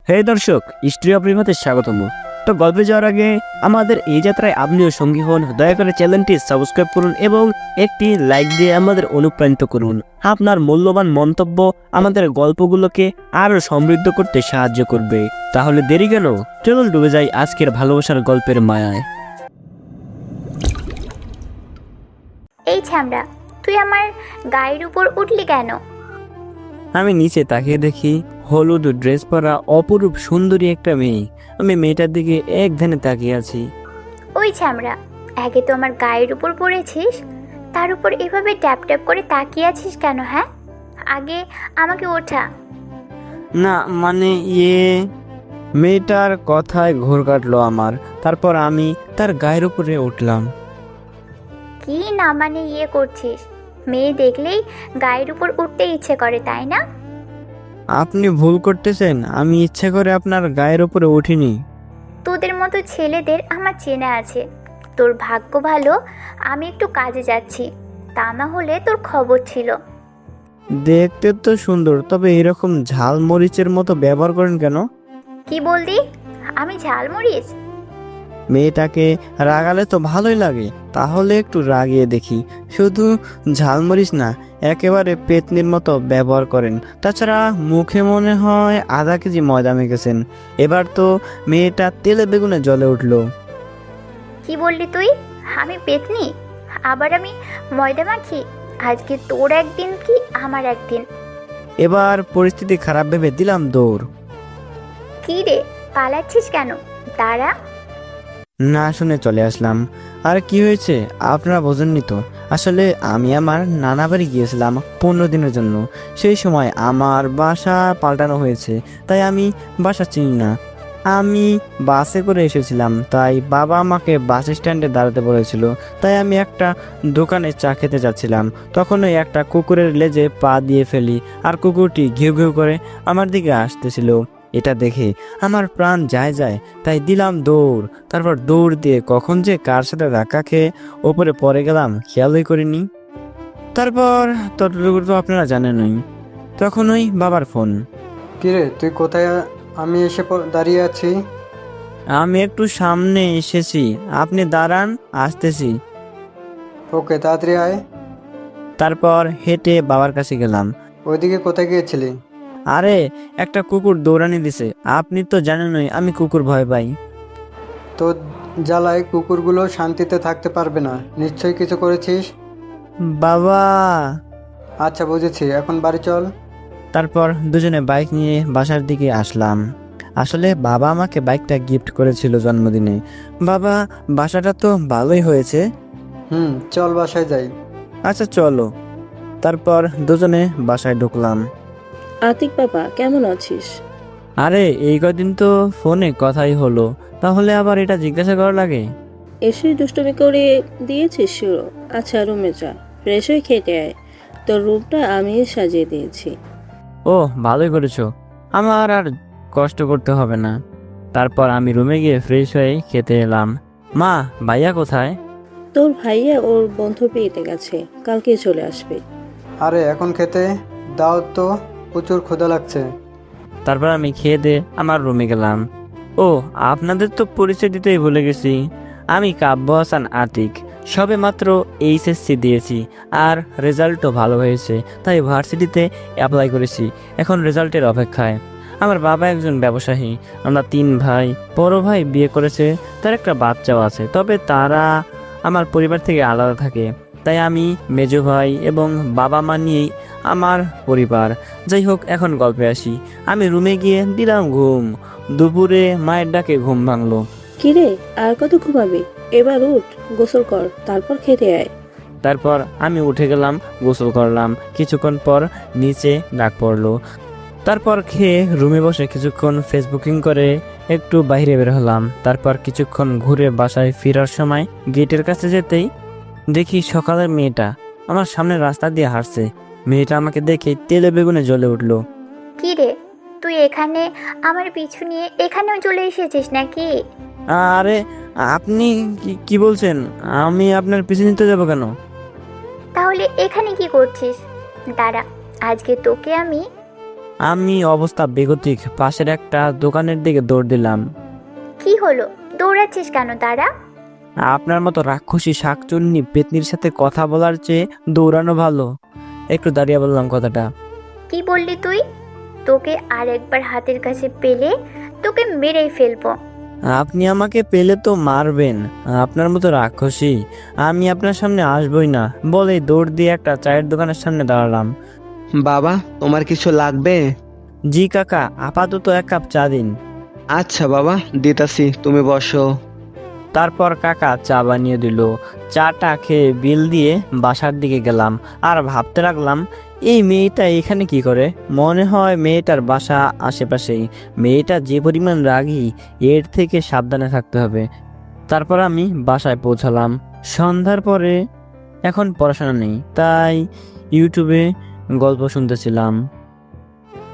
হে দর্শক, history of রিভাতে স্বাগতম। তো গল্পে যাওয়ার আগে আমাদের এই যাত্রায় আপনিও সঙ্গী হন। দয়া করে চ্যানেলটি সাবস্ক্রাইব করুন এবং একটি লাইক দিয়ে আমাদের অনুপ্রাণিত করুন। আপনার মূল্যবান মন্তব্য আমাদের গল্পগুলোকে আরও সমৃদ্ধ করতে সাহায্য করবে। তাহলে দেরি কেন, চলুন ডুবে যাই আজকের ভালোবাসার গল্পের মায়ায়। এই ছ্যামড়া, তুই আমার গায়ের উপর উঠলি কেন? আমি নিচে তাকিয়ে দেখি হলুদ ড্রেস পরা অপরূপ সুন্দরী একটা মেয়ে। আমি মেয়েটার দিকে এক ধ্যানে তাকিয়ে আছি। ওই ছ্যামড়া, একে তো আমার গায়ের উপর পড়েছিস, তার উপর এভাবে ট্যাপ ট্যাপ করে তাকিয়ে আছিস কেন? হ্যাঁ, আগে আমাকে ওঠা। না মানে মেয়েটার কথায় ঘোর কাটলো আমার। তারপর আমি তার গায়ের উপরে উঠলাম। কি না মানে করছিস? মেয়ে দেখলেই গায়ের উপর উঠতে ইচ্ছে করে, তাই না? আপনি ভুল করতেছেন, আমি ইচ্ছে করে আপনার গায়ের উপরে উঠিনি। তোদের মতো ছেলেদের আমার চেনা আছে। তোর ভাগ্য ভালো আমি একটু কাজে যাচ্ছি, তা না হলে তোর খবর ছিল। দেখতে তো সুন্দর, তবে এরকম ঝাল মরিচের মতো ব্যবহার করেন কেন? কি বললি? আমি ঝালমরিচ? মেয়েটাকে রাগালে তো ভালোই লাগে, তাহলে একটু রাগিয়ে দেখি। শুধু ঝালমরিচ না, একেবারে পেতনির মতো ব্যবহার করেন। তাছাড়া মুখে মনে হয় আধা কেজি ময়দা মেখেছেন। এবার তো মেয়েটা তেলে বেগুনে জ্বলে উঠলো। কি বললি তুই? আমি পেতনি? আবার আমি ময়দা মাখি? আজকে তোর একদিন কি আমার একদিন। এবার পরিস্থিতি খারাপ ভেবে দিলাম দৌড়। কি রে, পালাচ্ছিস কেন? দাঁড়া। না শুনে চলে আসলাম। আর কি হয়েছে আপনারা বোঝেননি তো। আসলে আমি আমার নানা বাড়ি গিয়েছিলাম 15 দিনের জন্য। সেই সময় আমার বাসা পাল্টানো হয়েছে, তাই আমি বাসা চিনি না। আমি বাসে করে এসেছিলাম, তাই বাবা আমাকে বাস স্ট্যান্ডে দাঁড়াতে বলেছিল। তাই আমি একটা দোকানে চা খেতে যাচ্ছিলাম, তখনই একটা কুকুরের লেজে পা দিয়ে ফেলি, আর কুকুরটি ঘেউ ঘেউ করে আমার দিকে আসতেছিল। এটা দেখে আমার প্রাণ যায় যায়, তাই দিলাম দৌড়। তারপর দৌড় দিয়ে কখন যে কার সাথে ধাক্কা খেয়ে ওপরে পড়ে গেলাম খেয়ালই করিনি। তারপর ততটুকু তো আপনারা জানেনই। তখনই বাবার ফোন। কিরে তুই কোথায়? আমি এসে দাঁড়িয়ে আছি। আমি একটু সামনে এসেছি, আপনি দাঁড়ান, আসতেছি। ওকে, তাড়াতাড়ি আয়। তারপর হেঁটে বাবার কাছে গেলাম। ওইদিকে কোথায় গিয়েছিলি? আরে একটা কুকুর দৌড়ানি দিছে, আপনি তো জানেনই আমি কুকুর ভয় পাই। তোর জ্বালায় কুকুরগুলো শান্তিতে থাকতে পারবে না, নিশ্চয়ই কিছু করেছিস। বাবা। আচ্ছা বুঝেছি, এখন বাড়ি চল। তারপর দুজনে বাইক নিয়ে বাসার দিকে আসলাম। আসলে বাবা আমাকে বাইকটা গিফট করেছিল জন্মদিনে। বাবা, বাসাটা তো ভালোই হয়েছে। চল বাসায় যাই। আচ্ছা চলো। তারপর দুজনে বাসায় ঢুকলাম। আতিক বাবা, কেমন আছিস? আরে এই কদিন তো ফোনে কথাই হলো, তাহলে আবার এটা জিজ্ঞাসা করা লাগে? এসে দুষ্টুমি করে দিয়েছিস শুরু। আচ্ছা রুমে যা, ফ্রেশ হয়ে খেতে আয়। তোর রুমটা আমি সাজিয়ে দিয়েছি। ও ভালোই করেছো, আমার আর কষ্ট করতে হবে না। তারপর আমি রুমে গিয়ে ফ্রেশ হয়ে খেতে এলাম। মা, ভাইয়া কোথায়? তোর ভাইয়া ওর বন্ধু পেতে গেছে, কালকে চলে আসবে। আরে এখন খেতে দাও তো, প্রচুর ক্ষুধা লাগছে। তারপর আমি খেয়ে দিয়ে আমার রুমে গেলাম। ও, আপনাদের তো পরিচয় দিতেই ভুলে গেছি। আমি কাব্য হাসান আতিক। সবে মাত্র এইচএসসি দিয়েছি, আর রেজাল্টও ভালো হয়েছে, তাই ভার্সিটিতে অ্যাপ্লাই করেছি। এখন রেজাল্টের অপেক্ষায়। আমার বাবা একজন ব্যবসায়ী। আমরা 3 ভাই। বড় ভাই বিয়ে করেছে, তার একটা বাচ্চাও আছে, তবে তারা আমার পরিবার থেকে আলাদা থাকে। তাই আমি, মেজো ভাই এবং বাবা মা নিয়েই আমার পরিবার। যাই হোক, এখন গল্পে আসি। আমি রুমে গিয়ে দিলাম ঘুম। দুপুরে মায়ের ডাকে ঘুম ভাঙলো। কিরে, আর কত ঘুমাবি? এবার উঠ, গোসল কর, তারপর খেতে আয়। তারপর আমি উঠে গেলাম, গোসল করলাম। কিছুক্ষণ পর নিচে ডাক পড়লো। তারপর খেয়ে রুমে বসে কিছুক্ষণ ফেসবুকিং করে একটু বাইরে বের হলাম। তারপর কিছুক্ষণ ঘুরে বাসায় ফেরার সময় গেটের কাছে যেতেই দেখি সকালের মেয়েটা আমার সামনে রাস্তা দিয়ে হাঁটছে। মেয়েটা আমাকে দেখে তেলে বেগুনে জ্বলে উঠলো। কি রে, তুই এখানে আমার পিছু নিয়ে এখানেও চলে এসেছিস নাকি? আরে আপনি কি বলছেন? আমি আপনার পিছনে নিতে যাবো কেন? তাহলে এখানে কি করছিস? দাঁড়া, আজকে তোকে আমি আমি অবস্থা বেগতিক পাশের একটা দোকানের দিকে দৌড় দিলাম। কি হলো, দৌড়াচ্ছিস কেন তারা? আপনার মতো রাক্ষসী শাকচুন্নি পেতনির সাথে কথা বলার চেয়ে দৌড়ানো ভালো। একটু দাঁড়িয়ে বললাম কথাটা। কি বললি তুই? তোকে আরেকবার হাতের কাছে পেলে তোকে মেরেই ফেলবো। আপনি আমাকে পেলে তো মারবেন, আপনার মতো রাক্ষসী আমি আপনার সামনে আসবই না বলে দৌড় দিয়ে একটা চায়ের দোকানের সামনে দাঁড়ালাম। বাবা, তোমার কিছু লাগবে? জি কাকা, আপাতত এক কাপ চা দিন। আচ্ছা বাবা, দিতাছি, তুমি বসো। তারপর কাকা চা বানিয়ে দিল। চাটা খেয়ে বিল দিয়ে বাসার দিকে গেলাম আর ভাবতে লাগলাম, এই মেয়েটা এখানে কি করে? মনে হয় মেয়েটার বাসা আশেপাশেই। মেয়েটা যে পরিমাণ রাগী, এর থেকে সাবধানে থাকতে হবে। তারপর আমি বাসায় পৌঁছালাম সন্ধ্যার পরে। এখন পড়াশোনা নেই, তাই ইউটিউবে গল্প শুনতেছিলাম।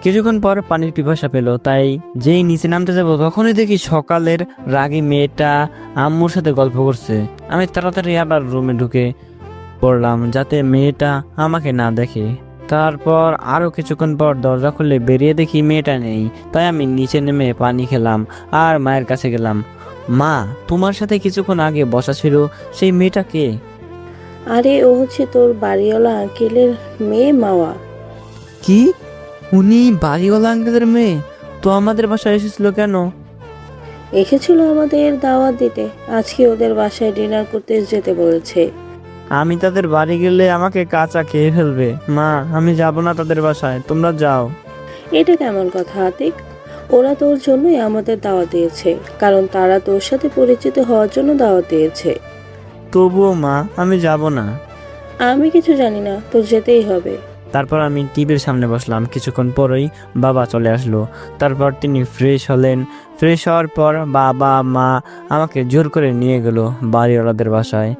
কিছুক্ষণ পর পানির পিপাসা পেল, তাই যেই নিচে নামতে যাব তখনই দেখি সকালের রাগী মেয়েটা আম্মুর সাথে গল্প করছে। আমি তাড়াতাড়ি আবার রুমে ঢুকে পড়লাম যাতে মেয়েটা আমাকে না দেখে। তারপর আরো কিছুক্ষণ পর দরজা খুলে বেরিয়ে দেখি মেয়েটা নেই, তাই আমি নিচে নেমে পানি খেলাম আর মায়ের কাছে গেলাম। মা, তোমার সাথে কিছুক্ষণ আগে বসা ছিল সেই মেয়েটা কে? আরে ও হচ্ছে তোর বাড়িওয়ালা আঙ্কেলের মেয়ে মাওয়া। কি? উনি বাড়িওয়ালা আঙ্কেলের মেয়ে? তো আমাদের বাসায় এসেছিল কেন? এসেছিল আমাদের দাওয়াত দিতে, আজকে ওদের বাসায় ডিনার করতে যেতে বলেছে। আমি তাদের বাড়ি গেলে আমাকে কাঁচা খেয়ে ফেলবে। মা, আমি যাব না তাদের বাসায়, তোমরা যাও। এটা কেমন কথা আতিক? ওরা তোর জন্যই আমাদের দাওয়াত দিয়েছে, কারণ তারা তোর সাথে পরিচিত হওয়ার জন্য দাওয়াত দিয়েছে। তবুও মা, আমি যাব না। আমি কিছু জানি না, তোর যেতেই হবে। তারপর আমি টিভির সামনে বসলাম। কিছুক্ষণ পরেই বাবা চলে আসলো। তারপর তিনি ফ্রেশ হলেন। ফ্রেশ হওয়ার পর বাবা মা আমাকে জোর করে নিয়ে গেল বাড়িওয়ালাদের বাসায়।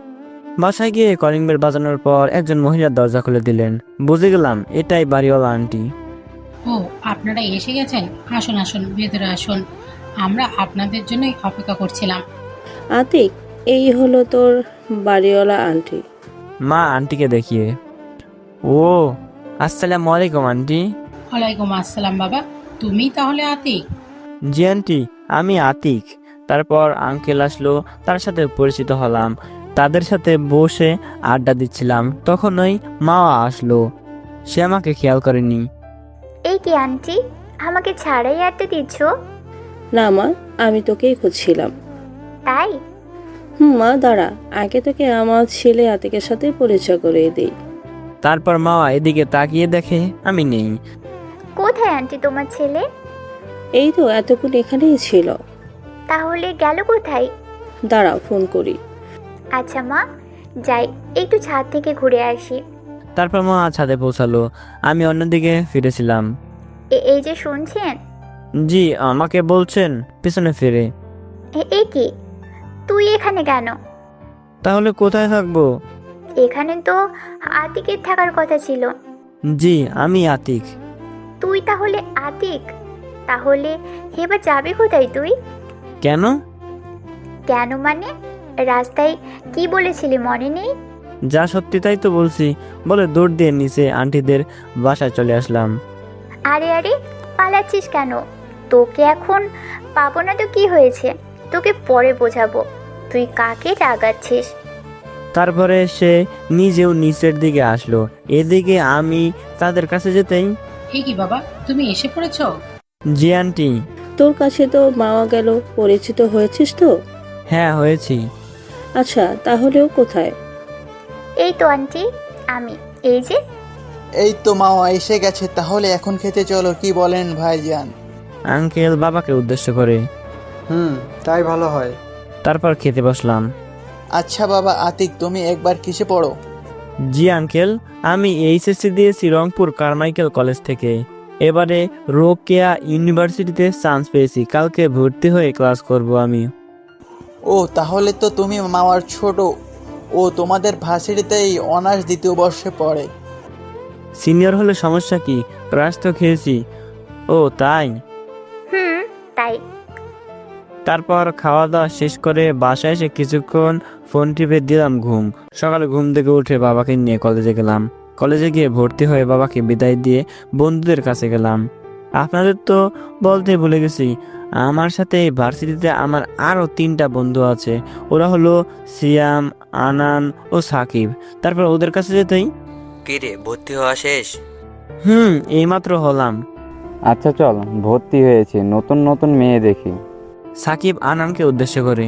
বাসায় গিয়ে কলিং বেল বাজানোর পর একজন মহিলা দরজা খুলে দিলেন। বুঝে গেলাম এটাই বাড়িওয়ালা আন্টি। ও, আপনারা এসে গেছেন? আসুন আসুন, ভেতরে আসুন, আমরা আপনাদের জন্যই অপেক্ষা করছিলাম। আতিক, এই হলো তোর বাড়িওয়ালা আন্টি। মা আন্টিকে দেখিয়ে, ও আসসালামু আলাইকুম আন্টি। ওয়ালাইকুম আসসালাম বাবা, তুমি তাহলে আতিক? জি আন্টি, আমি আতিক। তারপর আঙ্কেল আসলো, তার সাথে পরিচিত হলাম। তাদের সাথে বসে আড্ডা দিচ্ছিলাম, তখনই মাওয়া আসলো। সে আমাকে খেয়াল করেনি। এই কি আন্টি, আমাকে ছাড়াই আড্ডা দিচ্ছ? না মা, আমি তোকেই খুঁজছিলাম। তাই? মা দাঁড়া, আগে তোকে আমার ছেলে আতিকের সাথে পরিচয় করিয়ে দিই। তারপর মাওয়া এদিকে তাকিয়ে দেখে আমি নেই। কোথায় আন্টি তোমার ছেলে? এই তো এতক্ষণ এখানেই ছিল। তাহলে গেল কোথায়? দাঁড়া, ফোন করি। আচ্ছা মা, যাই, একটু ছাদ থেকে ঘুরে আসি। তারপর মা ছাদে পৌঁছালো, আমি অন্যদিকে ফিরেছিলাম। এই যে শুনছেন? জি, আমাকে বলছেন? পিছনে ফিরে। এ কি, তুই এখানে কেন? তাহলে কোথায় থাকবো? এখানে তো আতিকের থাকার কথা ছিল। জি, আমি আতিক। তুই তাহলে আতিক? তাহলে এবার যাবে কোথায় তুই? কেন? কেন মানে, রাস্তায় কি বলেছিলি মনে নেই? যা সত্যি তাই তো বলছি, বলে দৌড় দিয়ে নিচে আন্টিদের বাসায় চলে আসলাম। আরে আরে, পালাচ্ছিস কেন? তোকে এখন পাবো না তো কি হয়েছে, তোকে পরে বোঝাবো। তুই কাকে রাগাচ্ছিস? তারপরে সে নিজেও নিচের দিকে আসলো। এদিকে আমি তাদের কাছে যেতেই, এই কি বাবা, তুমি এসে পড়েছো? জি আন্টি। তোর কাছে তো মাওয়া গেল, পরিচিত হয়েছিস তো? হ্যাঁ, হয়েছি। আচ্ছা, তাহলেও কোথায়? এই তো আন্টি, আমি, এই যে। এই তো মাওয়া এসে গেছে, তাহলে এখন খেতে চলো, কি বলেন ভাইজান? আঙ্কেল বাবাকে উদ্দেশ্য করে। তাই ভালো হয়। তারপর খেতে বসলাম। আচ্ছা বাবা আতিক, তুমি একবার কিসে পড়ো? জি আঙ্কেল, আমি এইচএসসি দিয়েছি রংপুর কারমাইকেল কলেজ থেকে। এবারে রোকেয়া ইউনিভার্সিটিতে চান্স পেয়েছি, কালকে ভর্তি হয়ে ক্লাস করব আমি। ও, তাহলে তো তুমি মাওয়ার ছোট। ও তোমাদের ভার্সিটিতেই অনার্স দ্বিতীয় বর্ষে পড়ে। সিনিয়র হলে সমস্যা কি? ক্লাস তো খেয়েছি। ও তাই? তাই। তারপর খাওয়া দাওয়া শেষ করে বাসায় এসে কিছুক্ষণ ফোন টিপে দিলাম ঘুম। সকালে ঘুম থেকে উঠে বাবাকে নিয়ে কলেজে গেলাম। কলেজে গিয়ে ভর্তি হয়ে বাবাকে বিদায় দিয়ে বন্ধুদের কাছে গেলাম। আপনাদের তো বলতে ভুলে গেছি, আমার সাথে এই ভার্সিটিতে আমার আরও 3টা বন্ধু আছে। ওরা হলো সিয়াম, আনান ও সাকিব। তারপর ওদের কাছে যেতেই, কি রে, ভর্তি হওয়া শেষ? এইমাত্র হলাম। আচ্ছা চল, ভর্তি হয়েছি, নতুন নতুন মেয়ে দেখি। সাকিব আনানকে উদ্দেশ্য করে,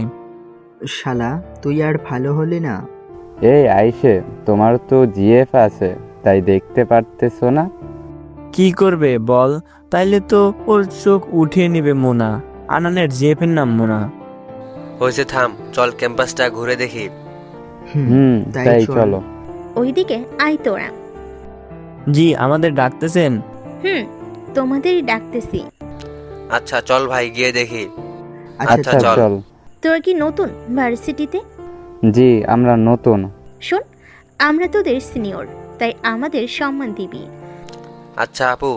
শালা তুই আর ভালো হলি না। এই আইসে, তোমার তো জিএফ আছে, তাই দেখতে পারতেছো না? কি করবে বল? তাইলে তো ওর চোখ উঠিয়ে নিবে মোনা। আনানের জেফের নাম মোনা। হয়েছে, থাম, চল ক্যাম্পাসটা ঘুরে দেখি। তাই চলো। ওইদিকে আয় তোরা। জি, আমাদের ডাকতেছেন? তোমাদেরই ডাকতেছি। আচ্ছা চল ভাই, গিয়ে দেখি। আচ্ছা চল। তোরা কি নতুন ভার্সিটিতে? জি, আমরা নতুন। শোন, আমরা তোদের সিনিয়র, তাই আমাদের সম্মান দিবি। আচ্ছা আপু।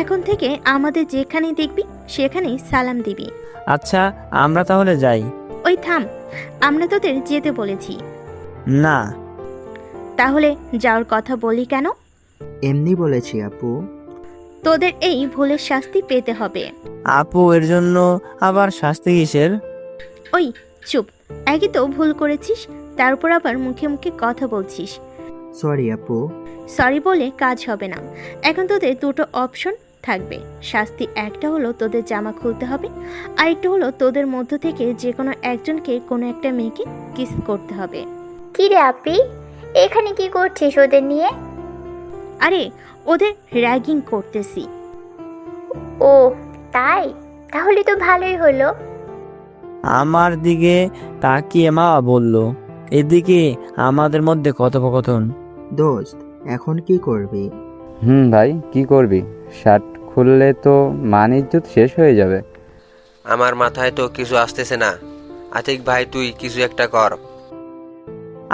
এখন থেকে আমাদের যেখানেই দেখবি সেখানেই সালাম দিবি। আচ্ছা, আমরা তাহলে যাই। ওই থাম, আমরা তোদের যেতে বলেছি। না। তাহলে যাওয়ার কথা বলি কেন? এমনি বলেছি আপু। তোদের এই ভুলের শাস্তি পেতে হবে। আপু, এর জন্য আবার শাস্তি কিসের? ওই চুপ, একই তো ভুল করেছিস, তার উপর আবার মুখে মুখে কথা বলছিস। সরি আপু। সরি বলে কাজ হবে না। এখন তোদের দুটো অপশন থাকবে। শাস্তি একটা হলো তোদের জামা খুলতে হবে, আর একটা হলো তোদের মধ্য থেকে যে কোনো একজনকে কোনো একটা মেয়েকে কিস করতে হবে। কি রে আপি, এখানে কি করছিস ওদের নিয়ে? আরে ওদের র্যাগিং করতেছি। ও তাই, তাহলে তো ভালোই হলো। আমার দিকে তাকিয়ে মা বলল, এদিকে আমাদের মধ্যে কথোপকথন। দোস্ত, এখন কি করবি? ভাই, কি করবি? শার্ট খুললে তো মান ইজ্জত শেষ হয়ে যাবে। আমার মাথায় তো কিছু আসতেছে না। আতিক ভাই, তুই কিছু একটা কর।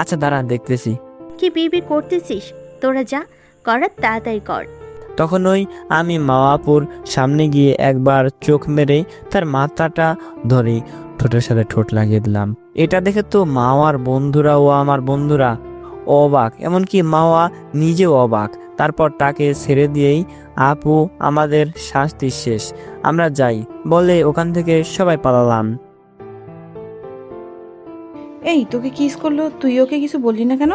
আচ্ছা দাঁড়া, দেখতেছি। কি বিবি করতেছিস? তোরা যা করার তাড়াতাড়ি কর। তখন আমি মাওয়াপুর সামনে গিয়ে একবার চোখ মেরে তার মাথাটা ধরে ঠোঁটের সাথে ঠোঁট লাগিয়ে দিলাম। এটা দেখে তো মাওয়ার বন্ধুরা ও আমার বন্ধুরা অবাক, এমনকি মাওয়া নিজেও অবাক। তারপর তাকে ছেড়ে দিয়েই, আপু আমাদের শাস্তি শেষ, আমরা যাই বলে ওখান থেকে সবাই পালালাম। এই, তোকে কিস করলো, তুই ওকে কিছু বললি না কেন?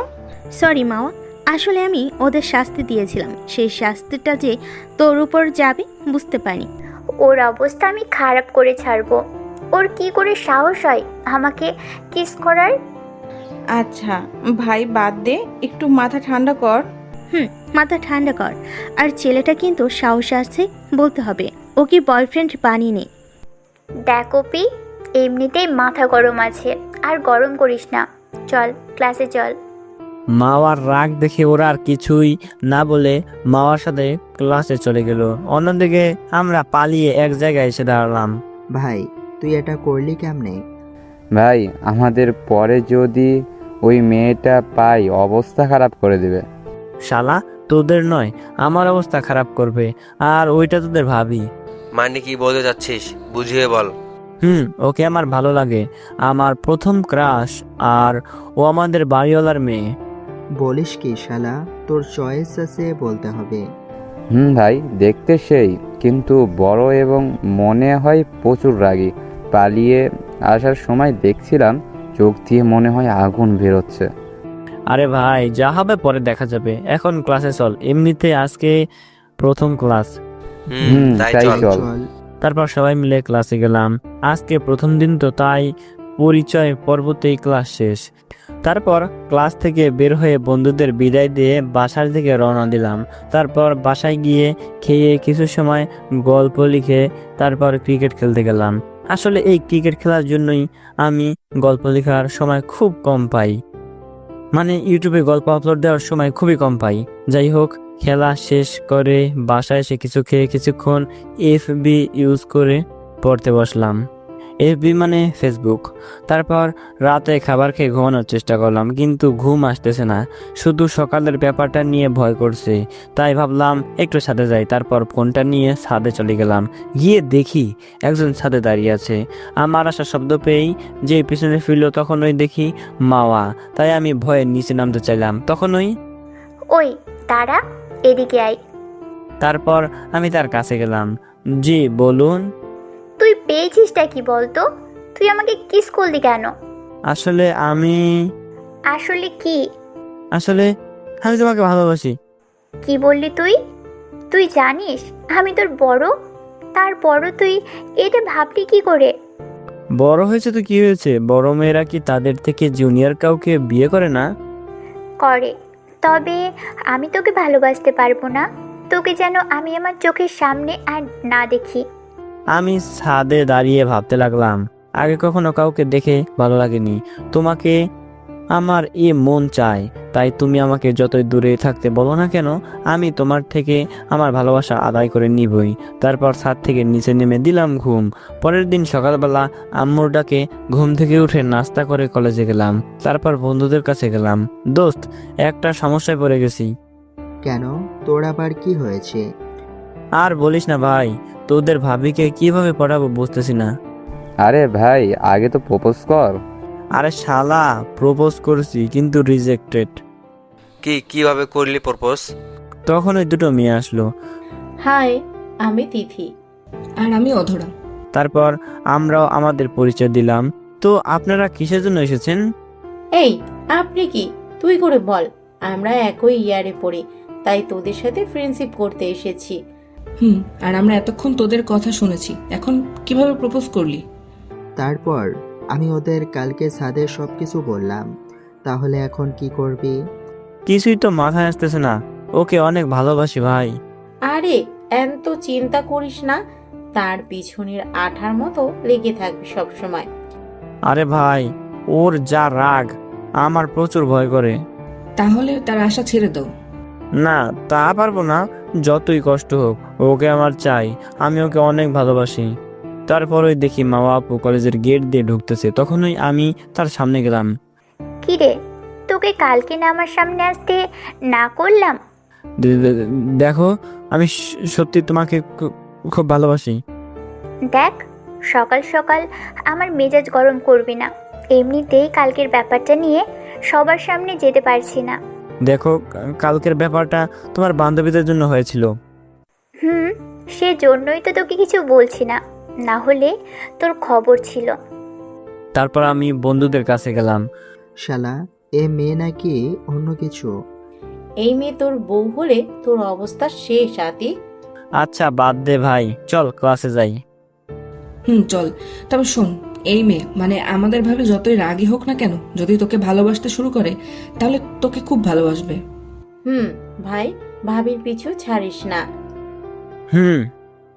সরি মাওয়া, আসলে আমি ওদের শাস্তি দিয়েছিলাম, সেই শাস্তিটা যে তোর উপর যাবে বুঝতে পারি। ওর অবস্থা আমি খারাপ করে ছাড়বো। ওর কি করে সাহস হয় আমাকে কিস করার? আচ্ছা ভাই, বাদ দে, একটু মাথা ঠান্ডা কর। মাথা ঠান্ডা কর। আর ছেলেটা কিন্তু সাহস আছে বলতে হবে, ও কি বয়ফ্রেন্ড বানিয়ে। দেখ অপি, এমনিতেই মাথা গরম আছে, আর গরম করিস না। চল ক্লাসে চল। মাওয়ার রাগ দেখে ওরা আর কিছুই না বলে মাওয়ার সাথে ক্লাসে চলে গেল। অন্যদিকে আমরা পালিয়ে এক জায়গায় এসে দাঁড়ালাম। ভাই, তুই এটা করলি কেমনে? ভাই, আমাদের পরে যদি ওই মেয়েটা পাই, অবস্থা খারাপ করে দিবে। শালা, তোদের নয় আমার অবস্থা খারাপ করবে, আর ওইটা তোদের ভাবি। মানে কি বলতে যাচ্ছিস, বুঝিয়ে বল। ওকে আমার ভালো লাগে, আমার প্রথম ক্রাশ, আর ও আমাদের বাড়িওয়ালার মেয়ে। বলিস কি শালা, তোর চয়েস আছে বলতে হবে। ভাই, দেখতে সেই, কিন্তু বড় এবং মনে হয় প্রচুর রাগী। পালিয়ে আসার সময় দেখছিলাম চোখ দিয়ে মনে হয় আগুন বেরোচ্ছে। আরে ভাই, যা হবে পরে দেখা যাবে, এখন ক্লাসে চল, এমনিতে আজকে প্রথম ক্লাস। তাই চল। তারপর সবাই মিলে ক্লাসে গেলাম। আজকে প্রথম দিন তো, তাই পরিচয় পর্বতেই ক্লাস শেষ। তারপর ক্লাস থেকে বের হয়ে বন্ধুদের বিদায় দিয়ে বাসার দিকে রওনা দিলাম। তারপর বাসায় গিয়ে খেয়ে কিছু সময় গল্প লিখে তারপর ক্রিকেট খেলতে গেলাম। আসলে এই ক্রিকেট খেলার জন্যই আমি গল্প লেখার সময় খুব কম পাই, মানে ইউটিউবে গল্প আপলোড দেওয়ার সময় খুবই কম পাই। যাই হোক, খেলা শেষ করে বাসায় এসে কিছু খেয়ে কিছুক্ষণ এফবি ইউজ করে পড়তে বসলাম। এফবি মানে ফেসবুক। তারপর রাতে খাবার খেয়ে ঘুমানোর চেষ্টা করলাম, কিন্তু ঘুম আসতেছে না, শুধু সকালের ব্যাপারটা নিয়ে ভয় করছে। তাই ভাবলাম একটু ছাদে যাই। তারপর ফোনটা নিয়ে ছাদে চলে গেলাম। গিয়ে দেখি একজন ছাদে দাঁড়িয়ে আছে। আমার আসার শব্দ পেয়েই যে পিছনে ফিরল, তখনই দেখি মাওয়া। তাই আমি ভয়ে নিচে নামতে চাইলাম, তখনই ওই দাঁড়া, এদিকে আয়। তারপর আমি তার কাছে গেলাম। জি বলুন। তুই পেয়েছিসটা কি বলতো? তুই আমাকে কিস করলি কেন? আসলে আসলে কি? আসলে আমি তোমাকে ভালোবাসি। কি বললি তুই? তুই জানিস আমি তোর বড়? তারপরও তুই এটা ভাবলি কি করে? বড় হয়েছে তো কি হয়েছে, বড় মেয়েরা কি তাদের থেকে জুনিয়র কাউকে বিয়ে করে না? করে, তবে আমি তোকে ভালোবাসতে পারবো না। তোকে যেন আমি আমার চোখের সামনে আর না দেখি। আমি ছাদে দাঁড়িয়ে ভাবতে লাগলাম, আগে কখনো কাউকে দেখে ভালো লাগেনি। তোমাকে আমার মন চায়, তাই তুমি আমাকে যতই দূরে থাকতে বলো না কেন, আমি তোমার থেকে আমার ভালোবাসা আদায় করে নিবই। তারপর ছাদ থেকে নিচে নেমে দিলাম ঘুম। পরের দিন সকালবেলা আম্মুর ডাকে ঘুম থেকে উঠে নাস্তা করে কলেজে গেলাম। তারপর বন্ধুদের কাছে গেলাম। দোস্ত, একটা সমস্যায় পড়ে গেছি। কেন, তোর আবার কি হয়েছে? আর বলিস না ভাই, তোদের ভাবিকে কিভাবে পড়াবো বুঝতেছি না। আরে ভাই, আগে তো প্রপোজ কর। আরে শালা, প্রপোজ করেছি কিন্তু রিজেক্টেড। কিভাবে করলি প্রপোজ? তখন ওই দুটো মেয়ে আসলো। হাই, আমি তিথি। আর আমি অধরা। তারপর আমরাও আমাদের পরিচয় দিলাম। তো আপনারা কিসের জন্য এসেছেন? এই, আপনি কি? তুই করে বল। আমরা একই ইয়ারে পড়ি, তাই তোদের সাথে ফ্রেন্ডশিপ করতে এসেছি। আর আমরা এতক্ষণ তোদের কথা শুনেছি, এখন কিভাবে প্রপোজ করলি? তারপর আমি ওদের কালকে ছাদে সবকিছু বললাম। তাহলে এখন কি করবি? কিছুই তো মাথায় আসতেছে না। ওকে অনেক ভালোবাসি ভাই। আরে এত চিন্তা করিস না, তার পিছনের আঠার মতো লেগে থাকবি সব সময়। আরে ভাই, ওর যা রাগ, আমার প্রচুর ভয় করে। তাহলে তার আশা ছেড়ে দাও। না, তা পারবো না। যতই কষ্ট হোক, ওকে আমার চাই। আমি ওকে অনেক ভালোবাসি। তারপর দেখি মা আপু কলেজের গেট দিয়ে ঢুকতেছে। তখনই আমি তার সামনে গেলাম। কি রে, তোকে কালকে না আমার সামনে আসতে না করলাম? দেখো, আমি সত্যি তোমাকে খুব ভালোবাসি। দেখ, সকাল সকাল আমার মেজাজ গরম করবি না। এমনিতেই কালকের ব্যাপারটা নিয়ে সবার সামনে যেতে পারছি না। দেখো, কালকের ব্যাপারটা তোমার বান্ধবীদের জন্য হয়েছিল। সেজন্যই তো তোকে কিছু বলছি না, না হলে তোর খবর ছিল। তারপর আমি বন্ধুদের কাছে গেলাম। শালা, এ মেয়ে নাকি অন্য কিছু? এই মেয়ে তোর বউ হলে তোর অবস্থা শেষ। আতি, আচ্ছা বাদ দে ভাই, চল ক্লাসে যাই। চল। তবে শোন, এই মেয়ে মানে আমাদের ভাবে যতই রাগী হোক না কেন, যদি তোকে ভালোবাসতে শুরু করে তাহলে তোকে খুব ভালোবাসবে। ভাই, ভাবির পিছু ছাড়িস না।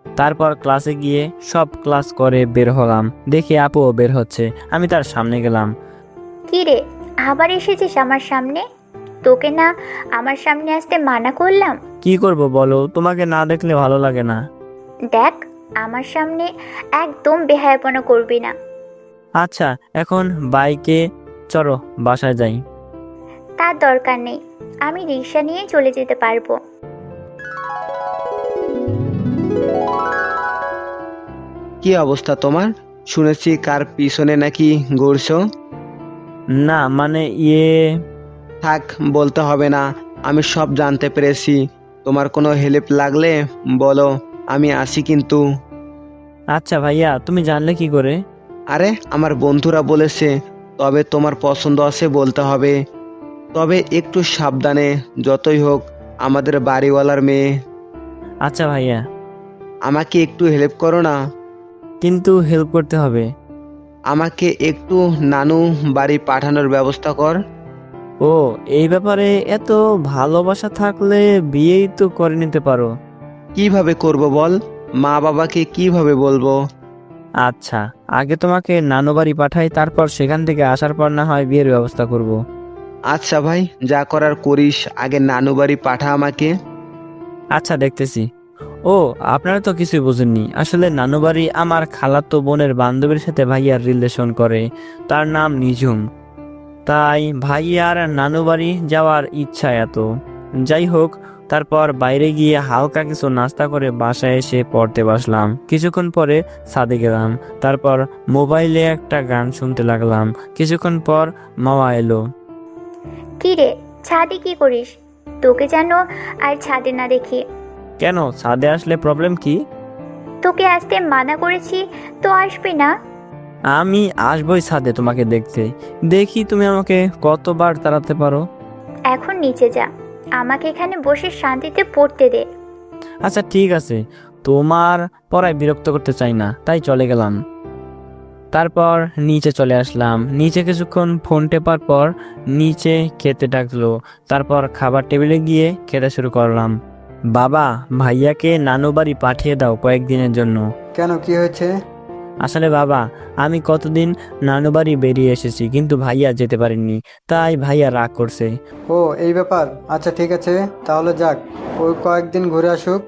তারপর ক্লাসে গিয়ে সব ক্লাস করে বের হলাম। দেখি আপুও বের হচ্ছে। আমি তার সামনে গেলাম। কি রে, আবার এসেছিস আমার সামনে? তোকে না আমার সামনে আসতে মানা করলাম? কি করব বলো, তোমাকে না দেখলে ভালো লাগে না। দেখ, আমার সামনে একদম বেহায়াপনা করবি না। আচ্ছা, এখন বাইকে চলো, বাসায় যাই। তার দরকার নেই, আমি রিক্সা নিয়ে চলে যেতে পারবো। কি অবস্থা তোমার? শুনেছি কার পিছনে নাকি ঘুরছো। না মানে থাক, বলতে হবে না, আমি সব জানতে পেরেছি। তোমার কোনো হেল্প লাগলে বলো, আমি আসি কিন্তু। আচ্ছা ভাইয়া, তুমি জানলে কি করে? আরে আমার বন্ধুরা বলেছে। তবে তোমার পছন্দ আছে বলতে হবে। তবে একটু সাবধানে, যতই হোক আমাদের বাড়িওয়ালার মেয়ে। আচ্ছা ভাইয়া। আমাকে একটু হেল্প করো না। কিন্তু হেল্প করতে হবে। আমাকে একটু নানু বাড়ি পাঠানোর ব্যবস্থা কর। ও, এই ব্যাপারে এত ভালোবাসা থাকলে বিয়েই তো করে নিতে পারো। কিভাবে করব বল? মা বাবাকে কিভাবে বলবো? আচ্ছা, আগে তোমাকে নানু বাড়ি পাঠাই, তারপর সেখান থেকে আসার পর না হয় বিয়ের ব্যবস্থা করব। আচ্ছা ভাই, যা করার করিস, আগে নানু বাড়ি পাঠা আমাকে। আচ্ছা, দেখতেছি। ও, আপনারা তো কিছুই বুঝেননি। আসলে নানু বাড়ি আমার খালাতো বোনের বান্ধবীর সাথে ভাইয়ার রিলেশন করে। তার নাম নিঝুম। তাই ভাইয়ার নানু বাড়ি যাওয়ার ইচ্ছা এত। যাই হোক, তারপর বাইরে গিয়ে হালকা কিছু নাস্তা করে বাসায় এসে পড়তে বসলাম। কিছুক্ষণ পরে ছাদে গেলাম। তারপর মোবাইলে একটা গান শুনতে লাগলাম। কিছুক্ষণ পর মামা এলো। কি রে, ছাদে কি করিস? তোকে যেন আর ছাদে না দেখি। কেন, ছাদে আসলে প্রবলেম কি? তোকে আসতে মানা করেছি তো আসবি না? আমি আসবই ছাদে তোমাকে দেখতে, দেখি তুমি আমাকে কতবার তাড়াতে পারো। এখন নিচে যা, আমাকে এখানে বসে শান্তিতে পড়তে দে। আচ্ছা ঠিক আছে, তোমার পড়ায় বিরক্ত করতে চাই না, তাই চলে গেলাম। তারপর নিচে চলে আসলাম। নিচে কিছুক্ষণ ফোন টেপার পর নিচে খেতে ডাকলো। তারপর খাবার টেবিলে গিয়ে খেতে শুরু করলাম। বাবা, ভাইয়াকে নানু বাড়ি পাঠিয়ে দাও কয়েকদিনের জন্য। কেন, কি হয়েছে? আসলে বাবা, আমি কতদিন নানু বাড়ি বেরিয়ে এসেছি, কিন্তু ভাইয়া যেতে পারেননি, তাই ভাইয়া রাগ করছে। ও, এই ব্যাপার। আচ্ছা ঠিক আছে, তাহলে যাক, ওই কয়েকদিন ঘুরে আসুক।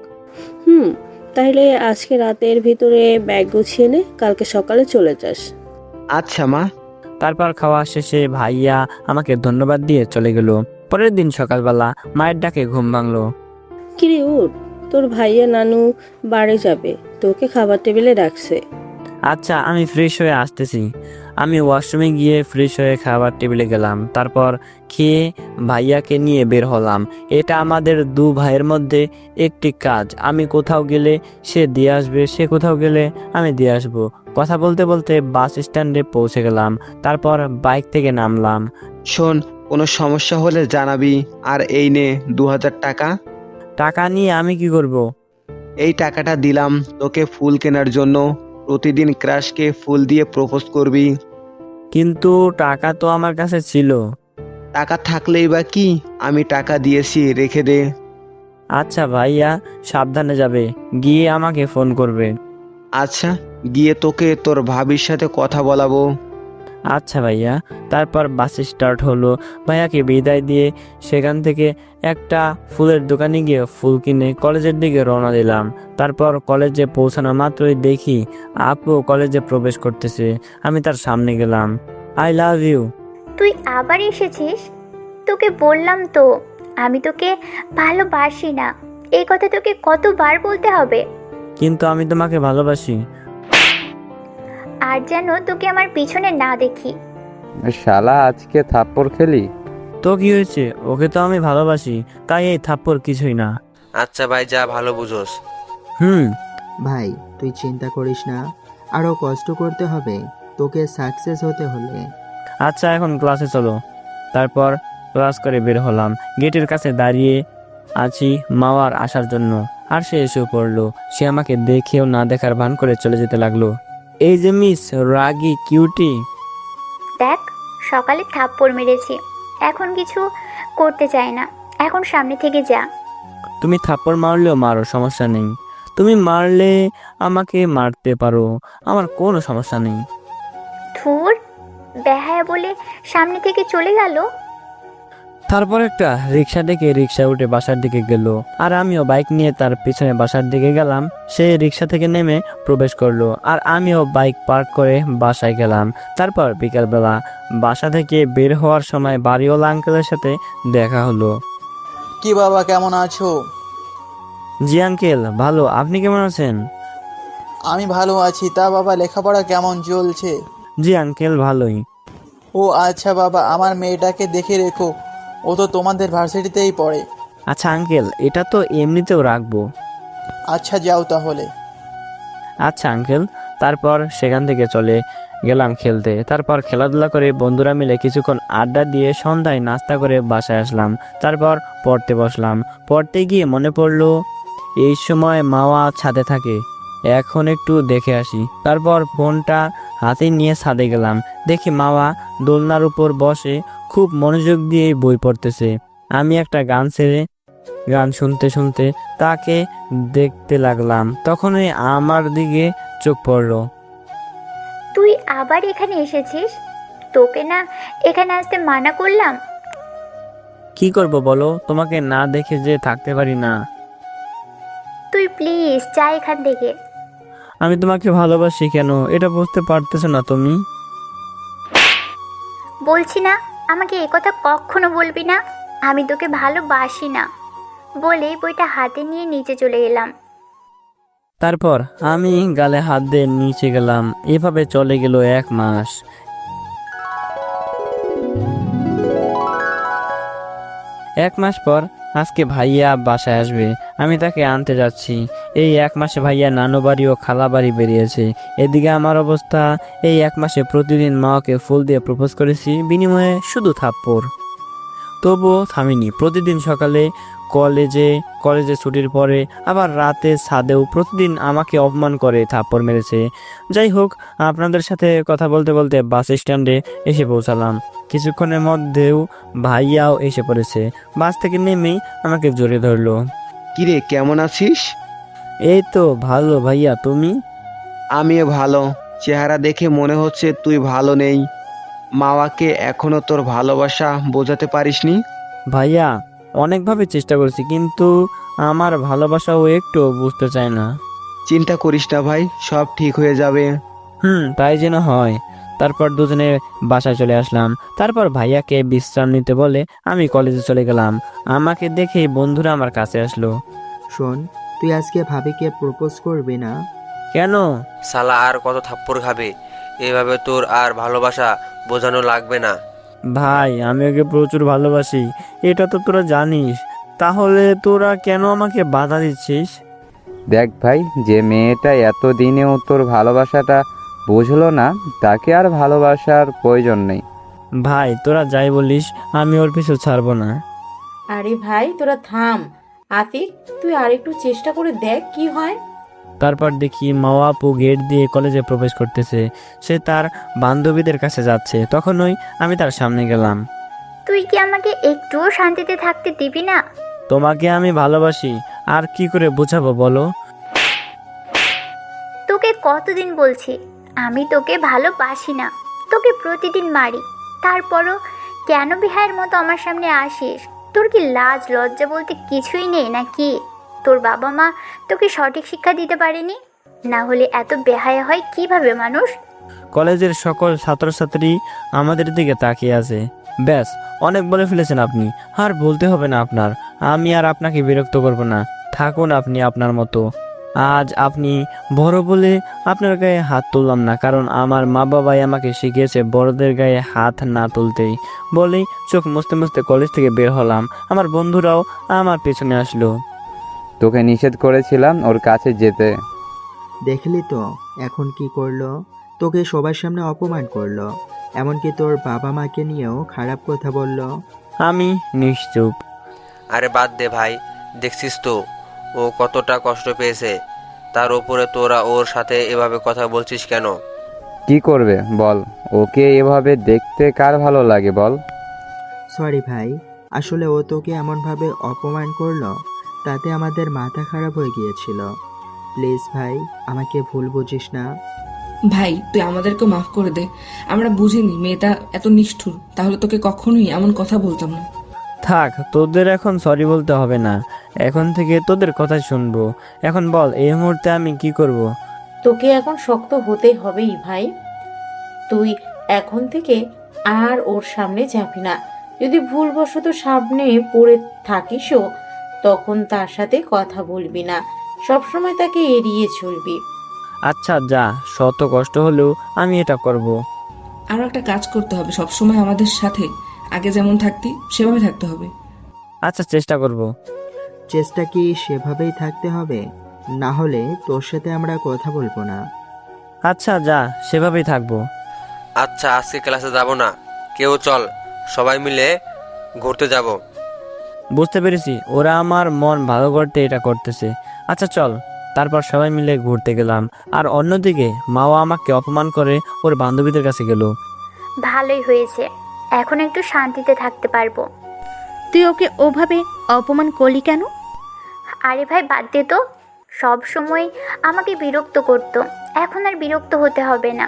তাহলে আজকে রাতের ভিতরে ব্যাগ গুছিয়ে নে, কালকে সকালে চলে যাস। আচ্ছা মা। তারপর খাওয়া শেষে ভাইয়া আমাকে ধন্যবাদ দিয়ে চলে গেল। পরের দিন সকালবেলা মায়ের ডাকে ঘুম ভাঙলো। কিরে উঠ, তোর ভাইয়া নানু বাড়ি যাবে, তোকে খাবার টেবিলে ডাকছে। আচ্ছা, আমি ফ্রেশ হয়ে আসতেছি। আমি ওয়াশরুমে গিয়ে ফ্রেশ হয়ে খাবার টেবিলে গেলাম। তারপর খেয়ে ভাইয়াকে নিয়ে বের হলাম। এটা আমাদের দু ভাইয়ের মধ্যে একটি কাজ। আমি কোথাও গেলে সে দিয়ে আসবে, সে কোথাও গেলে আমি দিয়ে আসবো। কথা বলতে বলতে বাস স্ট্যান্ডে পৌঁছে গেলাম। তারপর বাইক থেকে নামলাম। শোন, কোনো সমস্যা হলে জানাবি। আর এই নে 2000 টাকা। টাকা নিয়ে আমি কি করব? এই টাকাটা দিলাম তোকে ফুল কেনার জন্য। প্রতিদিন ক্রাশকে ফুল দিয়ে প্রপোজ করবি। কিন্তু টাকা তো আমার কাছে ছিল। টাকা থাকলেই বা কি, আমি টাকা দিয়েছি, রেখে দে। আচ্ছা ভাইয়া, সাবধানে যাবে, গিয়ে আমাকে ফোন করবে। আচ্ছা, গিয়ে তোকে তোর ভাবির সাথে কথা বলাবো। আচ্ছা ভাইয়া। তারপর বাস স্টার্ট হলো। ভাইয়াকে বিদায় দিয়ে সেখান থেকে একটা ফুলের দোকানে গিয়ে ফুল কিনে কলেজের দিকে রওনা দিলাম। তারপর কলেজে পৌঁছানো মাত্রই দেখি আপু কলেজে প্রবেশ করতেছে। আমি তার সামনে গেলাম। I love you. তুই আবার এসেছিস? তোকে বললাম তো আমি তোকে ভালোবাসি না। এই কথা তোকে কতবার বলতে হবে? কিন্তু আমি তোমাকে ভালোবাসি। আর যেন তোকে আমার পিছনে না দেখি। শালা আজকে থাপ্পড় খেলি? তো কি হয়েছে, ওকে তো আমি ভালোবাসি, তাই এই থাপ্পড় কিছুই না। আচ্ছা ভাই, যা ভালো বুঝোস। ভাই তুই চিন্তা করিস না, আরো কষ্ট করতে হবে তোকে সাকসেস হতে হলে। আচ্ছা, এখন ক্লাসে চলো। তারপর ক্লাস করে বের হলাম। গেটের কাছে দাঁড়িয়ে আছি মাওয়ার আসার জন্য, আর সে এসে পড়লো। সে আমাকে দেখেও না দেখার ভান করে চলে যেতে লাগলো। এই যে মিস রাগি কিউটি। দেখ, সকালে থাপ্পড় মেরেছি, এখন কিছু করতে চাই না। এখন সামনে থেকে যা। তুমি থাপ্পড় মারলেও মারো, সমস্যা নেই। তুমি মারলে আমাকে মারতে পারো, আমার কোনো সমস্যা নেই। ধুর, বেহায়া বলে সামনে থেকে চলে গেল। তারপর একটা রিক্সা ডেকে রিক্সা উঠে বাসার দিকে গেল, আর আমিও বাইক নিয়ে তার পিছনে বাসার দিকে গেলাম। সে রিক্সা থেকে নেমে প্রবেশ করলো, আর আমিও বাইক পার্ক করে বাসায় গেলাম। তারপর বিকালবেলা বাসা থেকে বের হওয়ার সময় বাড়িওয়ালা আঙ্কেলের সাথে দেখা হলো। কি বাবা, কেমন আছো? জি আঙ্কেল, ভালো, আপনি কেমন আছেন? আমি ভালো আছি। তা বাবা, লেখাপড়া কেমন চলছে? জি আঙ্কেল, ভালোই। ও আচ্ছা বাবা, আমার মেয়েটাকে দেখে রেখো, ও তো তোমাদের ভার্সিটিতেই পড়ে। আচ্ছা আঙ্কেল, এটা তো এমনিতেও রাখবো। আচ্ছা, যাও তাহলে। আচ্ছা আঙ্কেল। তারপর সেখান থেকে চলে গেলাম খেলতে। তারপর খেলাধুলা করে বন্ধুরা মিলে কিছুক্ষণ আড্ডা দিয়ে সন্ধ্যায় নাস্তা করে বাসায় আসলাম। তারপর পড়তে বসলাম। পড়তে গিয়ে মনে পড়লো এই সময় মাওয়া ছাদে থাকে, এখন একটু দেখে আসি। তারপর ফোনটা হাতে নিয়ে ছাদে গেলাম। দেখি মাওয়া দোলনার উপর বসে খুব মনোযোগ দিয়ে বই পড়তেছে। আমি একটা গান ছেড়ে গান শুনতে শুনতে তাকে দেখতে লাগলাম। তখনই আমার দিকে চোখ পড়লো। তুই আবার এখানে এসেছিস? তোকে না এখানে আসতে মানা করলাম। কি করব বলো, তোমাকে না দেখে যে থাকতে পারি না। তুই প্লিজ যা এখান থেকে। আমি তোমাকে ভালোবাসি, কেন এটা বুঝতে পারতেছো না তুমি? বলছি না, আমাকে এ কথা কখনো বলবি না। আমি তোকে ভালোবাসি না বলে বইটা হাতে নিয়ে নিচে চলে এলাম। তারপর আমি গালে হাত দিয়ে নিচে গেলাম। এভাবে চলে গেল 1 মাস। 1 মাস পর আজকে ভাইয়া বাসায় আসবে। আমি তাকে আনতে যাচ্ছি। এই 1 মাসে ভাইয়া নানু বাড়ি ও খালা বাড়ি বেরিয়েছে। এদিকে আমার অবস্থা, এই 1 মাসে প্রতিদিন মাকে ফুল দিয়ে প্রপোজ করেছি, বিনিময়ে শুধু থাপ্পড়। তবুও থামিনি। প্রতিদিন সকালে কলেজে ছুটির পরে, আবার রাতে ছাদেও প্রতিদিন আমাকে অপমান করে থাপ্পড় মেরেছে। যাই হোক, আপনাদের সাথে কথা বলতে বলতে বাস স্ট্যান্ডে এসে পৌঁছালাম। কিছুক্ষণের মধ্যেও ভাইয়াও এসে পড়েছে। বাস থেকে নেমেই আমাকে জড়িয়ে ধরলো। কিরে, কেমন আছিস? এই তো ভালো ভাইয়া, তুমি? আমিও ভালো। চেহারা দেখে মনে হচ্ছে তুই ভালো নেই। মাওয়াকে এখনো তোর ভালোবাসা বোঝাতে পারিসনি? ভাইয়া, অনেকভাবে চেষ্টা করেছি, কিন্তু আমার ভালোবাসাও একটু বুঝতে চায় না। চিন্তা করিস না ভাই, সব ঠিক হয়ে যাবে। তাই যেন হয়। তারপর দুজনে বাসায় চলে আসলাম। তারপর ভাইয়াকে বিশ্রাম নিতে বলে আমি কলেজে চলে গেলাম। আমাকে দেখেই বন্ধুরা আমার কাছে আসলো। শোন, তুই আজকে ভাবিকে প্রপোজ করবি না? কেন? শালা আর কত থাপ্পড় খাবে? এভাবে তোর আর ভালোবাসা বোঝানো লাগবে না। ভাই, আমি ওকে প্রচুর ভালোবাসি, এটা তো তোরা জানিস। তাহলে তোরা কেন আমাকে বাধা দিচ্ছিস? দেখ ভাই, যে মেয়েটা এতদিনেও তোর ভালোবাসাটা বুঝলো না, তাকে আর ভালোবাসার প্রয়োজন নেই। ভাই, তোরা যাই বলিস, আমি ওর পিছু ছাড়বো না। আরে ভাই তোরা থাম। আতিক, তুই আরেকটু চেষ্টা করে দেখ কি হয়। তারপর দেখি মাওয়া আপু গেট দিয়ে কলেজে প্রবেশ করতেছে। সে তার বান্ধবীদের কাছে যাচ্ছে। তখনই আমি তার সামনে গেলাম। তুই কি আমাকে একটুও শান্তিতে থাকতে দিবি না? তোমাকে আমি ভালোবাসি, আর কি করে বোঝাবো বলো? তোকে কতদিন বলছি আমি তোকে ভালোবাসি না, তোকে প্রতিদিন মারি, তারপরও কেন বিহায়ের মতো আমার সামনে আসিস? তোর কি লাজ লজ্জা বলতে কিছুই নেই নাকি? তোর বাবা মা তোকে সঠিক শিক্ষা দিতে পারেনি? না হলে এত বেহায়া হয় কিভাবে মানুষ? কলেজের সকল ছাত্রছাত্রী আমাদের দিকে তাকিয়ে আছে। ব্যাস, অনেক বলে ফেলেছেন আপনি, আর বলতে হবে না আপনার। আমি আর আপনাকে বিরক্ত করব না, থাকুন আপনি আপনার মতো। আজ আপনি বড় বলে আপনার গায়ে হাত তুললাম না, কারণ আমার মা বাবাই আমাকে শিখিয়েছে বড়দের গায়ে হাত না তুলতেই। বলেই চোখ মুছতে মুছতে কলেজ থেকে বের হলাম। আমার বন্ধুরাও আমার পেছনে আসলো। তোকে নিষেধ করেছিলাম ওর কাছে যেতে। দেখলি তো এখন কি করলো? তোকে সবার সামনে অপমান করলো, এমনকি তোর বাবা মাকে নিয়েও খারাপ কথা বললো। আমি নিশ্চুপ। আরে বাদ দে ভাই, দেখছিস তো ও কতটা কষ্ট পেয়েছে, তার উপরে তোরা ওর সাথে এভাবে কথা বলছিস কেন? কি করবে বল? ওকে এভাবে দেখতে কার ভালো লাগে বল? সরি ভাই, আসলে ও তোকে এমনভাবে অপমান করলো, তাতে আমাদের মাথা খারাপ হয়ে গিয়েছিল। প্লিজ ভাই, আমাকে ভুল বুঝিস না। ভাই, তুই আমাদেরকে মাফ করে দে। আমরা বুঝিনি মেয়েটা এত নিষ্ঠুর, তাহলে তোকে কখনোই এমন কথা বলতাম না। থাক, তোদের এখন সরি বলতে হবে না। এখন থেকে তোদের কথাই শুনবো। এখন বল, এই মুহূর্তে আমি কি করব? তোকে এখন শক্ত হতেই হবেই ভাই। তুই এখন থেকে আর ওর সামনে যাবি না। যদি ভুলবশত সামনে পড়ে থাকিসও, তখন তার সাথে কথা বলবি না, সবসময় তাকে এড়িয়ে চলবি। আচ্ছা যা, শত কষ্ট হলেও আমি এটা করব। আরও একটা কাজ করতে হবে, সবসময় আমাদের সাথে আগে যেমন থাকতি সেভাবে থাকতে হবে। আচ্ছা, চেষ্টা করব। চেষ্টা কি সেভাবেই থাকতে হবে? না হলে তোর সাথে আমরা কথা বলবো না। আচ্ছা যা, সেভাবেই থাকবো। আচ্ছা, আজকে ক্লাসে যাব না কেউ, চল সবাই মিলে ঘুরতে যাব। বুঝতে পেরেছি, ওরা আমার মন ভালো করতে এটা করতেছে। আচ্ছা চল। তারপর সবাই মিলে ঘুরতে গেলাম। আর অন্যদিকে মাও আমাকে অপমান করে ওর বান্ধবীদের কাছে গেল। ভালোই হয়েছে, এখন একটু শান্তিতে থাকতে পারবো। তুই ওকে ওভাবে অপমান করলি কেন? আরে ভাই বাদ দে তো, সব সময় আমাকে বিরক্ত করতো, এখন আর বিরক্ত হতে হবে না।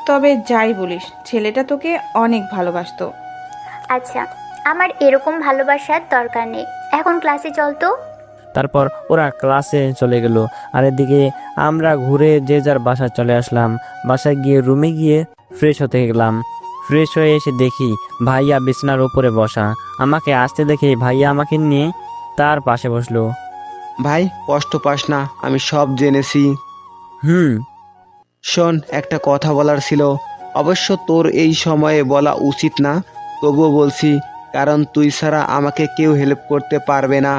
তবে যাই বলিস, ছেলেটা তোকে অনেক ভালোবাসতো। আচ্ছা, আমার এরকম ভালোবাসার দরকার নেই, এখন ক্লাসে চল তো। তারপর ওরা ক্লাসে চলে গেল। আর এদিকে আমরা ঘুরে যে যার বাসায় চলে আসলাম। বাসায় গিয়ে রুমে গিয়ে ফ্রেশ হতে গেলাম। ফ্রেশ হয়ে এসে দেখি ভাইয়া বিছানার উপরে বসা। আমাকে আসতে দেখে ভাইয়া আমাকে নিয়ে তার পাশে বসলো। ভাই, কষ্ট পাস না, আমি সব জেনেছি। শোন, একটা কথা বলার ছিল, অবশ্য তোর এই সময়ে বলা উচিত না, তবুও বলছি, কারণ তুই ছাড়া আমাকে কেউ হেল্প করতে পারবে না।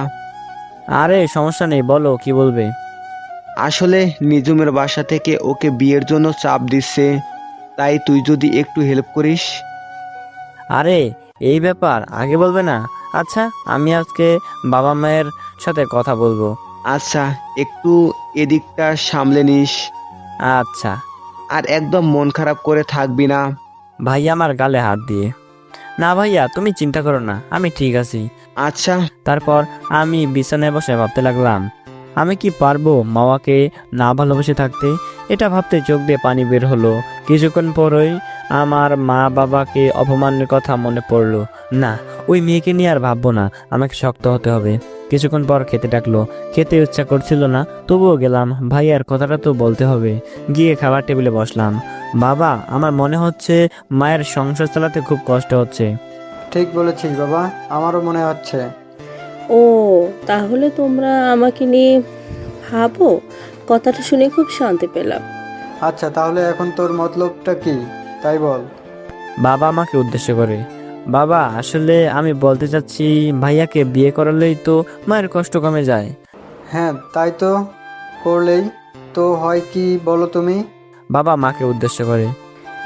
আরে সমস্যা নেই, বলো কি বলবে। আসলে নিজুমের বাসা থেকে ওকে বিয়ের জন্য চাপ দিচ্ছে, তাই তুই যদি একটু হেল্প করিস। আরে এই ব্যাপার আগে বলবে না? আচ্ছা, আমি আজকে বাবা মায়ের সাথে কথা বলবো। আচ্ছা, একটু এদিকটা সামলে নিস। আচ্ছা। আর একদম মন খারাপ করে থাকবি না। ভাইয়া আমার গালে হাত দিয়ে, না ভাইয়া তুমি চিন্তা করো না, আমি ঠিক আছি। আচ্ছা। তারপর আমি বিছানায় বসে ভাবতে লাগলাম, আমি কি পারবো মাওয়াকে না ভালোবেসে থাকতে? এটা ভাবতে চোখ দিয়ে পানি বের হলো। কিছুক্ষণ পরই আমার মা বাবাকে অপমানের কথা মনে পড়লো। না, ওই মেয়েকে নিয়ে আর ভাববো না, আমাকে শক্ত হতে হবে। কিছুক্ষণ পর খেতে ডাকলো, খেতে ইচ্ছা করছিল না, তবুও গেলাম। ভাইয়ার কথাটা তো বলতে হবে। গিয়ে খাবার টেবিলে বসলাম। বাবা, আমার মনে হচ্ছে মায়ের সংসার চালাতে খুব কষ্ট হচ্ছে। ঠিক বলেছিস বাবা, আমারও মনে হচ্ছে। ও, তাহলে তোমরা আমাকে নিয়ে ভাবো। কথাটা শুনে খুব শান্তি পেলাম। আচ্ছা, তাহলে এখন তোর মতলবটা কি তাই বল। বাবা আমাকে উদ্দেশ্য করে, বাবা আসলে আমি বলতে চাচ্ছি ভাইয়াকে বিয়ে করালেই তো মায়ের কষ্ট কমে যায়। হ্যাঁ, তাই তো, করলেই তো হয় কি বলো তুমি। বাবা মাকে উদ্দেশ্য করে,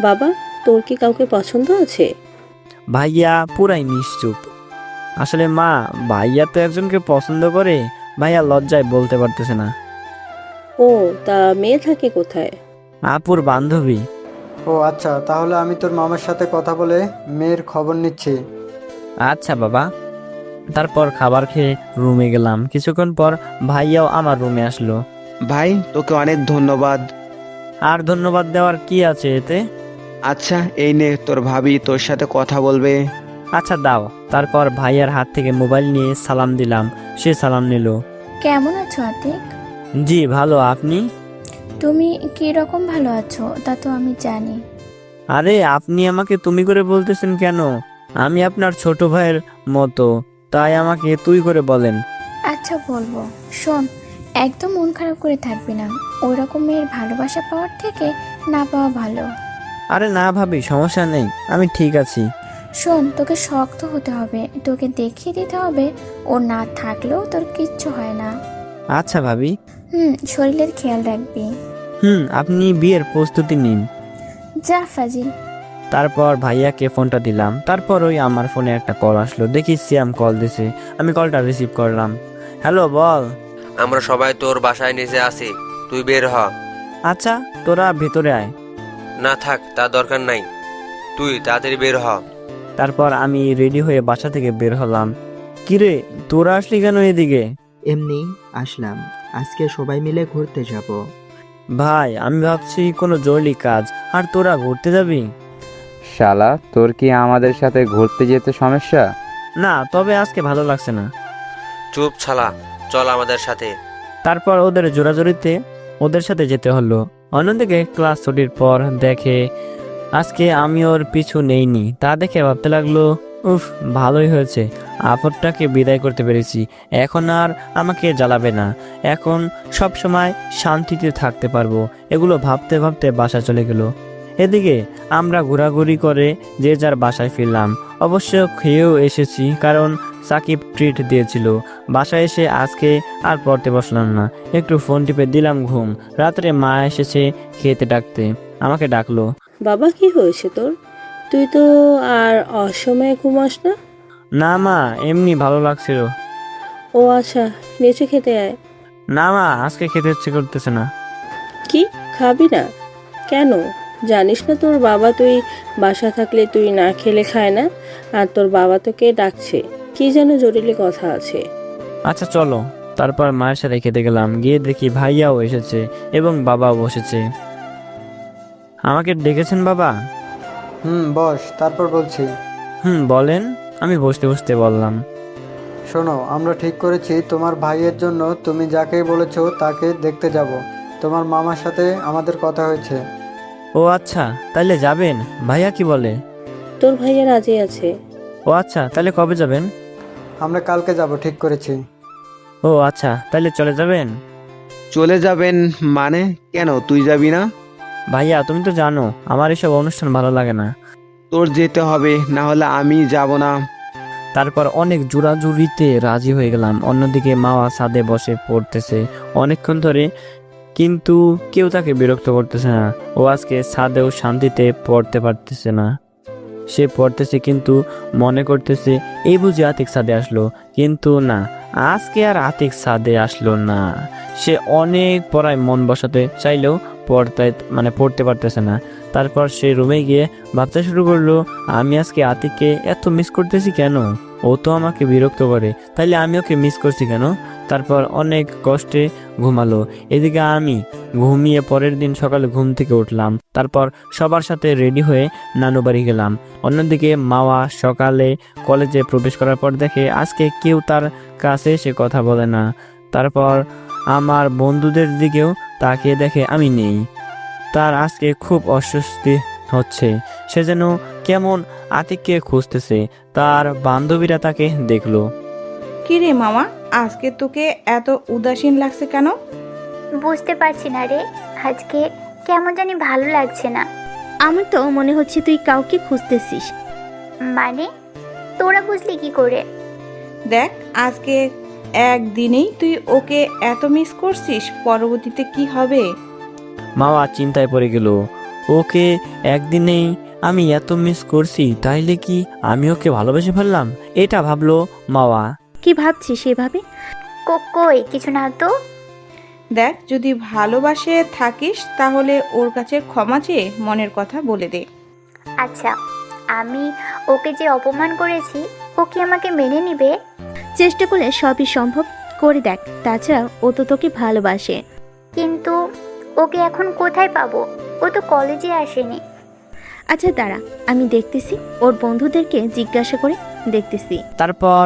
বাবা, তোর কি কাউকে পছন্দ আছে? ভাইয়া পুরাই নিশ্চুপ। আসলে মা, ভাইয়া তো একজনকে পছন্দ করে, ভাইয়া লজ্জায় বলতে পারতেছে না। ও, তা মেয়ে থাকে কোথায়? আপুর বান্ধবী। ও আচ্ছা, তাহলে আমি তোর মামার সাথে কথা বলে মেয়ের খবর নিচ্ছি। আচ্ছা বাবা। তারপর খাবার খেয়ে রুমে গেলাম। কিছুক্ষণ পর ভাইয়াও আমার রুমে আসলো। ভাই, তোকে অনেক ধন্যবাদ। আর ধন্যবাদ দেওয়ার কি আছে এতে? আচ্ছা, এই নে তোর ভাবি তোর সাথে কথা বলবে। আচ্ছা দাও। তারপর ভাইয়ার হাত থেকে মোবাইল নিয়ে সালাম দিলাম, সে সালাম নিল। কেমন আছো আতিক? জি ভালো, আপনি? তুমি কি রকম ভালো আছো তা তো আমি জানি। আরে আপনি আমাকে তুমি করে বলতেছেন কেন? আমি আপনার ছোট ভাইয়ের মতো, তাই আমাকে তুই করে বলেন। আচ্ছা বলবো, শোন, একদম মন খারাপ করে থাকবি না। ওই রকম মেয়ের ভালোবাসা পাওয়ার থেকে না পাওয়া ভালো। আরে না ভাবি, সমস্যা নেই, আমি ঠিক আছি। শোন, তোকে শক্ত হতে হবে, তোকে দেখিয়ে দিতে হবে ও না থাকলেও তোর কিচ্ছু হয় না। আচ্ছা ভাবি। শরীরের খেয়াল রাখবি। আপনি বিয়ের প্রস্তুতি নিন। যা ফাজিল। তারপর ভাইয়াকে ফোনটা দিলাম। তারপর ওই আমার ফোনে একটা কল আসলো, দেখি সিয়াম কল দিছে। আমি কলটা রিসিভ করলাম। হ্যালো, বল। আমরা সবাই তোর বাসায় নিচে আছি, তুই বের হ। আচ্ছা, তোরা ভেতরে আয়। না থাক, তার দরকার নাই, তুই তাড়াতাড়ি বের হ। তারপর আমি রেডি হয়ে বাসা থেকে বের হলাম। কিরে, তোরা আসলি কেন এদিকে? এমনি আসলাম, আজকে সবাই মিলে ঘুরতে যাব। ভাই, আমি ভাবছি কোনো জরুরি কাজ, আর তোরা ঘুরতে যাবি? শালা, তোর কি আমাদের সাথে ঘুরতে যেতে সমস্যা? না, তবে আজকে ভালো লাগছে না। চুপ ছালা, চল আমাদের সাথে। তারপর ওদের জোরাজোরিতে ওদের সাথে যেতে হলো। অন্যদিকে ক্লাস ছুটির পর দেখে আজকে আমি ওর পিছু নেইনি, তা দেখে ভাবতে লাগলো, উফ, ভালোই হয়েছে, আপদটাকে বিদায় করতে পেরেছি। এখন আর আমাকে জ্বালাবে না, এখন সব সময় শান্তিতে থাকতে পারবো। এগুলো ভাবতে ভাবতে বাসা চলে গেল। এদিকে আমরা ঘোরাঘুরি করে যে যার বাসায় ফিরলাম। অবশ্য খেয়েও এসেছি, কারণ সাকিব ট্রিট দিয়েছিল। বাসায় এসে আজকে আর পড়তে বসলাম না, একটু ফোন টিপে দিলাম ঘুম। রাত্রে মা এসেছে খেতে ডাকতে, আমাকে ডাকলো। বাবা, কি হয়েছে তোর? তুই তো আর অসময়ে ঘুমাস না। না মা, এমনি ভালো লাগছিল। ও আচ্ছা, নিচে খেতে আয়। না মা, আজকে খেতে ইচ্ছে করতেছে না। কি খাবি না? কেন? জানিস না তোর বাবা তুই বাসা থাকলে তুই না খেলে খায় না, আর তোর বাবা তোকে ডাকছে, কি যেন জরুরি কথা আছে। আচ্ছা চলো। তারপর মায়ের সাথে খেতে গেলাম। গিয়ে দেখি ভাইয়াও এসেছে এবং বাবাও বসেছে। আমাকে ডেকেছেন বাবা? বস, তারপর বলছি। বলেন। আমি বসতে বসতে বললাম, শোনো, আমরা ঠিক করেছি তোমার ভাইয়ের জন্য তুমি যাকে বলেছো তাকে দেখতে যাব। তোমার মামার সাথে আমাদের কথা হয়েছে। ও আচ্ছা, তাইলে যাবেন? ভাইয়া কি বলে? তোর ভাইয়া রাজি আছে। ও আচ্ছা, তাহলে কবে যাবেন? আমরা কালকে যাব ঠিক করেছি। ও আচ্ছা, তাহলে চলে যাবেন? চলে যাবেন মানে? কেন, তুই যাবি না? ভাইয়া, তুমি তো জানো আমার এসব অনুষ্ঠান ভালো লাগে না। তোর যেতে হবে, না হলে আমি যাব না। তারপর অনেক জোরাজুরিতে রাজি হয়ে গেলাম। অন্যদিকে মাওয়া ছাদে বসে পড়তেছে অনেকক্ষণ ধরে, কিন্তু কেউ তাকে বিরক্ত করতেছে না। ও আজকে ছাদেও শান্তিতে পড়তে পারতেছে না। সে পড়তেছে কিন্তু মনে করতেছে এই বুঝি আতিক ছাদে আসলো, কিন্তু না, আজকে আর আতিক ছাদে আসলো না। সে অনেক পড়ায় মন বসাতে চাইলেও পড়তে পারতেছে না। তারপর সে রুমে গিয়ে ভাবতে শুরু করলো, আমি আজকে আতিককে এত মিস করতেছি কেন? ও তো আমাকে বিরক্ত করে, তাইলে আমি ওকে মিস করছি কেন? তারপর অনেক কষ্টে ঘুমালো। এদিকে আমি ঘুমিয়ে পরের দিন সকালে ঘুম থেকে উঠলাম। তারপর সবার সাথে রেডি হয়ে নানু বাড়ি গেলাম। অন্যদিকে মাওয়া সকালে কলেজে প্রবেশ করার পর দেখে আজকে কেউ তার কাছে এসে কথা বলে না। তারপর আমার বন্ধুদের দিকেও তাকিয়ে দেখে আমি নেই। তার আজকে খুব অস্বস্তি হচ্ছে। সে যেন কেমন আতিককে খুঁজতেছে। তার বান্ধবীরা তাকে দেখলো। কি রে মামা, আজকে তোকে এত উদাসীন লাগছে কেন? বুঝতে পারছি না রে, আজকে কেমন জানি ভালো লাগছে না। আমার তো মনে হচ্ছে তুই কাউকে খুঁজতেছিস। মানে তোরা বুঝলি কি করে? দেখ, আজকে একদিনেই তুই ওকে এত মিস করছিস, পরবর্তীতে কি হবে? মাওয়া চিন্তায় পড়ে গেল। ওকে একদিনেই আমি এত মিস করছি, তাইলে কি আমি ওকে ভালোবেসে ফেললাম? এটা ভাবলো মাওয়া। কি ভাবছিস সেভাবে? কই কিছু না তো। দেখ, যদি ভালোবাসে থাকিস তাহলে ওর কাছে ক্ষমা চেয়ে মনের কথা বলে দে। আচ্ছা, আমি ওকে যে অপমান করেছি, ও কি আমাকে মেনে নিবে? চেষ্টা করলে সবই সম্ভব, করে দেখ। তাছাড়া ও তো তোকে ভালোবাসে। কিন্তু ওকে এখন কোথায় পাবো? ও তো কলেজে আসেনি। আচ্ছা দাঁড়া, আমি দেখতেছি, ওর বন্ধুদেরকে জিজ্ঞাসা করে দেখতেছি। তারপর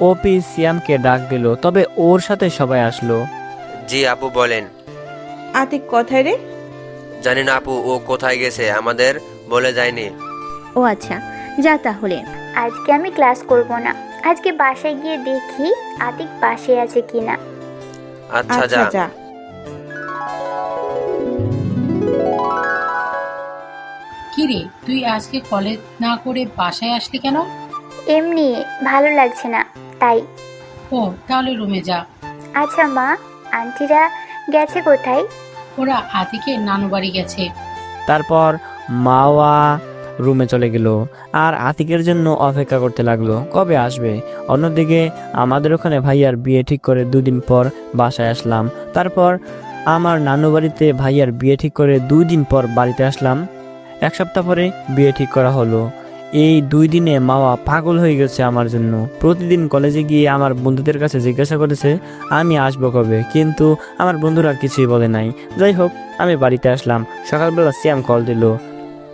ওপি সিয়ামকে ডাক দিল, তবে ওর সাথে সবাই আসলো। জি আপু বলেন। আতিক কোথায় রে? জানি না আপু, ও কোথায় গেছে আমাদের বলে যায়নি। ও আচ্ছা, যা তাহলে। আজকে আমি ক্লাস করব না, আজকে বাসায় গিয়ে দেখি আতিক পাশে আছে কিনা। আচ্ছা যা। কিরে, তুই আজকে কলেজ না করে বাসায় আসলি কেন? এমনি ভালো লাগছে না তাই। ও তাহলে রুমে যা। আচ্ছা মা, আন্টিরা গেছে কোথায়? ওরা আতিকের নানু বাড়ি গেছে। তারপর মাওয়া রুমে চলে গেল আর আতিকের জন্য অপেক্ষা করতে লাগলো কবে আসবে। অন্যদিকে আমাদের ওখানে ভাইয়ার বিয়ে ঠিক করে 2 দিন পর বাসায় আসলাম। তারপর আমার নানু বাড়িতে ভাইয়ার বিয়ে ঠিক করে 2 দিন পর বাড়িতে আসলাম। 1 সপ্তাহ পরে বিয়ে ঠিক করা হলো। এই 2 দিনে মাওয়া পাগল হয়ে গেছে আমার জন্য। প্রতিদিন কলেজে গিয়ে আমার বন্ধুদের কাছে জিজ্ঞাসা করেছে আমি আসবো কবে, কিন্তু আমার বন্ধুরা কিছুই বলে নাই। যাই হোক, আমি বাড়িতে আসলাম। সকালবেলা শ্যাম কল দিল,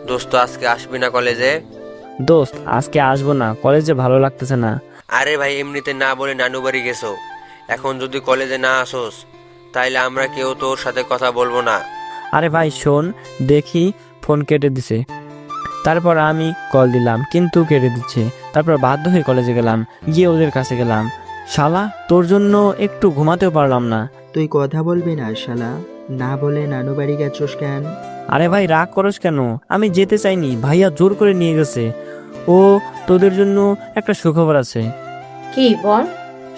দোস্ত আজকে আসবি না কলেজে? দোস্ত আজকে আসবো না, কলেজে ভালো লাগতেছে না। আরে ভাই, এমনিতে না বলে নানু বাড়ি গেছো, এখন যদি কলেজে না আসোস তাইলে আমরা কেউ তোর সাথে কথা বলবো না। আরে ভাই শোন, দেখি ফোন কেটে দিছে। তারপর আমি কল দিলাম কিন্তু কেটে দিচ্ছে। তারপর বাধ্য হয়ে কলেজে গেলাম, গিয়ে ওদের কাছে গেলাম। শালা, তোর জন্য একটু ঘুমাতেও পারলাম না। তুই কথা বলবি না শালা? না বলে নানু বাড়ি গেছোস কেন? আরে ভাই রাগ করস কেন? আমি যেতে চাইনি, ভাইয়া জোর করে নিয়ে গেছে। ও তোদের জন্য একটা সুখবর আছে। কি বল?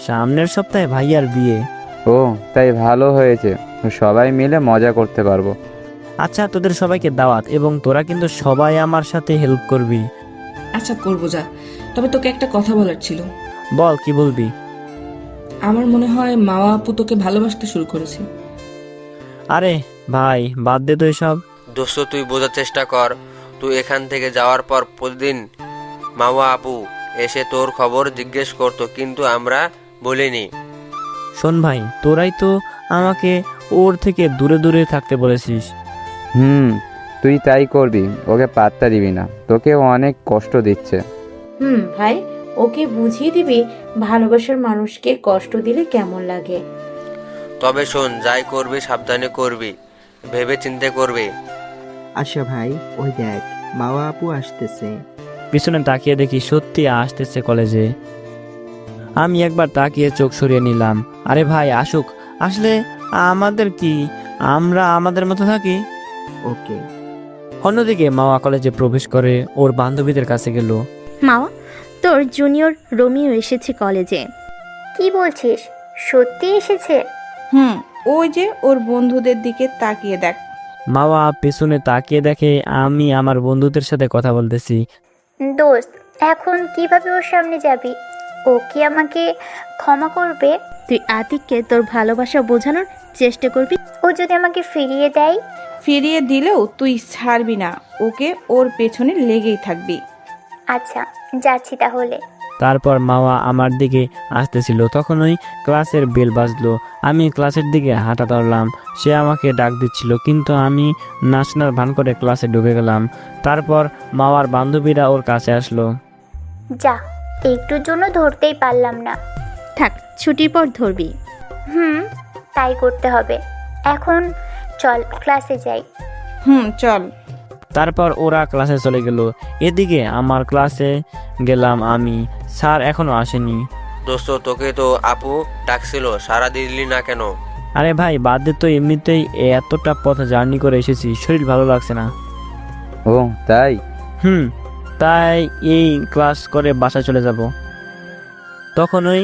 সামনের সপ্তাহে ভাইয়ার বিয়ে। ও তাই ভালো হয়েছে, সবাই মিলে মজা করতে পারবো। আচ্ছা, তোদের সবাইকে দাওয়াত, এবং তোরা কিন্তু সবাই আমার সাথে হেল্প করবি। আচ্ছা করবো, যা। তবে তোকে একটা কথা বলার ছিল। বল, কি বলবি? আমার মনে হয় মাওয়া আপু তোকে ভালোবাসতে শুরু করেছে। আরে ভাই বাদ দে তো এসব। দোস্ত তুই বোঝার চেষ্টা কর। তুই এখান থেকে যাওয়ার পর প্রতিদিন মাওয়া আপু এসে তোর খবর জিজ্ঞেস করতো, কিন্তু আমরা বলিনি। শোন ভাই, তোরাই তো আমাকে ওর থেকে দূরে দূরে থাকতে বলেছিস। তুই তাই করবি, ওকে পাত্তা দিবি না, তোকে অনেক কষ্ট দিচ্ছে। ভাই, ওকে বুঝিয়ে দিবি ভালোবাসার মানুষকে কষ্ট দিলে কেমন লাগে। তবে শোন, যাই করবি সাবধানে করবি, ভেবে চিন্তে করবি। আচ্ছা ভাই, ওই দেখ মাওয়া আপু আসতেছে। পিছনে তাকিয়ে দেখি সত্যি আসতেছে কলেজে। আমি একবার তাকিয়ে চোখ সরিয়ে নিলাম। আরে ভাই আসুক, আসলে আমাদের কি, আমরা আমাদের মতো থাকি। ওকে। অন্যদিকে মাওয়া কলেজে প্রবেশ করে ওর বান্ধবীদের কাছে গেল। মাওয়া, তোর জুনিয়র রোমিও এসেছে কলেজে। কি বলছিস, সত্যি এসেছে? ওই যে ওর বন্ধুদের দিকে তাকিয়ে দেখ। মাওয়া পেছনে তাকিয়ে দেখে আমি আমার বন্ধুদের সাথে কথা বলতেছি। দোস্ত, এখন কিভাবে ওর সামনে যাবি? ও কি আমাকে ক্ষমা করবে? তুই আতিককে তোর ভালোবাসা বোঝানোর চেষ্টা করবি। ও যদি আমাকে ফিরিয়ে দেয়? ফিরিয়ে দিলেও তুই ছাড়বি না ওকে, ওর পেছনে লেগেই থাকবি। আচ্ছা, যাচ্ছি তাহলে। তারপর মাওয়া আমার দিকে আসতেছিল, তখনই ক্লাসের বেল বাজলো। আমি ক্লাসের দিকে হাঁটা ধরলাম। সে আমাকে ডাক দিচ্ছিল, কিন্তু আমি না শোনার ভান করে ক্লাসে ঢুকে গেলাম। তারপর মাওয়ার বান্ধবীরা ওর কাছে আসলো। যা, একটুর জন্য ধরতেই পারলাম না। থাক, ছুটির পর ধরবি। তাই করতে হবে। এখন চল ক্লাসে যাই। চল। তারপর ওরা ক্লাসে চলে গেল। এদিকে আমার ক্লাসে গেলাম আমি। স্যার এখনো আসেনি। দোস্ত, তোকে তো আপু ডাকছিল, সারা দিলি না কেন? আরে ভাই বাদ দে তো, এমনিতেই এতটা পথ জার্নি করে এসেছি, শরীর ভালো লাগছে না। ও তাই? তাই এই ক্লাস করে বাসায় চলে যাব। তখনই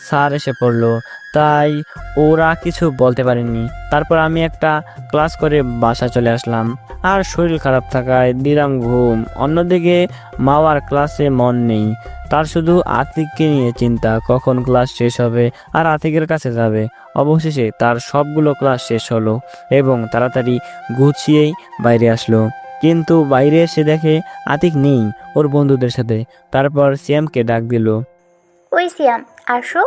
স্যার এসে পড়লো, তাই ওরা কিছু বলতে পারেনি। তারপর আমি একটা ক্লাস করে বাসায় চলে আসলাম, আর শরীর খারাপ থাকায় দিলাম ঘুম। অন্যদিকে মাওয়ার ক্লাসে মন নেই, তার শুধু আতিককে নিয়ে চিন্তা, কখন ক্লাস শেষ হবে আর আতিকের কাছে যাবে। অবশেষে তার সবগুলো ক্লাস শেষ হলো এবং তাড়াতাড়ি গুছিয়েই বাইরে আসলো, কিন্তু বাইরে এসে দেখে আতিক নেই ওর বন্ধুদের সাথে। তারপর সিয়ামকে ডাক দিল। ওই সিয়াম, আসো।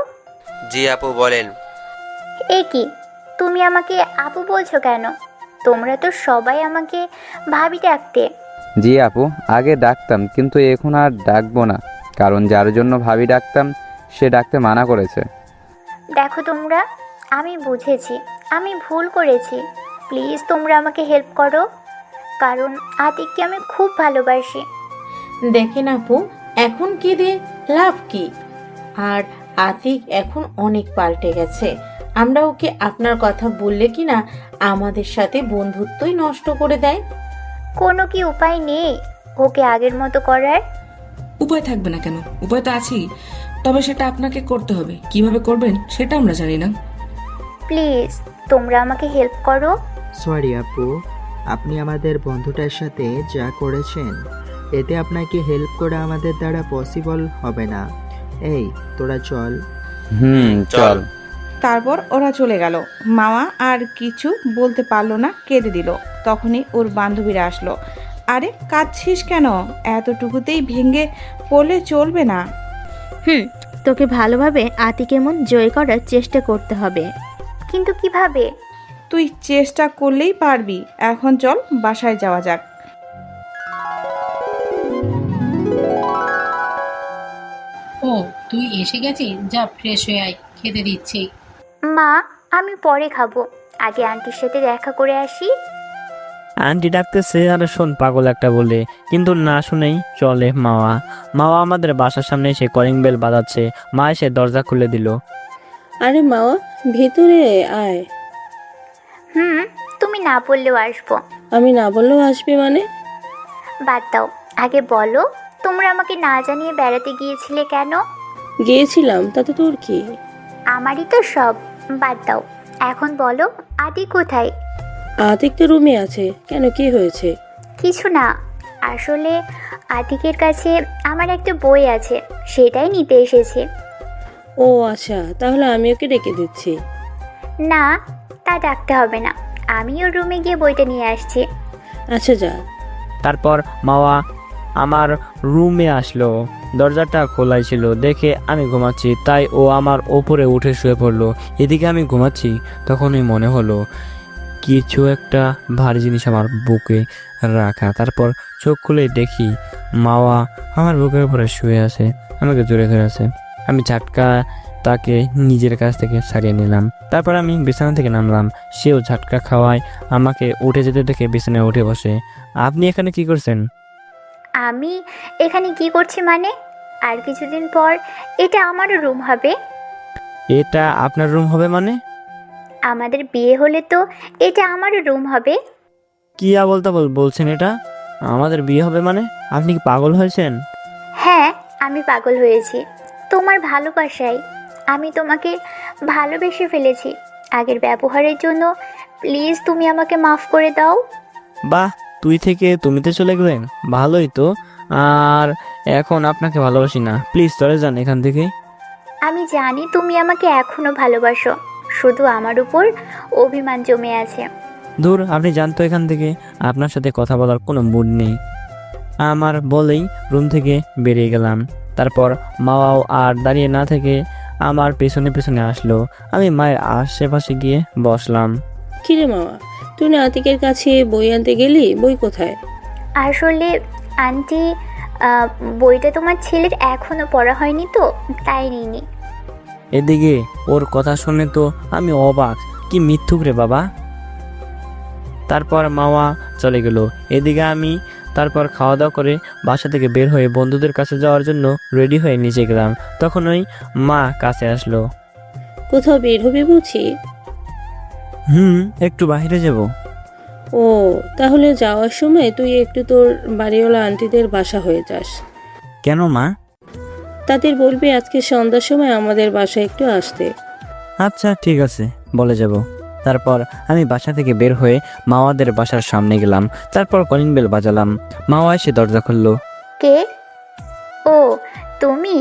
জি আপু, বলেন। এ কি, তুমি আমাকে আপু বলছো কেন? তোমরা তো সবাই আমাকে ভাবি ডাকতে। জি আপু, আগে ডাকতাম, কিন্তু এখন আর ডাকবো না, কারণ যার জন্য ভাবি ডাকতাম সে ডাকতে মানা করেছে। দেখো তোমরা, আমি বুঝেছি, আমি ভুল করেছি। প্লিজ তোমরা আমাকে হেল্প করো, কারণ আতিককে আমি খুব ভালোবাসি। দেখেন আপু, এখন কি দিয়ে লাভ কি? আর আতিক এখন অনেক পাল্টে গেছে। আমরা ওকে আপনার কথা বললে কি না আমাদের সাথে বন্ধুত্বই নষ্ট করে দেয়। কোনো কি উপায় নেই ওকে আগের মতো করার? উপায় থাকবে না কেন, উপায় তো আছেই, তবে সেটা আপনাকে করতে হবে। কিভাবে করবেন সেটা আমরা জানি না। প্লিজ তোমরা আমাকে হেল্প করো। সরি আপু, আপনি আমাদের বন্ধুটার সাথে যা করেছেন এতে আপনাকে হেল্প করা আমাদের দ্বারা পসিবল হবে না। এই তোরা চল। চল। তারপর ওরা চলে গেল। মামা আর কিছু বলতে পারলো না, কেঁদে দিল। তখনই ওর বান্ধবীরা আসলো। আরে কাঁদছিস কেন? এতটুকুতেই ভেঙে পড়লে চলবে না। তোকে ভালোভাবে আতিকের মন জয় করার চেষ্টা করতে হবে। কিন্তু কিভাবে? তুই চেষ্টা করলেই পারবি। এখন চল বাসায় যাওয়া যাক। ও, তুই এসে গেছিস? যা, ফ্রেশ হয়ে আয়, খেতে দিচ্ছি। মা, আমি পরে খাবো, আগে আন্টির সাথে দেখা করে আসি। আন্টি ডাকতেছে আর শোন পাগল একটা বলে, কিন্তু না শুনেই চলে মাওয়া। মাওয়া আমাদের বাসার সামনে এসে কলিং বেল বাজাচ্ছে। মা এসে দরজা খুলে দিল। আরে মাওয়া, ভিতরে আয়। তুমি না বললেও আসবো। আমি না বললেও আসবি মানে? বাদ দাও, আগে বলো তোমরা আমাকে না জানিয়ে বেড়াতে গিয়েছিলে কেন? গিয়েছিলাম, তাতে তোর কি? আমারই তো সব। বাদ দাও, এখন বলো আদি কোথায়? আতিক তো রুমে আছে। কেন, কি হয়েছে? কিছু না, আসলে আতিকের কাছে আমার একটা বই আছে, সেটাই নিতে এসেছে। ও আচ্ছা, তাহলে আমি ওকে ডেকে দিচ্ছি। না, তা ডাকতে হবে না, আমি ওর রুমে গিয়ে বইটা নিয়ে আসছি। আচ্ছা যা। তারপর মাওয়া আমার রুমে আসলো। দরজাটা খোলাই ছিল দেখে আমি ঘুমাচ্ছি, তাই ও আমার ওপরে উঠে শুয়ে পড়লো। এদিকে আমি ঘুমাচ্ছি, তখনই মনে হলো কিছু একটা ভারী জিনিস আমার বুকে রাখা। তারপর চোখ খুলে দেখি মাওয়া আমার বুকের উপরে শুয়ে আছে, আমাকে জড়িয়ে ধরে আছে। আমি ঝাটকা তাকে নিজের কাছ থেকে ছাড়িয়ে নিলাম। তারপর আমি বিছানা থেকে নামলাম। সেও ঝাটকা খাওয়ায় আমাকে উঠে যেতে দেখে বিছানায় উঠে বসে। আপনি এখানে কি করছেন? আমি এখানে কি করছি মানে? আর কিছুদিন পর এটা আমারও রুম হবে। এটা আপনার রুম হবে মানে? আমাদের বিয়ে হলে তো এটা আমারও রুম হবে। কি বলছেন? এটা আমাদের বিয়ে হবে মানে? আপনি কি পাগল হয়েছেন? হ্যাঁ, আমি পাগল হয়েছি তোমার ভালোবাসায়। আমি তোমাকে ভালোবেসে ফেলেছি। আগের ব্যবহারের জন্য প্লিজ তুমি আমাকে মাফ করে দাও। বাহ, তুই থেকে তুমিতে চলে গেলেন, ভালোই তো। আর এখন আপনাকে ভালোবাসি না, প্লিজ চলে যান এখান থেকে। আমি জানি তুমি আমাকে এখনো ভালোবাসো, শুধু আমার উপর অভিমান জমে আছে। দূর, আপনি জানতো এখান থেকে, আপনার সাথে কথা বলার কোনো মুড নেই আমার বলেই রুম থেকে বেরিয়ে গেলাম। তারপর মাও আর দাঁড়িয়ে না থেকে আমার পেছনে পেছনে আসলো। আমি মায়ের আশেপাশে গিয়ে বসলাম। কিরে মামা, তুই না আতিকের কাছে বই আনতে গেলি? বই কোথায়? আসলে আন্টি, বইটা তোমার ছেলের এখনো পড়া হয়নি তো, তাই নিইনি। এদিকে ওর কথা শুনে তো আমি অবাক, কি মিথ্যুক রে বাবা। তারপর মাওয়া চলে গেল। এদিকে আমি তারপর খাওয়া দাওয়া করে বাসা থেকে বের হয়ে বন্ধুদের কাছে যাওয়ার জন্য রেডি হয়ে নিচে গেলাম। তখন ওই মা কাছে আসলো। কোথাও বের হবি বুঝি? একটু বাইরে যাব। ও, তাহলে যাওয়ার সময় তুই একটু তোর বাড়িওয়ালা আন্টিদের বাসা হয়ে যাস। কেন মা? তাদের বলবি আজকে সন্ধ্যার সময় আমাদের বাসায় একটু আসতে। আচ্ছা ঠিক আছে, বলে যাব। তারপর আমি বাসা থেকে বের হয়ে মাওয়াদের বাসার সামনে গেলাম। তারপর কলিং বেল বাজালাম। মাওয়া এসে দরজা খুললো। কে? ও তুমি,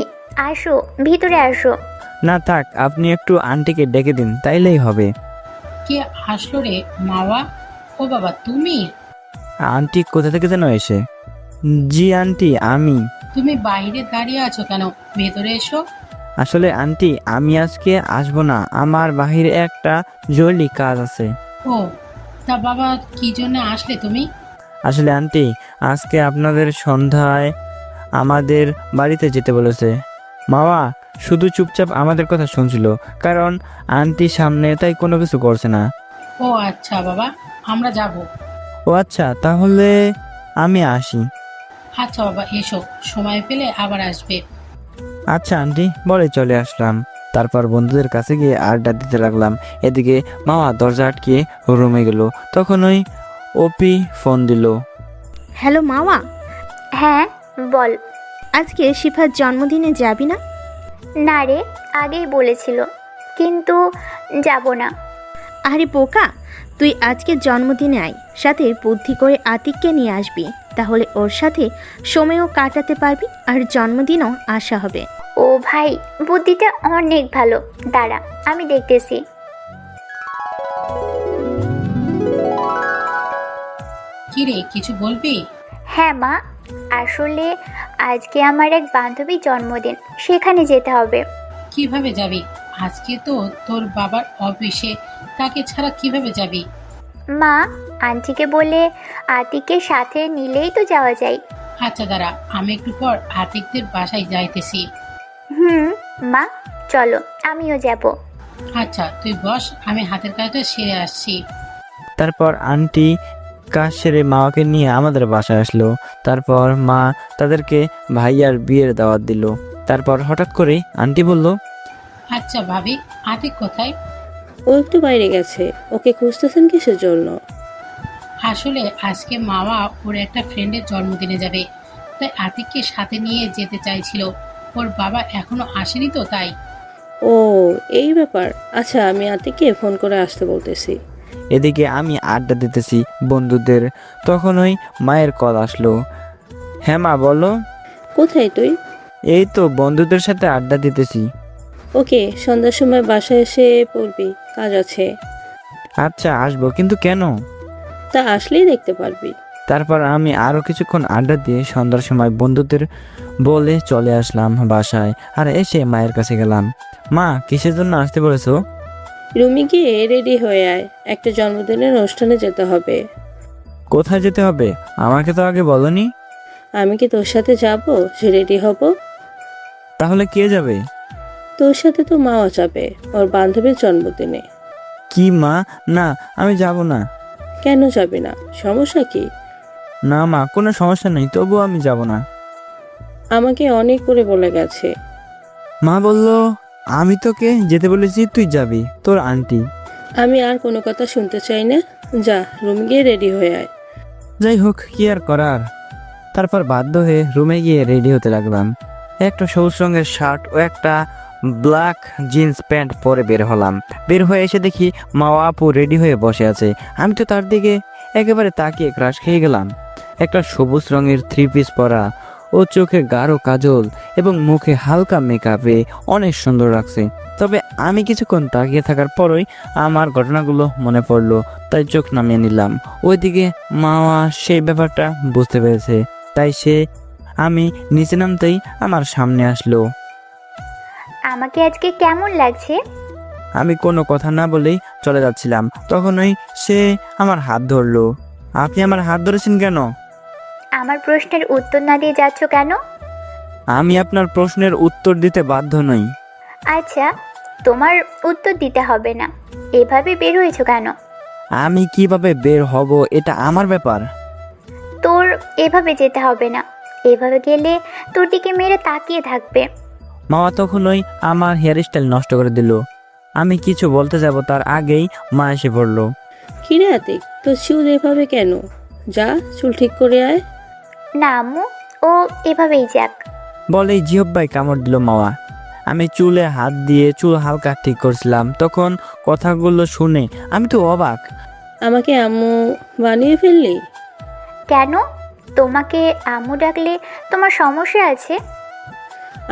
আসো ভিতরে আসো। না থাক, আপনি একটু আন্টিকে ডেকে দিন, তাইলেই হবে। কে আসলো রে মাওয়া? ও বাবা, তুমি? আন্টি কোথা থেকে যেন এসে। জি আন্টি, আমি। তুমি বাইরে দাঁড়িয়ে আছো কেন? ভেতরে এসো। আসলে আন্টি, আমি আজকে আসবো না, আমার বাহিরে একটা জরুরি কাজ আছে। ও, তা বাবা কি জন্য আসলে তুমি? আসলে আন্টি, আজকে আপনাদের সন্ধ্যায় আমাদের বাড়িতে যেতে বলেছে। মাওয়া শুধু চুপচাপ আমাদের কথা শুনছিল, কারণ আন্টি সামনে, তাই কোনো কিছু করছে না। ও আচ্ছা বাবা, আমরা যাব। ও আচ্ছা, তাহলে আমি আসি। আচ্ছা বাবা, এসো, সময় পেলে আবার আসবে। আচ্ছা আন্টি, বলে চলে আসলাম। তারপর বন্ধুদের কাছে গিয়ে আড্ডা দিতে লাগলাম। এদিকে মামা দরজা আটকিয়ে রুমে গেল। তখন ওই ওপি ফোন দিল। হ্যালো মাওয়া, হ্যাঁ বল। আজকে শিফার জন্মদিনে যাবি না? না রে, আগেই বলেছিল, কিন্তু যাব না। আরে বোকা, তুই আজকে জন্মদিনে আয়, সাথে বুদ্ধি করে আতিককে নিয়ে আসবি, তাহলে ওর সাথে সময়ও কাটাতে পারবি আর জন্মদিনও আসা হবে। ও ভাই, বুদ্ধিটা অনেক ভালো, দাঁড়া আমি দেখতেছি। কি রে, কিছু বলবি? হ্যাঁ মা, আসলে আজকে আমার এক বান্ধবীর জন্মদিন, সেখানে যেতে হবে। কিভাবে যাবি? আজকে তো তোর বাবার অফিসে, তাকে ছাড়া কিভাবে যাবি? মা, আন্টিকে বলে আতিককে সাথে নিলেই তো যাওয়া যায়। আচ্ছা দাঁড়া, আমি একটু পর আতিকদের বাসায় যাইতেছি। মা চলো, আমিও যাব। আচ্ছা তুই বস, আমি হাতের কাজটা সেরে আসছি। তারপর আন্টি কাজ সেরে মাকে নিয়ে আমাদের বাসায় আসলো। তারপর মা তাদেরকে ভাইয়ার বিয়ের দাওয়াত দিল। তারপর হঠাৎ করে আন্টি বলল, আচ্ছা ভাবি, আতিক কোথায়? ও একটু বাইরে গেছে। ওকে খুঁজতেছেন কিসের জন্য? আসলে আজকে মামা ওর একটা ফ্রেন্ডের জন্মদিনে যাবে, তাই আতিককে সাথে নিয়ে যেতে চাইছিল। ওর বাবা এখনো আসেনি তো, তাই। ও, এই ব্যাপার। আচ্ছা, আমি আতিককে ফোন করে আসতে বলতেছি। এদিকে আমি আড্ডা দিতেছি বন্ধুদের। তখন ওই মায়ের কল আসলো। হ্যাঁ মা বলো। কোথায় তুই? এই তো বন্ধুদের সাথে আড্ডা দিতেছি। ওকে, সন্ধ্যার সময় বাসায় এসে পড়বি, কাজ আছে। আচ্ছা আসবো, কিন্তু কেন? তা আসলেই দেখতে পারবি। তারপর আমি আরো কিছুক্ষণ আড্ডা দিয়ে সন্ধ্যার সময় বন্ধুদের বলে চলে আসলাম বাসায়। আর এসে মায়ের কাছে গেলাম। মা, কিসের জন্য আসতে বলেছো? রুমে গিয়ে রেডি হয়ে আয়, একটা জন্মদিনের অনুষ্ঠানে যেতে হবে। কোথায় যেতে হবে? আমাকে তো আগে বলনি। আমি কি তোর সাথে যাব যে রেডি হব? তাহলে কে যাবে? তোর সাথে তো মাও যাবে, ওর বান্ধবীর জন্মদিনে। কি মা, না আমি যাব না। কেন যাবি না? সমস্যা কি? না মা, কোনো সমস্যা নেই, তবুও আমি যাব না। আমাকে অনেক করে বলে গেছে। মা বলল আমি তোকে যেতে বলেছি, তুই যাবি, তোর আন্টি। আমি আর কোনো কথা শুনতে চাই না, যা রুম গিয়ে রেডি হয়ে আয়। যাই হোক, কি আর করার। তারপর বাধ্য হয়ে রুমে গিয়ে রেডি হতে লাগলাম। একটা সবুজ রঙের শার্ট ও একটা ব্ল্যাক জিন্স প্যান্ট পরে বের হলাম। বের হয়ে এসে দেখি মাওয়া আপু রেডি হয়ে বসে আছে। আমি তো তার দিকে একেবারে তাকিয়ে ক্রাশ খেয়ে গেলাম। একটা সবুজ রঙের 3 পিস পরা ও চোখে গাঢ় কাজল এবং মুখে হালকা মেকআপে অনেক সুন্দর লাগছে। তবে আমি কিছুক্ষণ তাকিয়ে থাকার পরই আমার ঘটনাগুলো মনে পড়লো, তাই চোখ নামিয়ে নিলাম। ওইদিকে মাওয়া সেই ব্যাপারটা বুঝতে পেরেছে, তাই আমি নিচে নামতেই আমার সামনে আসলো। আমাকে আজকে কেমন লাগছে? আমি কোনো কথা না বলেই চলে যাচ্ছিলাম, তখনই সে আমার হাত ধরলো। আপনি আমার হাত ধরেছেন কেন? আমার প্রশ্নের উত্তর না দিয়ে যাচ্ছ কেন? আমি আপনার প্রশ্নের উত্তর দিতে বাধ্য নই। আচ্ছা, তোমার উত্তর দিতে হবে না। এভাবে বের হয়েছো কেন? আমি কিভাবে বের হব এটা আমার ব্যাপার। তোর এভাবে যেতে হবে না। এভাবে গেলে তোর দিকে মেরে তাকিয়ে থাকবে। মামা তখনই আমার হেয়ার স্টাইল নষ্ট করে দিল। আমি কিছু বলতে যাব তার আগেই মা এসে পড়লো। কিরে আতিক, তোর চুল এভাবে কেন? যা চুল ঠিক করে আয়। না আম্মু, ও এভাবেই যাক। বলেই জিহব্বাই কামড় দিল মামা। আমি চুলে হাত দিয়ে চুল হালকা ঠিক করছিলাম, তখন কথাগুলো শুনে আমি তো অবাক। আমাকে আম্মু বানিয়ে ফেললি? কেন? তোমাকে আম্মু ডাকলে তোমার সমস্যা আছে?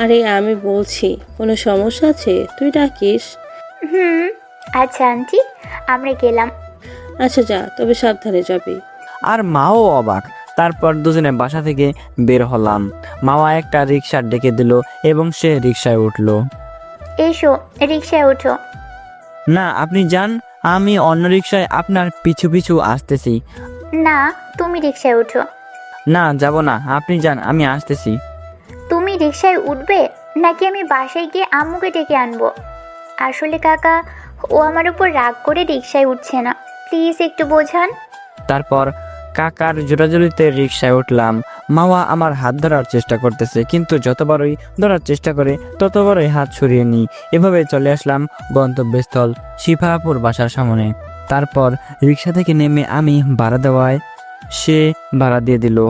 আরে আমি বলছি, কোনো সমস্যা আছে তুই ডাকিস? আচ্ছা আন্টি, আমরা গেলাম। আচ্ছা যা, তবে সাবধানে যাবি। আর মাও অবাক। তারপর দুজনে বাসা থেকে বের হলাম। মামা একটা রিক্সা ডেকে দিল এবং সে রিক্সায় উঠলো। এসো, রিক্সায় ওঠো। না, আপনি যান, আমি অন্য রিক্সায় আপনার পিছু পিছু আসতেছি। না, তুমি রিক্সায় ওঠো। না, যাব না, আপনি যান, আমি আসতেছি। তুমি রিক্সায় উঠবে নাকি আমি বাসায় গিয়ে আম্মুকে ডেকে আনবো? আসলে কাকা, ও আমার উপর রাগ করে রিক্সায় উঠছে না, প্লিজ একটু বোঝান। তারপর কাকার জোরাজুরিতে রিক্সায় উঠলাম। মাওয়া আমার হাত ধরার চেষ্টা করতেছে, কিন্তু যতবারই ধরার চেষ্টা করে ততবারই হাত সরিয়ে নিই। এভাবে চলে আসলাম গন্তব্যস্থল শিফাপুর বাসার সামনে। তারপর রিক্সা থেকে নেমে আমি ভাড়া দেওয়ায় সে ভাড়া দিয়ে দিল।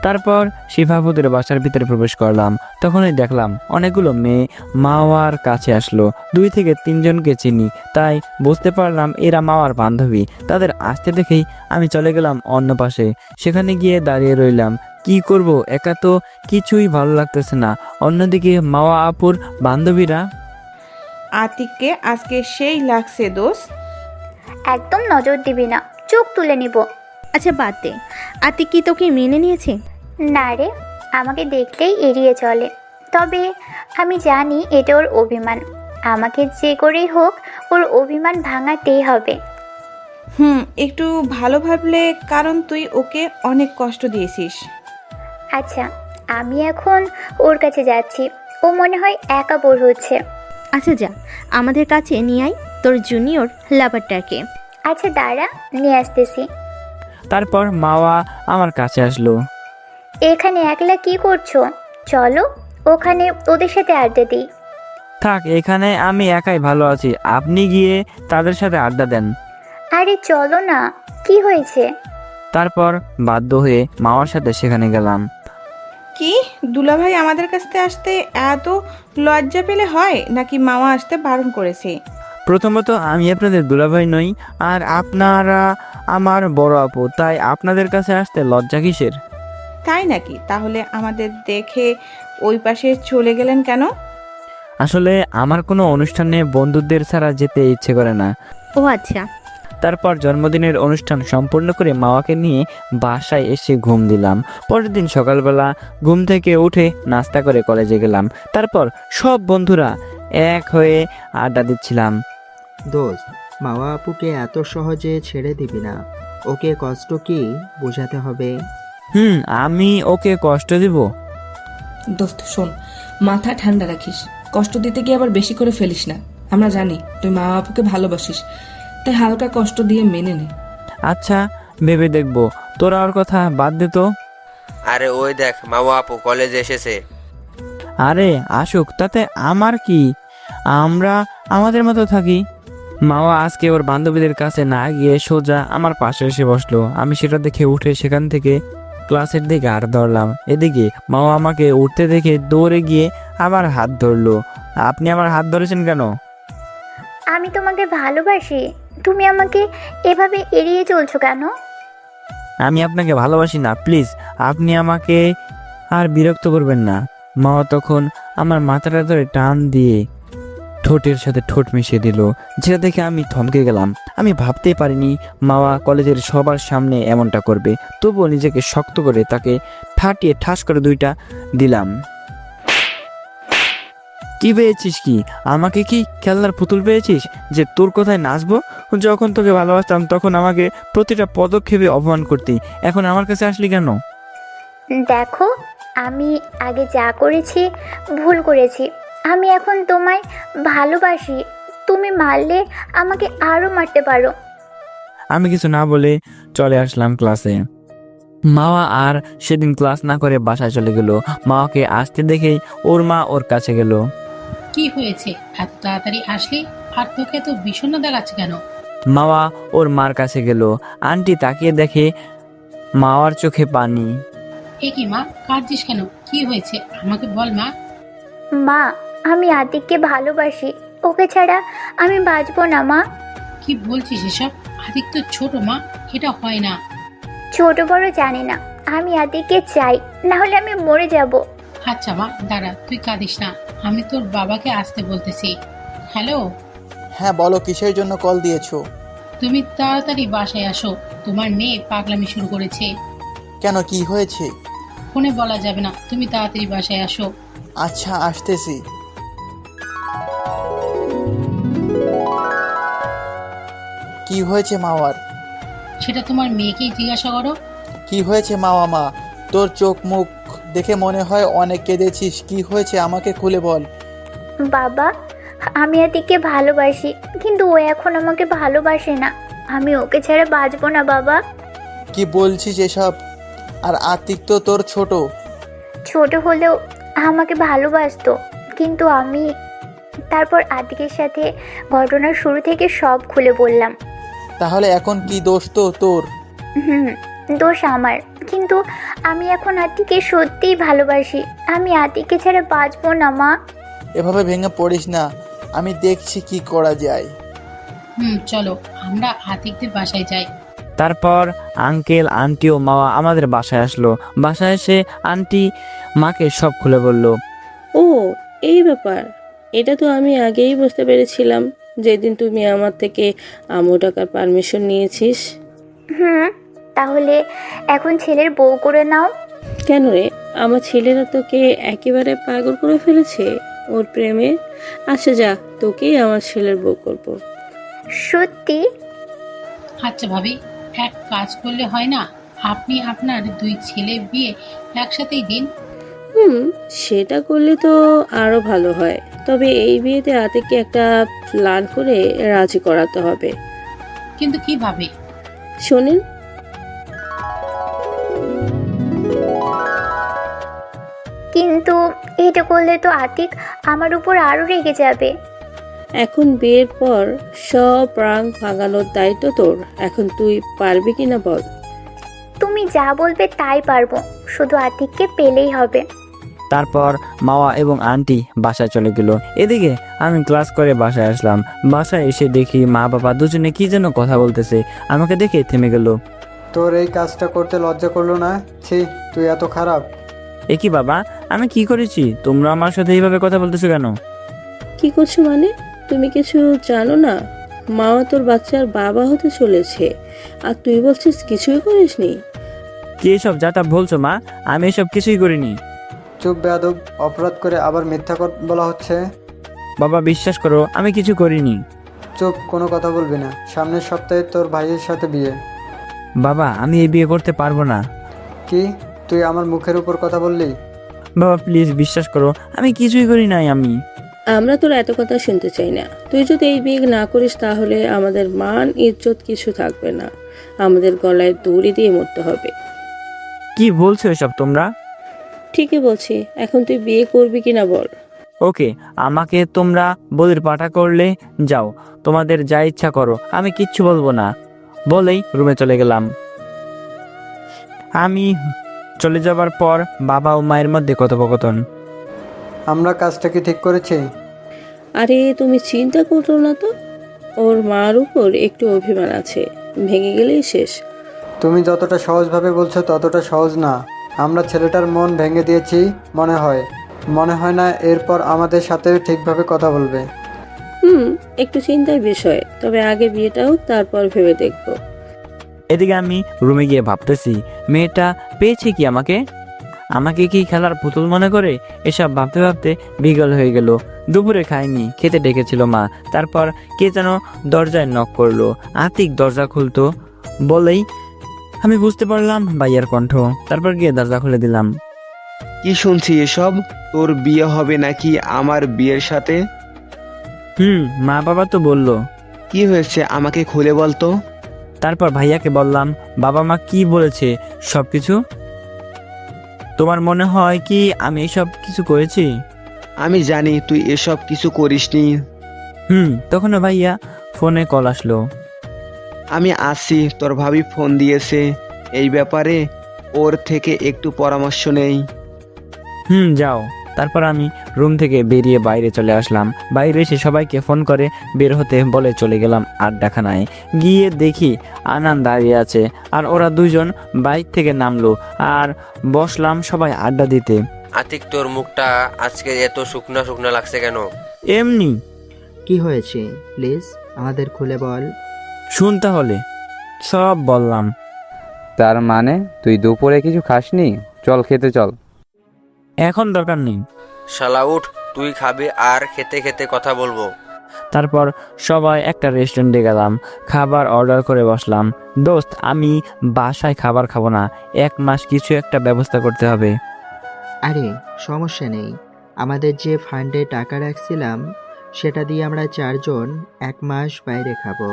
তারপর শিফাপুরের বাসার ভিতরে প্রবেশ করলাম। তখনই দেখলাম অনেকগুলো মেয়ে মাওয়ার কাছে আসলো। 2 থেকে 3 জনকে চিনি, তাই বুঝতে পারলাম এরা মাওয়ার বান্ধবী। তাদের আসতে দেখেই আমি চলে গেলাম অন্য পাশে। সেখানে গিয়ে দাঁড়িয়ে রইলাম। কি করব, একা তো কিছুই ভালো লাগতেছে না। অন্যদিকে মাওয়া আপুর বান্ধবীরা। আতিককে আজকে সেই লাগছে দোস্ত। একদম নজর দিবি না, চোখ তুলে নিব। আচ্ছা বাদ দে, আতিক কি তোকে মেনে নিয়েছে? না রে, আমাকে দেখলেই এড়িয়ে চলে। তবে আমি জানি এটা ওর অভিমান। আমাকে যে করেই হোক ওর অভিমান ভাঙাতেই হবে। একটু ভালো ভাবলে, কারণ তুই ওকে অনেক কষ্ট দিয়েছিস। আচ্ছা, আমি এখন ওর কাছে যাচ্ছি। ও মনে হয় একা বোর হচ্ছে। আচ্ছা যা, আমাদের কাছে নিয়ে আয় তোর জুনিয়র লাভারটাকে। আচ্ছা দাঁড়া, নিয়ে আসতেছি। তারপর মাওয়া আমার কাছে আসলো। এখানে একলা কি করছো? চলো ওখানে ওদের সাথে আড্ডা দিই। থাক, এখানে আমি একাই ভালো আছি, আপনি গিয়ে তাদের সাথে আড্ডা দেন। আরে চলো না, কি হয়েছে? তারপর বাধ্য হয়ে মাওয়ার সাথে সেখানে গেলাম। কি দুলাভাই আমাদের কাছে আসতে এত লজ্জা পেলে হয় নাকি মামা আসতে বারণ করেছে? প্রথমত আমি আপনাদের দুলাভাই নই, আর আপনারা আমার বড় আপু, তাই আপনাদের কাছে আসতে লজ্জা কিসের? তাই নাকি? তাহলে আমাদের দেখে ওই পাশে চলে গেলেন কেন? আসলে আমার কোনো অনুষ্ঠানে বন্ধুদের ছাড়া যেতে ইচ্ছে করে না। ও আচ্ছা। তারপর জন্মদিনের অনুষ্ঠান সম্পূর্ণ করে মাওয়াকে নিয়ে বাসায় এসে ঘুম দিলাম। পরের দিন সকালবেলা ঘুম থেকে উঠে নাস্তা করে কলেজে গেলাম। তারপর সব বন্ধুরা এক হয়ে আড্ডা দিচ্ছিলাম। দোস্ত, মাওয়া আপুকে এত সহজে ছেড়ে দিবি না, ওকে কষ্ট কি বোঝাতে হবে। আমি ওকে কষ্ট দিব? দোস্ত শোন, মাথা ঠান্ডা রাখিস, কষ্ট দিতে গিয়ে আবার বেশি করে ফেলিস না। আমরা জানি তুই মা আপুকে ভালোবাসিস, তাই হালকা কষ্ট দিয়ে মেনে নে। আচ্ছা, ভেবে দেখবো। তোরা ওর কথা বাদ দে তো। আরে ওই দেখ, মাওয়া আপু কলেজে এসেছে। আরে আসুক, তাতে আমার কি, আমরা আমাদের মতো থাকি। মাওয়া আজকে ওর বান্ধবীদের কাছে না গিয়ে সোজা আমার পাশে এসে বসলো। আমি সেটা দেখে উঠে সেখান থেকে ক্লাসের দিকে হাত ধরলাম। এদিকে মামা আমাকে উঠতে দেখে দৌড়ে গিয়ে আমার হাত ধরলো। আপনি আমার হাত ধরেছেন কেন? আমি তোমাকে ভালোবাসি, তুমি আমাকে এভাবে এড়িয়ে চলছো কেন? আমি আপনাকে ভালোবাসি না, প্লিজ আপনি আমাকে আর বিরক্ত করবেন না। মামা তখন আমার মাথাটা ধরে টান দিয়ে ঠোঁটের সাথে ঠোঁট মিশিয়ে দিল, যেটা দেখে আমি থমকে গেলাম। আমি ভাবতেই পারিনি মামা কলেজের সবার সামনে এমনটা করবে। তবুও নিজেকে শক্ত করে তাকে ঠাটিয়ে ঠাস করে দুইটা দিলাম। কি পেয়েছিস? কি আমাকে কি খেলনার পুতুল পেয়েছিস যে তোর কোথায় নাচবো? যখন তোকে ভালোবাসতাম তখন আমাকে প্রতিটা পদক্ষেপে অপমান করতি, এখন আমার কাছে আসলি কেন? দেখো, আমি আগে যা করেছি ভুল করেছি। আমি এখন তোমায় ভালোবাসি, তুমি মারলে আমাকে আরও মারতে পারো। আমি কিছু না বলে চলে আসলাম ক্লাসে। মাওয়া আর সেদিন ক্লাস না করে বাসায় চলে গেল। মাওয়াকে আসতে দেখেই ওর মা ওর কাছে গেল। কি হয়েছে, এত তাড়াতাড়ি আসলি? আর তোকে তো বিষণ্ণ দেখাচ্ছে কেন? মাওয়া ওর মার কাছে গেল। আন্টি তাকিয়ে দেখে মাওয়ার চোখে পানি। এ কি মা, কাঁদছিস কেন? কি হয়েছে আমাকে বল মা। মা, আমি আতিককে ভালোবাসি, ওকে ছাড়া আমি বাঁচবো না মা। কি বলছিস এসব? আদিক তো ছোট মা, এটা হয় না। ছোট বড় জানি না, আমি আতিককে চাই, না হলে আমি মরে যাব। আচ্ছা মা দাঁড়া, তুই কাঁদিস না, আমি তোর বাবাকে আসতে বলতেছি। হ্যালো। হ্যাঁ বলো, কিসের জন্য কল দিয়েছো? তুমি তাড়াতাড়ি বাসায় আসো, তোমার মেয়ে পাগলামি শুরু করেছে। কেন, কি হয়েছে? ফোনে বলা যাবে না, তুমি তাড়াতাড়ি বাসায় আসো। আচ্ছা, আসতেছি। কি হয়েছে মাওয়ার? সেটা তোমার মেয়েকেই জিজ্ঞাসা করো। কি হয়েছে মাওয়া? মা, তোর চোখ মুখ দেখে মনে হয় অনেক কেঁদেছিস। কি হয়েছে আমাকে খুলে বল। বাবা, আমি আতিককে ভালোবাসি, কিন্তু ও এখন আমাকে ভালোবাসে না। আমি ওকে ছাড়া বাঁচবো না বাবা। কি বলছিস এসব? আর আতিক তো তোর ছোট। ছোট হলেও আমাকে ভালোবাসতো, কিন্তু আমি তারপর আতিকের সাথে ঘটনার শুরু থেকে সব খুলে বললাম। তাহলে এখন কি দোষ তো তোর? দোষ আমার, কিন্তু আমি এখন আতিককে সত্যিই ভালোবাসি। আমি আতিককে ছাড়া বাঁচবো না মা। এভাবে ভেঙে পড়িস না, আমি দেখছি কি করা যায়। চলো আমরা আতিকদের বাসায় যাই। তারপর আঙ্কেল, আন্টি ও মাওয়া আমাদের বাসায় আসলো। বাসায় এসে আন্টি মাকে সব খুলে বলল। ও, এই ব্যাপার। এটা তো আমি আগেই বুঝতে পেরেছিলাম, যেদিন তুমি আমার থেকে আমু টাকার পারমিশন নিয়েছিস। তাহলে এখন ছেলের বউ করে নাও। কেন রে, আমার ছেলেরা তোকে একেবারে পাগল করে ফেলেছে ওর প্রেমে। আচ্ছা যা, তোকেই আমার ছেলের বউ করবো। সত্যি? আচ্ছা ভাবি, এক কাজ করলে হয় না? আপনি আপনার 2 ছেলে বিয়ে একসাথেই দিন। সেটা করলে তো আরো ভালো হয়, তবে এই বিয়েতে আতিককে একটা প্ল্যান করে রাজি করাতে হবে। কিন্তু কিভাবে? শোনেন, কিন্তু এটা করলে তো আতিক আমার উপর আরো রেগে যাবে। এখন বিয়ের পর সব রাং ভাঙানোর দায়িত্ব তোর। এখন তুই পারবি কিনা বল। তুমি যা বলবে তাই পারবো, শুধু আতিককে পেলেই হবে। তারপর মাওয়া এবং আন্টি বাসায় চলে গেল। এদিকে আমি ক্লাস করে বাসায় আসলাম। বাসায় এসে দেখি মা বাবা দুজনে কি যেন কথা বলতেছে। আমাকে দেখে থেমে গেল। তোর এই কাজটা করতে লজ্জা করলো না? ছি, তুই এত খারাপ। এ কি বাবা, আমি কি করেছি? তোমরা আমার সাথে এইভাবে কথা বলতেছো কেন? কি করছো মানে? তুমি কিছু জানো না? মাওয়া তোর বাচ্চার বাবা হতে চলেছে, আর তুই বলছিস কিছুই করিসনি? কি এসব যা তা বলছো মা? আমি এসব কিছুই করিনি। চুপ বেয়াদব, অপরাধ করে আবার মিথ্যা বলা হচ্ছে। বাবা বিশ্বাস করো, আমি কিছু করিনি। চুপ, কোনো কথা বলবি না। সামনের সপ্তাহে তোর ভাইয়ের সাথে বিয়ে। বাবা আমি এই বিয়ে করতে পারবো না। কি, তুই আমার মুখের উপর কথা বললি? বাবা প্লিজ বিশ্বাস করো, আমি কিছুই করি নাই। আমরা তোর এত কথা শুনতে চাই না। তুই যদি এই বিয়ে না করিস তাহলে আমাদের মান ইজ্জত কিছু থাকবে না, আমাদের গলায় দড়ি দিয়ে মরতে হবে। কি বলছো এসব তোমরা? ঠিকই বলছি, এখন তুই বিয়ে করবি কিনা বল। ওকে, আমাকে তোমরা বলির পাঠা করলে যাও, তোমাদের যা ইচ্ছা করো, আমি কিচ্ছু বলবো না বলেই রুমে চলে গেলাম। আমি চলে যাবার পর বাবা ও মায়ের মধ্যে কথোপকথন। আমরা কাজটা কি ঠিক করেছি? আরে তুমি চিন্তা করো না তো, ওর মার উপর একটু অভিমান আছে, ভেঙে গেলেই শেষ। তুমি যতটা সহজভাবে বলছো ততটা সহজ না। আমরা ছেলেটার মন ভেঙে দিয়েছি মনে হয় না এরপর আমাদের সাথে ঠিকভাবে কথা বলবে। একটু চিন্তার বিষয়, তবে আগে বিয়েটা হোক, তারপর ভেবে দেখবো। এদিকে আমি রুমে গিয়ে ভাবতেছি, মেয়েটা পেয়েছে কি আমাকে? আমাকে কি খেলার পুতুল মনে করে? এসব ভাবতে ভাবতে বিকেল হয়ে গেল। দুপুরে খাইনি, খেতে ডেকেছিল মা। তারপর কে যেন দরজায় নক করলো। আতিক দরজা খুলতো বলেই আমি বুঝতে পারলাম ভাইয়ার কণ্ঠ। তারপর গিয়ে দরজা খুলে দিলাম। কি শুনছি এসব? তোর বিয়ে হবে নাকি আমার বিয়ের সাথে? মা বাবা তো বললো। কি হয়েছে আমাকে খুলে বলতো। তারপর ভাইয়াকে বললাম, বাবা মা কি বলেছে সবকিছু? তোমার মনে হয় কি আমি এসব কিছু করেছি? আমি জানি তুই এসব কিছু করিসনি। তখন ভাইয়া ফোনে কল আসলো। আমি আসি, তোর ভাবি ফোন দিয়েছে এই ব্যাপারে, ওর থেকে একটু পরামর্শ নেই। যাও। তারপর আমি রুম থেকে বেরিয়ে বাইরে চলে আসলাম। বাইরে এসে সবাইকে ফোন করে বের হতে বলে চলে গেলাম আড্ডাখানায়। গিয়ে দেখি আনান দাঁড়িয়ে আছে, আর ওরা দুজন বাইক থেকে নামলো, আর বসলাম সবাই আড্ডা দিতে। আতিক, তোর মুখটা আজকে এত শুকনা শুকনা লাগছে কেন? এমনি। কি হয়েছে প্লিজ আমাদের খুলে বল। শুন তাহলে, সব বললাম। তার মানে তুই দুপুরে কিছু খাসনি? চল খেতে চল। এখন দরকার নেই। শালা উঠ, তুই খাবি আর খেতে খেতে কথা বলবো। তারপর সবাই একটা রেস্টুরেন্টে গেলাম, খাবার অর্ডার করে বসলাম। দোস্ত, আমি বাসায় খাবার খাবো না, 1 মাস কিছু একটা ব্যবস্থা করতে হবে। আরে সমস্যা নেই, আমাদের যে ফান্ডে টাকা রাখছিলাম সেটা দিয়ে আমরা 4 জন 1 মাস বাইরে খাবো।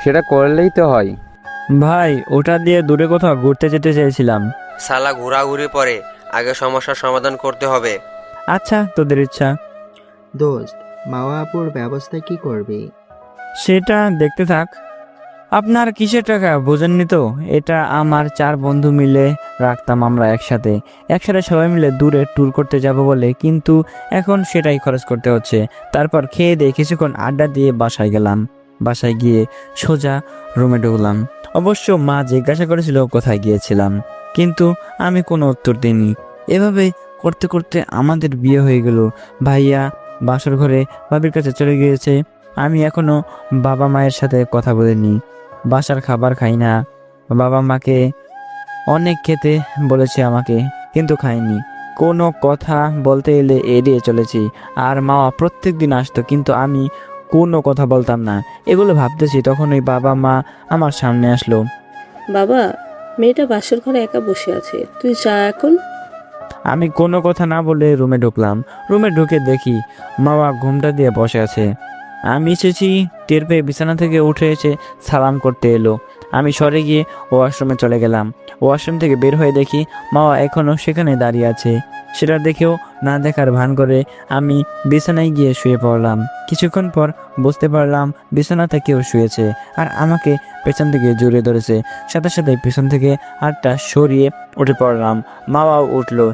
সেটা করলেই তো হয়। ভাই, ওটা দিয়ে দূরে কোথাও ঘুরতে যেতে চেয়েছিলাম। শালা ঘোরাঘুরি পরে, আগে সমস্যার সমাধান করতে হবে। আচ্ছা, তোদের ইচ্ছা। দোস্ত, মাওয়া আপুর ব্যবস্থা কি করবি? সেটা দেখতে থাক। আপনার কিসের টাকা বোঝেননি তো? এটা আমার 4 বন্ধু মিলে রাখতাম আমরা একসাথে সবাই মিলে দূরে ট্যুর করতে যাব বলে, কিন্তু এখন সেটাই খরচ করতে হচ্ছে। তারপর খেয়ে দিয়ে কিছুক্ষণ আড্ডা দিয়ে বাসায় গেলাম। বাসায় গিয়ে সোজা রুমে ঢুকলাম। অবশ্য মা জিজ্ঞাসা করেছিল কোথায় গিয়েছিলাম, কিন্তু আমি কোনো উত্তর দিইনি। এভাবে করতে করতে আমাদের বিয়ে হয়ে গেল। ভাইয়া বাসর ঘরে ভাবির কাছে চলে গিয়েছে। আমি এখনো বাবা মায়ের সাথে কথা বলিনি। বাসার খাবার খাই না। বাবা মাকে অনেক খেতে বলেছে আমাকে, কিন্তু খাইনি। কোনো কথা বলতে এলে এড়িয়ে চলেছি। আর মা প্রত্যেক দিন আসতো, কিন্তু আমি কোনো কথা বলতাম না। এগুলো ভাবতেছি, তখন ওই বাবা মা আমার সামনে আসলো। বাবা, মেয়েটা বাসর ঘরে একা বসে আছে, তুই যা এখন। আমি কোনো কথা না বলে রুমে ঢুকলাম। রুমে ঢুকে দেখি মামা ঘুমটা দিয়ে বসে আছে। আমি এসেছি টের পেয়ে বিছানা থেকে উঠে এসে সালাম করতে এলো। আমি সরে গিয়ে ওয়াশরুমে চলে গেলাম। ওয়াশরুম থেকে বের হয়ে দেখি মামা এখনও সেখানে দাঁড়িয়ে আছে। সেটা দেখেও না দেখার ভান করে আমি বিছানায় গিয়ে শুয়ে পড়লাম। কিছুক্ষণ পর বুঝতে পারলাম বিছানাতে কেউ শুয়েছে, আর আমাকে পেছন থেকে জড়িয়ে ধরেছে। সাথে সাথে পেছন থেকে হাতটা সরিয়ে উঠে পড়লাম। মামাও উঠলো।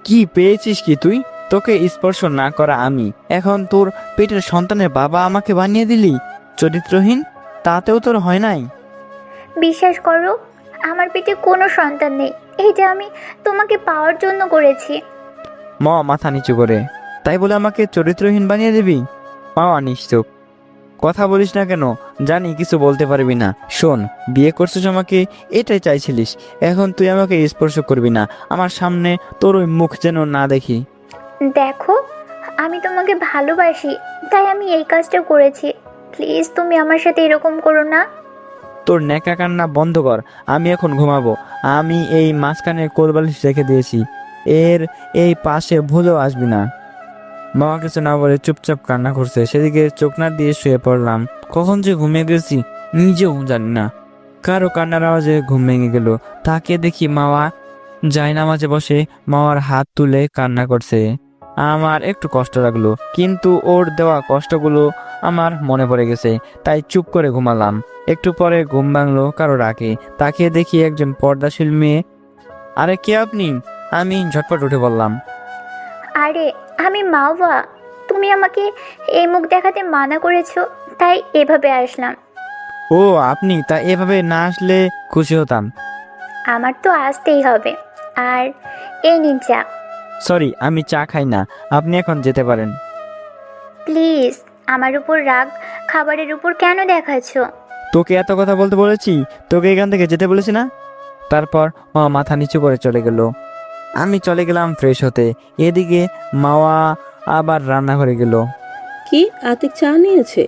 কি পেয়েছিস কি তুই? তোকে স্পর্শ না করা আমি এখন তোর পেটের সন্তানের বাবা আমাকে বানিয়ে দিলি? চরিত্রহীন, তাতেও তোর হয় নাই? বিশ্বাস করো, আমার পেটে কোনো সন্তান নেই। এই যে আমি তোমাকে পাওয়ার জন্য করেছি। মা মাথা নিচু করে, তাই বলে আমাকে চরিত্রহীন বানিয়ে দিবি? মা নিশ্চুপ, কথা বলিস না কেন? জানি কিছু বলতে পারবি না। শোন, বিয়ে করছিস আমাকে, এটাই চাইছিলিস। এখন তুই আমাকে স্পর্শ করবি না। আমার সামনে তোর ওই মুখ যেন না দেখি। দেখো, আমি তোমাকে ভালোবাসি, তাই আমি এই কাজটা করেছি। প্লিজ তুমি আমার সাথে এরকম করো না। তোর ন্যাকা কান্না বন্ধ কর। আমি এখন ঘুমাবো। আমি এই মাঝখানে কোলবালিশ রেখে দিয়েছি, এই পাশে ভুলেও আসবি না। বাবা কিছু না বলে চুপচাপ কান্না করছে। সেদিকে চোখ না দিয়ে শুয়ে পড়লাম। কখন যে ঘুমিয়ে গেছি নিজেও জানি না। কারো কান্নার আওয়াজে ঘুম ভেঙে গেল। তাকে দেখি মাওয়া জায়নামাজে বসে মাওয়ার হাত তুলে কান্না করছে। আমার একটু কষ্ট লাগলো, কিন্তু ওর দেওয়া কষ্টগুলো আমার মনে পড়ে গেছে, তাই চুপ করে ঘুমালাম। একটু পরে ঘুম ভাঙলো কারো ডাকে। তাকিয়ে দেখি একজন পর্দাশীল মেয়ে আরে কে আপনি? আমি ঝটপট উঠে বললাম। আরে আমি মাওয়া, তুমি আমাকে এই মুখ দেখাতে মানা করেছো, তাই এভাবে আসলাম। ও আপনি? তা এভাবে না আসলে খুশি হতাম। আমার তো আসতেই হবে। আর এই নিন চা। সরি, আমি চা খাই না, আপনি এখন যেতে পারেন। প্লিজ, আমার উপর রাগ খাবারের উপর কেন দেখাচ্ছো? তোকে এত কথা বলতে বলেছি? তোকে এখান থেকে যেতে বলেছি না? তারপর মামা মাথা নিচু করে চলে গেল। আমি চলে গেলাম ফ্রেশ হতে। এদিকে মাওয়া আবার রান্নাঘরে গেল। কি আতিক চা নিয়েছে?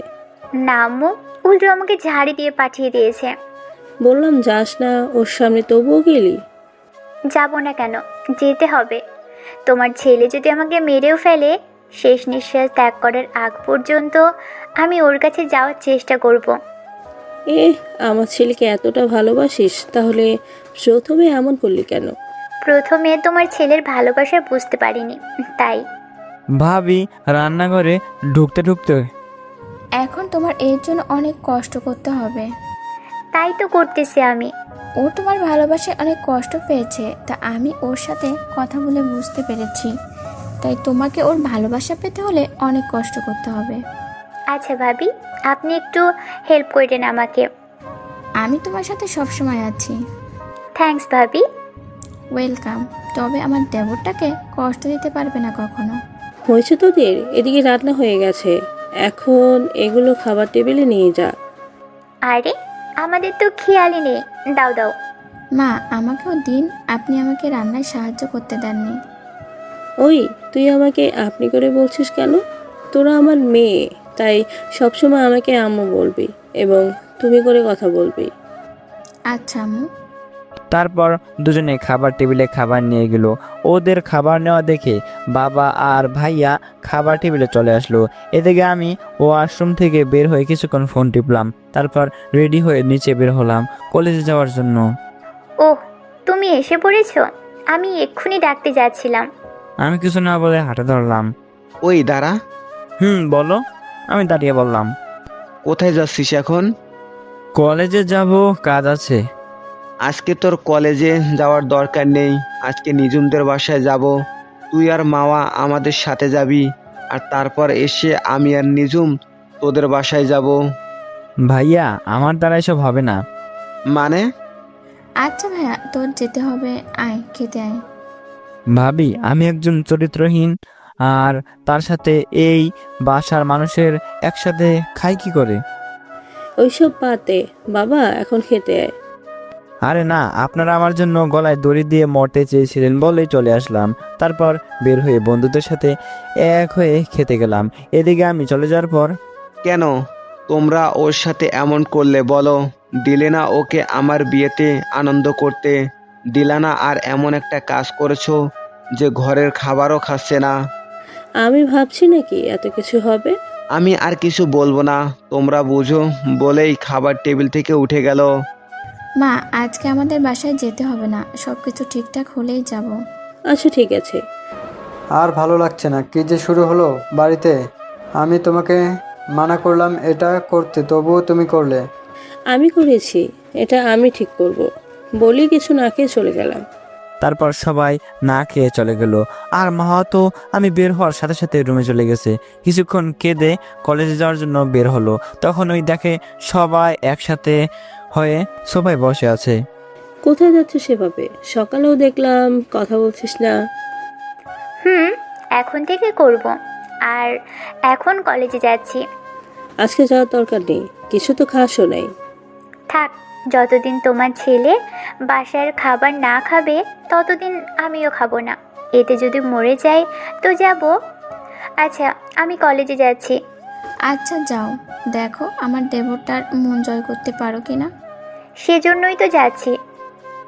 না আম্মু, উল্টো আমাকে ঝাড়ি দিয়ে পাঠিয়ে দিয়েছে। বললাম যাস না, ওর সামনে তবুও গেলি। যাব না কেন, যেতে হবে। তোমার ছেলে যদি আমাকে মেরেও ফেলে, শেষ নিঃশ্বাস ত্যাগ করার আগ পর্যন্ত আমি ওর কাছে যাওয়ার চেষ্টা করব। আমার ছেলেকে এতটা ভালোবাসিস, তাহলে প্রথমে এমন করলি কেন? প্রথমে তোমার ছেলের ভালোবাসা বুঝতে পারিনি, তাই। ভাবি রান্নাঘরে ঢুকতে ঢুকতে, এখন তোমার এর জন্য অনেক কষ্ট করতে হবে। তাই তো করতেছি আমি। ও তোমার ভালোবাসায় অনেক কষ্ট পেয়েছে, তা আমি ওর সাথে কথা বলে বুঝতে পেরেছি। তাই তোমাকে ওর ভালোবাসা পেতে হলে অনেক কষ্ট করতে হবে। আচ্ছা ভাবি, আপনি একটু হেল্প করেন আমাকে। আমি তোমার সাথে সবসময় আছি। থ্যাঙ্কস ভাবি। ওয়েলকাম। তবে আমার দেবরটাকে কষ্ট দিতে পারবে না কখনো। হয়েছে তোদের? এদিকে রান্না হয়ে গেছে, এখন এগুলো খাবার টেবিলে নিয়ে যা। আরে আমাদের তো খেয়ালই নেই, দাও দাও। মা, আমাকেও দিন, আপনি আমাকে রান্নায় সাহায্য করতে দেননি। ওই তুই আমাকে আপনি করে বলছিস কেন? তোরা আমার মেয়ে, তাই সবসময় আমাকে আম্মু বলবি এবং তুমি করে কথা বলবি। আচ্ছা আম্মু। তারপর দুজনে খাবার টেবিলে খাবার নিয়ে গেল। ওদের খাবার নেওয়া দেখে বাবা আর ভাইয়া খাবার টেবিলে চলে আসলো। এদিকে আমি ওয়াশরুম থেকে বের হয়ে কিছুক্ষণ ফোন টিপলাম। তারপর রেডি হয়ে নিচে বের হলাম কলেজে যাওয়ার জন্য। ওহ, তুমি এসে পড়েছো? আমি এক্ষুনি ডাকতে যাচ্ছিলাম। আমি কিছু না বলে হাঁটা ধরলাম। ওই দাঁড়া। বলো। আমি দাঁড়িয়ে বললাম, কোথায় যাচ্ছিস এখন? কলেজে যাব, কাজ আছে। আজকে তোর কলেজে যাওয়ার দরকার নেই, আজকে নিজুমদের বাসায় যাব। তুই আর মাওয়া আমাদের সাথে যাবি, আর তারপর এসে আমি আর নিজুম তোদের বাসায় যাব। ভাইয়া আমার দ্বারা এসব হবে না। মানে? আচ্ছা ভাইয়া, তোর যেতে হবে, আয় খেতে আয়। ভাবি আমি একজন চরিত্রহীন, আর তার সাথে এই বাসার মানুষের একসাথে খাই কি করে? ওইসব পাতে বাবা, এখন খেতে আয়। আরে না, আপনারা আমার জন্য গলায় দড়ি দিয়ে মরতে চেয়েছিলেন বলেই চলে আসলাম। তারপর বের হয়ে বন্ধুদের সাথে এক হয়ে খেতে গেলাম। এদিকে আমি চলে যাওয়ার পর, কেন তোমরা ওর সাথে এমন করলে বলো? দিলে না ওকে আমার বিয়েতে আনন্দ করতে, দিলা না, আর এমন একটা কাজ করেছো যে ঘরের খাবারও খাচ্ছে না। আমি ভাবছি নাকি এত কিছু হবে। আমি আর কিছু বলবো না, তোমরা বুঝো বলেই খাবার টেবিল থেকে উঠে গেল। মা, আজকে আমাদের বাসায় যেতে হবে না, সব কিছু ঠিকঠাক হলেই যাব। আচ্ছা ঠিক আছে। আর ভালো লাগছে না, কি যে শুরু হলো বাড়িতে। আমি তোমাকে মানা করলাম এটা করতে, তবুও তুমি করলে। আমি করেছি, এটা আমি ঠিক করব বলি কিছু না খেয়ে চলে গেলাম। তারপর সবাই না খেয়ে চলে গেল। আর মা তো আমি বের হওয়ার সাথে সাথে রুমে চলে গেছে। কিছুক্ষণ কেঁদে কলেজে যাওয়ার জন্য বের হলো। তখন ওই দেখে সবাই একসাথে হয়ে সবাই বসে আছে। কোথায় যাচ্ছে সেভাবে? সকালেও দেখলাম কথা বলছিস না। এখন থেকে করব। আর এখন কলেজে যাচ্ছি। আজকে যাওয়ার দরকার নেই, কিছু তো খাসও নেই। থাক, যতদিন তোমার ছেলে বাসার খাবার না খাবে ততদিন আমিও খাবো না। এতে যদি মরে যাই তো যাব। আচ্ছা, আমি কলেজে যাচ্ছি। আচ্ছা যাও, দেখো আমার দেবরটার মন জয় করতে পারো কিনা। সেজন্যই তো যাচ্ছি।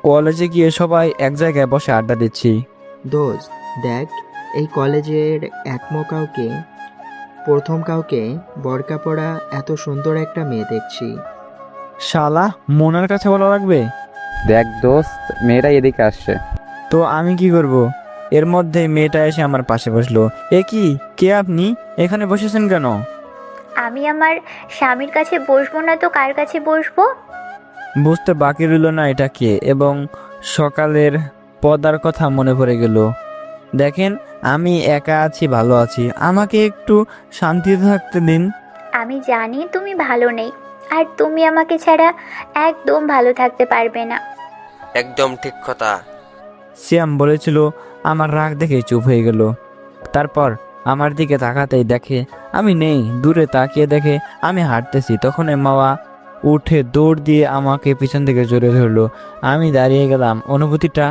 কলেজে গিয়ে সবাই এক জায়গায় বসে আড্ডা দিচ্ছি। দোস্ত দেখ, এই কলেজের প্রথম কাউকে বরকা পরা এত সুন্দর একটা মেয়ে দেখছি। শালা, মোনার কাছে বলা লাগবে? দেখ দোস্ত, মেয়েরা এদিকে আসছে। তো আমি কি করব? এর মধ্যে মেয়েটা এসে আমার পাশে বসলো। এ কি, কে আপনি? এখানে বসেছেন কেন? আমি আমার স্বামীর কাছে বসবো না তো কার কাছে বসবো? বুঝতে বাকি রইল না এটা কে, এবং সকালের পদার কথা মনে পড়ে গেল। দেখেন, আমি একা আছি, ভালো আছি, আমাকে একটু শান্তিতে থাকতে দিন। আমি জানি তুমি ভালো নেই, আর তুমি আমাকে ছাড়া একদম ভালো থাকতে পারবে না। একদম ঠিক কথা। শ্যাম বলেছিল, আমার রাগ দেখে চুপ হয়ে গেল। তারপর আমার দিকে তাকাতেই দেখে আমি নেই। দূরে তাকিয়ে দেখে আমি হাঁটতেছি। তখন মাওয়া উঠে দৌড় দিয়ে আমাকে পিছন থেকে জড়িয়ে ধরলো। আমি দাঁড়িয়ে গেলাম, অনুভূতিটা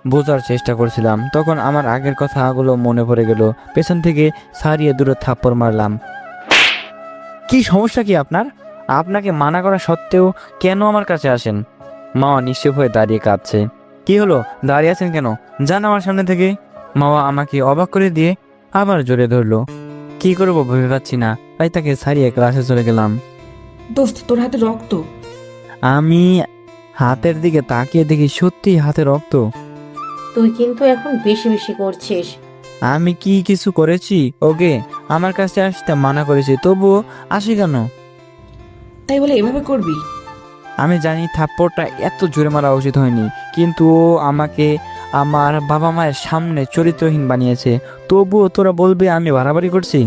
বোঝার চেষ্টা করছিলাম। তখন আমার আগের কথাগুলো মনে পড়ে গেল। পেছন থেকে সারিয়ে দূরে থাপ্পড় মারলাম। কি সমস্যা কি আপনার? আপনাকে মানা করা সত্ত্বেও কেন আমার কাছে আসেন? মাওয়া নিশ্চুপ হয়ে দাঁড়িয়ে কাঁদছে। কি হলো, দাঁড়িয়ে আছেন কেন? যান আমার সামনে থেকে। মাওয়া আমাকে অবাক করে দিয়ে আবার জড়িয়ে ধরলো। কি করবো ভেবে পাচ্ছি না, তাই তাকে ছাড়িয়ে ক্লাসে চলে গেলাম। দোস্ত, তোর হাতে রক্ত। আমি হাতের দিকে তাকিয়ে দেখি সত্যি হাতে রক্ত। তুই কিন্তু এখন বেশি বেশি করছিস। আমি কি কিছু করেছি? ওকে আমার কাছে আসতে মানা করেছি, তবুও আসি কেন? তাই বলে এভাবে করবি? আমি জানি থাপ্পড়টা এত জোরে মারা উচিত হয়নি, কিন্তু ও আমাকে আমার বাবা মায়ের সামনে চরিত্রহীন বানিয়েছে। তবুও তোরা বলবে আমি বাড়াবাড়ি করছি?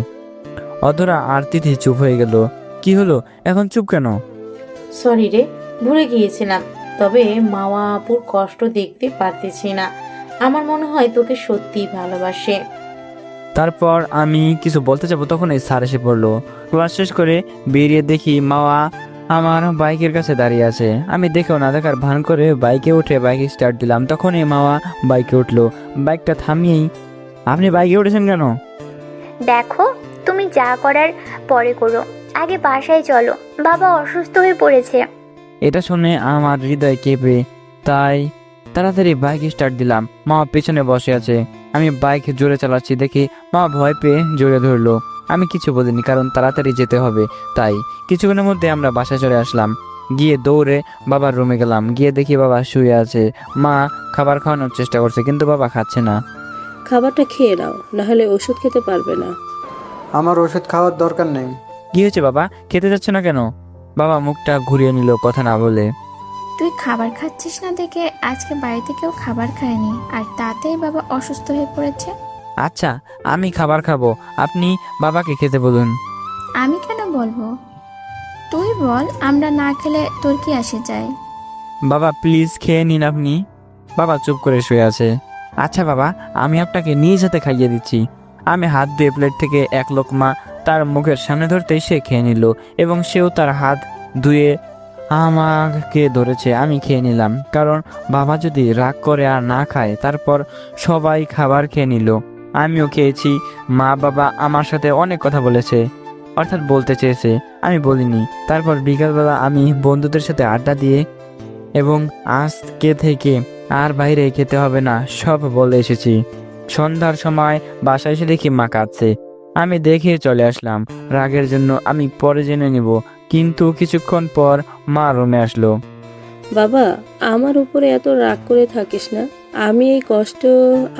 অধরা আর তিথি চুপ হয়ে গেল। কি হলো, এখন চুপ কেন? সরি রে, ভুলে গিয়েছিলাম। তবে মাওয়া আপুর কষ্ট দেখতে পারতেছি না। আমার মনে হয় তোকে সত্যিই ভালোবাসে। তারপর আমি কিছু বলতে যাবো, তখন এই স্যার এসে পড়লো। ক্লাস শেষ করে বেরিয়ে দেখি মাওয়া আমার বাইকের কাছে দাঁড়িয়ে আছে। আমি দেখেও না দেখার ভান করে বাইকে উঠে বাইক স্টার্ট দিলাম। তখন এই মাওয়া বাইকে উঠলো। বাইকটা থামিয়েই, আপনি বাইকে উঠেছেন কেন? দেখো, তুমি যা করার পরে করো, আগে বাসায় চলো, বাবা অসুস্থ হয়ে পড়েছে। এটা শুনে আমার হৃদয় কেঁপে, তাই তাড়াতাড়ি বাইক স্টার্ট দিলাম। মা পেছনে বসে আছে। আমি বাইক জোরে চালাচ্ছি দেখি মা ভয় পেয়ে জড়িয়ে ধরলো। আমি কিছু বলিনি, কারণ তাড়াতাড়ি যেতে হবে। তাই কিছুক্ষণের মধ্যে আমরা বাসায় চলে আসলাম। গিয়ে দৌড়ে বাবার রুমে গেলাম। গিয়ে দেখি বাবা শুয়ে আছে। মা খাবার খাওয়ানোর চেষ্টা করছে, কিন্তু বাবা খাচ্ছে না। খাবারটা খেয়ে নাও, নাহলে ওষুধ খেতে পারবে না। আমার ওষুধ খাওয়ার দরকার নেই। কি হয়েছে বাবা, খেতে যাচ্ছে না কেন? বাবা মুখটা ঘুরিয়ে নিল কথা না বলে। তুই খাবার খাচ্ছিস না দেখে আজকে বাড়িতে কেউ খাবার খায়নি, আর তাতেই বাবা অসুস্থ হয়ে পড়েছে। আচ্ছা, আমি খাবার খাবো, আপনি বাবাকে খেতে বলুন। আমি কেন বলবো? তুই বল, আমরা না খেলে তোর কি আসে যায়? বাবা প্লিজ খেয়ে নিন আপনি। বাবা চুপ করে শুয়ে আছে। আচ্ছা বাবা, আমি আপনাকে নিজ হাতে খাইয়ে দিচ্ছি। আমি হাত দিয়ে প্লেট থেকে এক লোকমা তার মুখের সামনে ধরতেই সে খেয়ে নিল, এবং সেও তার হাত ধুয়ে আমাকে ধরেছে। আমি খেয়ে নিলাম, কারণ বাবা যদি রাগ করে আর না খায়। তারপর সবাই খাবার খেয়ে নিল, আমিও খেয়েছি। মা বাবা আমার সাথে অনেক কথা বলেছে, অর্থাৎ বলতে চেয়েছে, আমি বলিনি। তারপর বিকালবেলা আমি বন্ধুদের সাথে আড্ডা দিয়ে এবং আজকে থেকে আর বাইরে খেতে হবে না সব বলে এসেছি। সন্ধ্যার সময় বাসায় এসে দেখি মা কাঁদছে। আমি দেখে চলে আসলাম। রাগের জন্য আমি পরে জেনে নিব, কিন্তু কিছুক্ষণ পর মা রুমে আসলো। বাবা, আমার উপরে এত রাগ করে থাকিস না। আমি এই কষ্ট